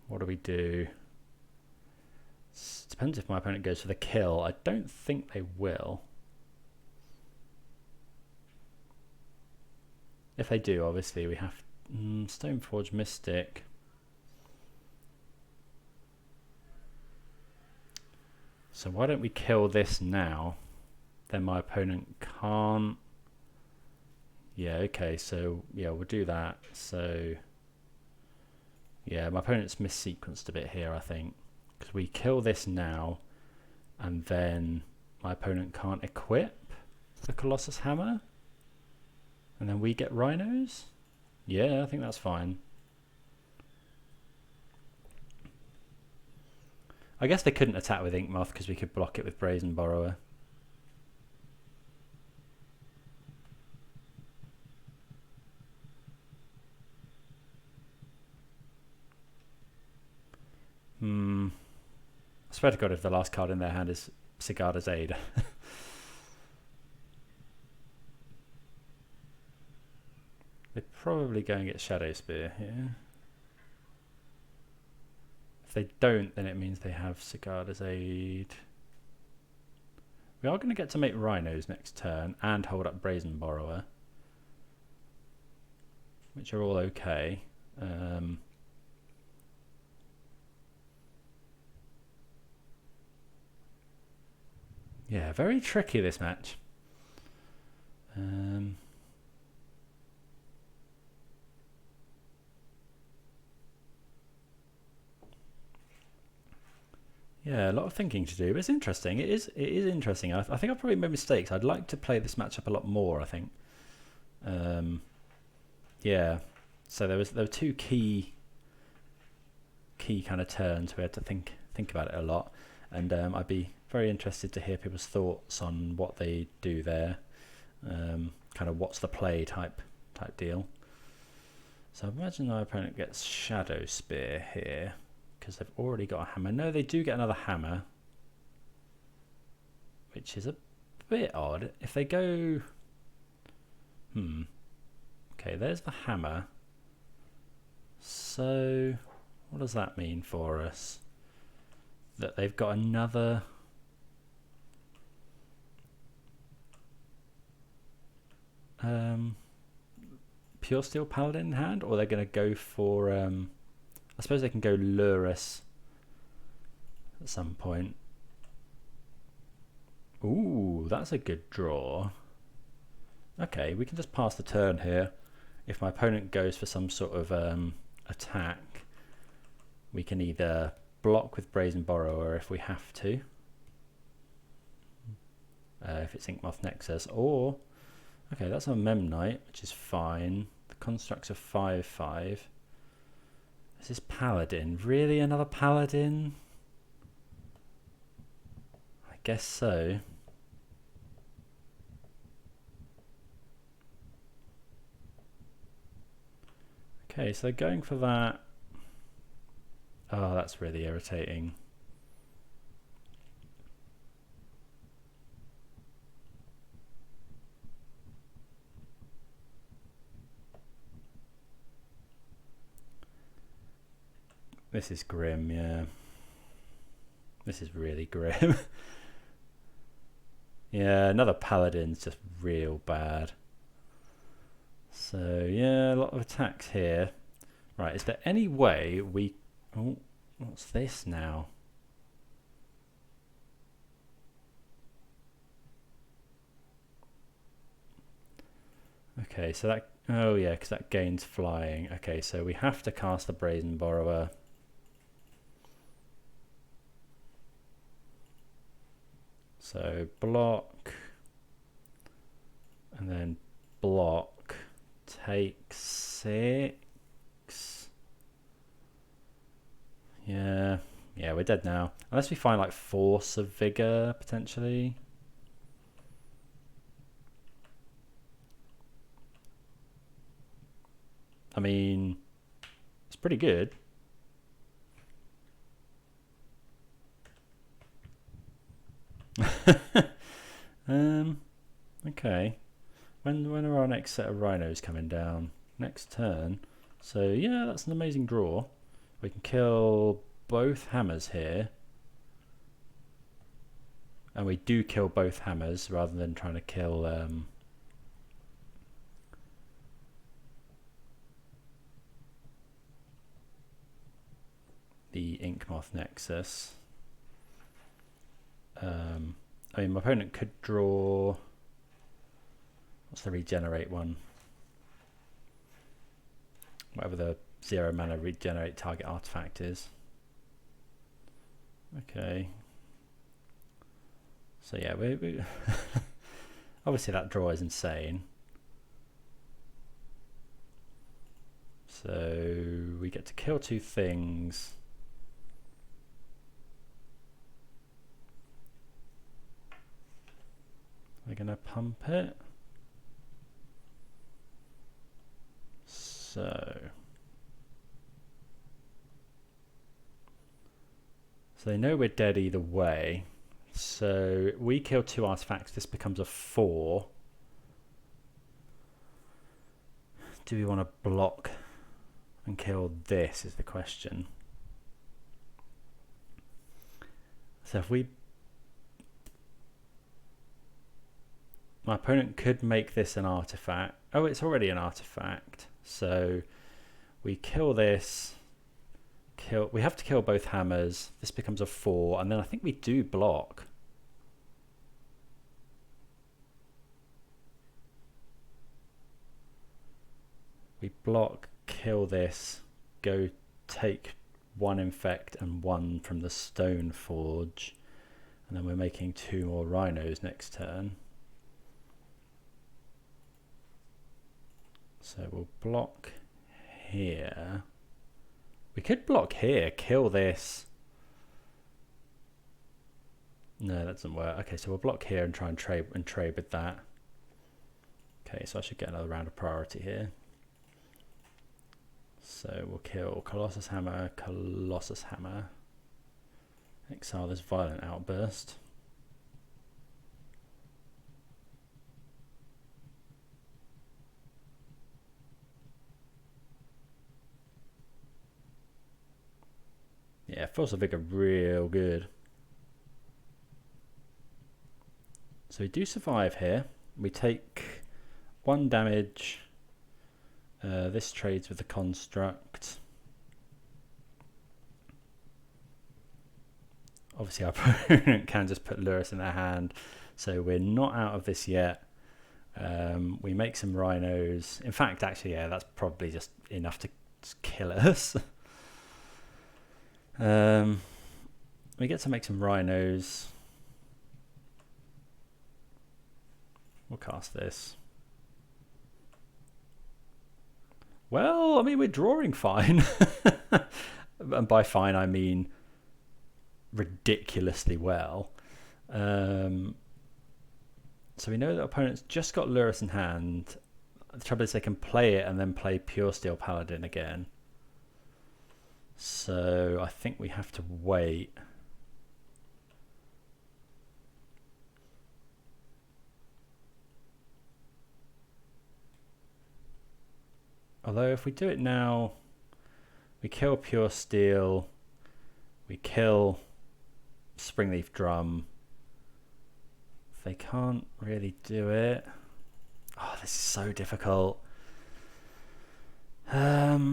What do we do? Depends if my opponent goes for the kill. I don't think they will. If they do, obviously we have Stoneforge Mystic. So why don't we kill this now? Then my opponent can't. Yeah, okay, so yeah, we'll do that. So yeah, my opponent's missequenced a bit here, I think. Because we kill this now, and then my opponent can't equip the Colossus Hammer, and then we get Rhinos? Yeah, I think that's fine. I guess they couldn't attack with Ink Moth because we could block it with Brazen Borrower. I swear to God if the last card in their hand is Sigarda's Aid. They're probably going to get Shadow Spear here. If they don't, then it means they have Sigarda's Aid. We are going to get to make Rhinos next turn and hold up Brazen Borrower, which are all okay. Yeah, very tricky this match. Yeah, a lot of thinking to do, but it's interesting. It is interesting. I think I've probably made mistakes. I'd like to play this matchup a lot more, I think. Yeah, so there were two key kind of turns. We had to think about it a lot, and I'd be very interested to hear people's thoughts on what they do there. Kind of what's the play type deal. So imagine our opponent gets Shadow Spear here because they've already got a hammer. No, they do get another hammer, which is a bit odd. If they go, okay, there's the hammer. So what does that mean for us? That they've got another. Pure Steel Paladin in hand, or they're going to go for I suppose they can go Lurrus at some point. Ooh, that's a good draw. Okay, we can just pass the turn here. If my opponent goes for some sort of attack, we can either block with Brazen Borrower if we have to, if it's Ink Moth Nexus, or okay, that's a Memnite, which is fine. The constructs are 5/5. Is this Paladin? Really, another Paladin? I guess so. Okay, so going for that. Oh, that's really irritating. This is grim, yeah. This is really grim. Yeah, another paladin's just real bad. So yeah, a lot of attacks here. Right, is there any way we... Oh, what's this now? Okay, so that... Oh yeah, because that gains flying. Okay, so we have to cast the Brazen Borrower. So block, and then block, take 6. Yeah, we're dead now. Unless we find like Force of Vigor, potentially. I mean, it's pretty good. Okay. When are our next set of Rhinos coming down? Next turn. So yeah, that's an amazing draw. We can kill both hammers here. And we do kill both hammers rather than trying to kill the Inkmoth Nexus. I mean, my opponent could draw... What's the regenerate one? Whatever the 0 mana regenerate target artifact is. Okay. So yeah, we obviously that draw is insane. So we get to kill 2 things. We're gonna pump it. So they know we're dead either way. So we kill 2 artifacts, this becomes a 4. Do we want to block and kill this is the question. So if we... My opponent could make this an artifact. Oh, it's already an artifact. So we kill this. We have to kill both hammers. This becomes a 4, and then I think we do block. We block, kill this, go take 1 infect and 1 from the Stone Forge, and then we're making 2 more Rhinos next turn. So we'll block here. We could block here, kill this. No, that doesn't work. Okay, so we'll block here and try and trade with that. Okay, so I should get another round of priority here. So we'll kill Colossus Hammer, exile this Violent Outburst. Yeah, Force of Vigor real good. So we do survive here. We take 1 damage. This trades with the construct. Obviously our opponent can just put Lurrus in their hand, so we're not out of this yet. We make some Rhinos. In fact, actually, yeah, that's probably just enough to kill us. We get to make some Rhinos. We'll cast this. Well, I mean, we're drawing fine. And by fine, I mean ridiculously well. So we know that opponent's just got Lurrus in hand. the trouble is they can play it and then play Pure Steel Paladin again. So I think we have to wait. Although if we do it now, we kill Pure Steel, we kill Springleaf Drum. They can't really do it. Oh, this is so difficult. I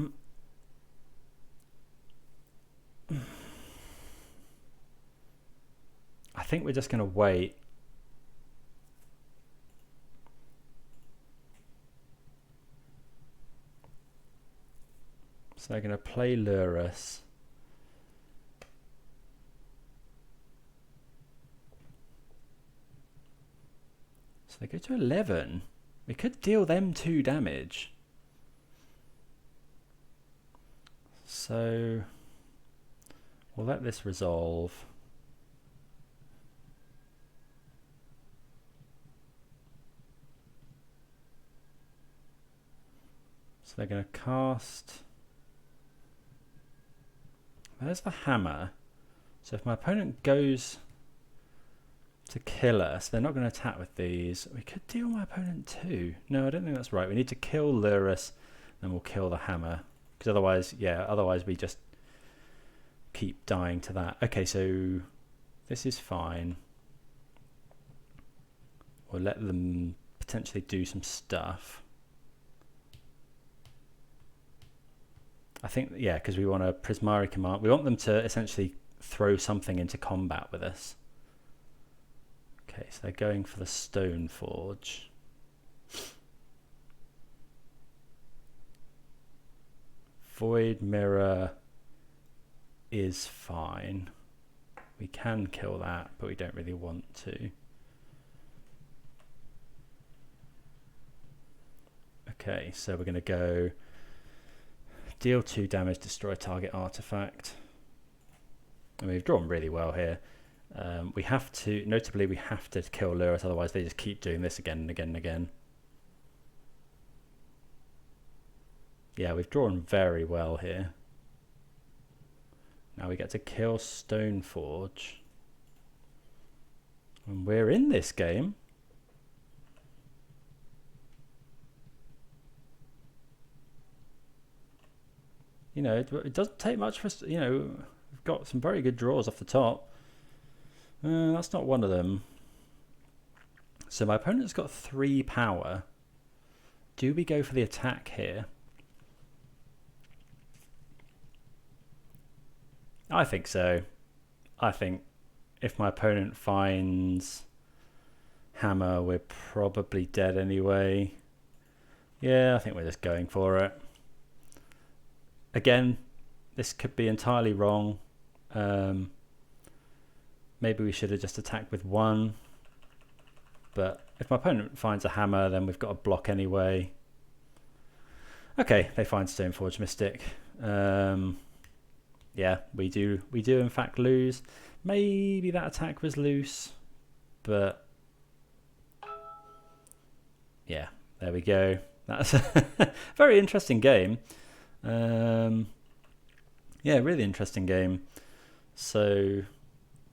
think we're just going to wait. So they're going to play Lurrus. So they go to 11. We could deal them 2 damage. So we'll let this resolve. So they're going to cast. There's the hammer. So if my opponent goes to kill us, they're not going to attack with these. We could deal my opponent 2. No, I don't think that's right. We need to kill Lurrus, then we'll kill the hammer. Because otherwise, yeah, otherwise we just keep dying to that. Okay, so this is fine. We'll let them potentially do some stuff. I think, yeah, because we want a Prismari Command. We want them to essentially throw something into combat with us. Okay, so they're going for the Stone Forge. Void Mirror is fine. We can kill that, but we don't really want to. Okay, so we're going to go deal 2 damage, destroy target artifact. And we've drawn really well here. We have to, notably, we have to kill Lurrus, otherwise they just keep doing this again and again and again. Yeah, we've drawn very well here. Now we get to kill Stoneforge. And we're in this game. You know, it doesn't take much for us, you know, we've got some very good draws off the top. That's not one of them. So my opponent's got 3 power. Do we go for the attack here? I think so. I think if my opponent finds hammer, we're probably dead anyway. Yeah, I think we're just going for it. Again, this could be entirely wrong. Maybe we should have just attacked with 1. But if my opponent finds a hammer, then we've got a block anyway. Okay, they find Stoneforge Mystic. Yeah, we do in fact lose. Maybe that attack was loose, but yeah, there we go. That's a very interesting game. Yeah, really interesting game. So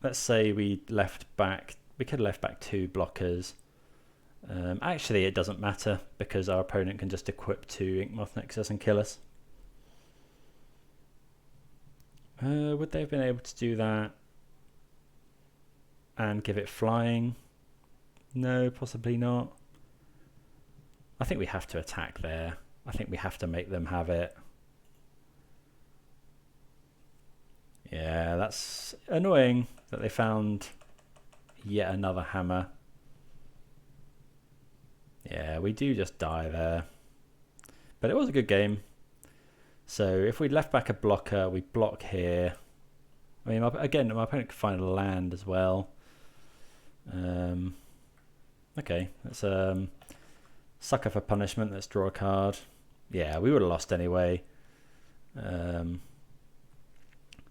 let's say we left back, we could have left back 2 blockers. Actually, it doesn't matter because our opponent can just equip 2 Inkmoth Nexus and kill us. Would they have been able to do that and give it flying? No, possibly not. I think we have to attack there. I think we have to make them have it. Yeah, that's annoying that they found yet another hammer. Yeah, we do just die there. But it was a good game. So if we left back a blocker, we block here. I mean, again, my opponent could find a land as well. Okay, let's sucker for punishment. Let's draw a card. Yeah, we would have lost anyway.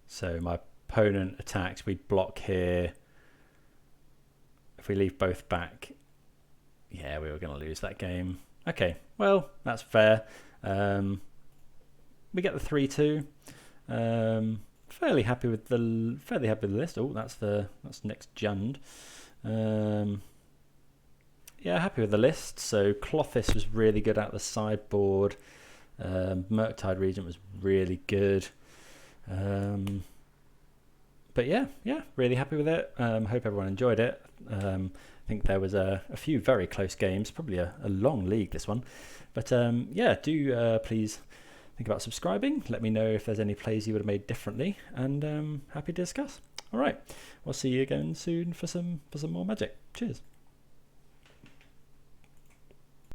So my opponent attacks. We block here. If we leave both back, yeah, we were going to lose that game. Okay, well, that's fair. We get the 3-2. Fairly happy with the list. Oh, that's next Jund. Yeah, happy with the list. So Klothys was really good out the sideboard. Murktide Regent was really good. But yeah, really happy with it. Hope everyone enjoyed it. I think there was a few very close games, probably a long league this one. But yeah, do please think about subscribing. Let me know if there's any plays you would have made differently, and happy to discuss. All right, we'll see you again soon for some more Magic. Cheers.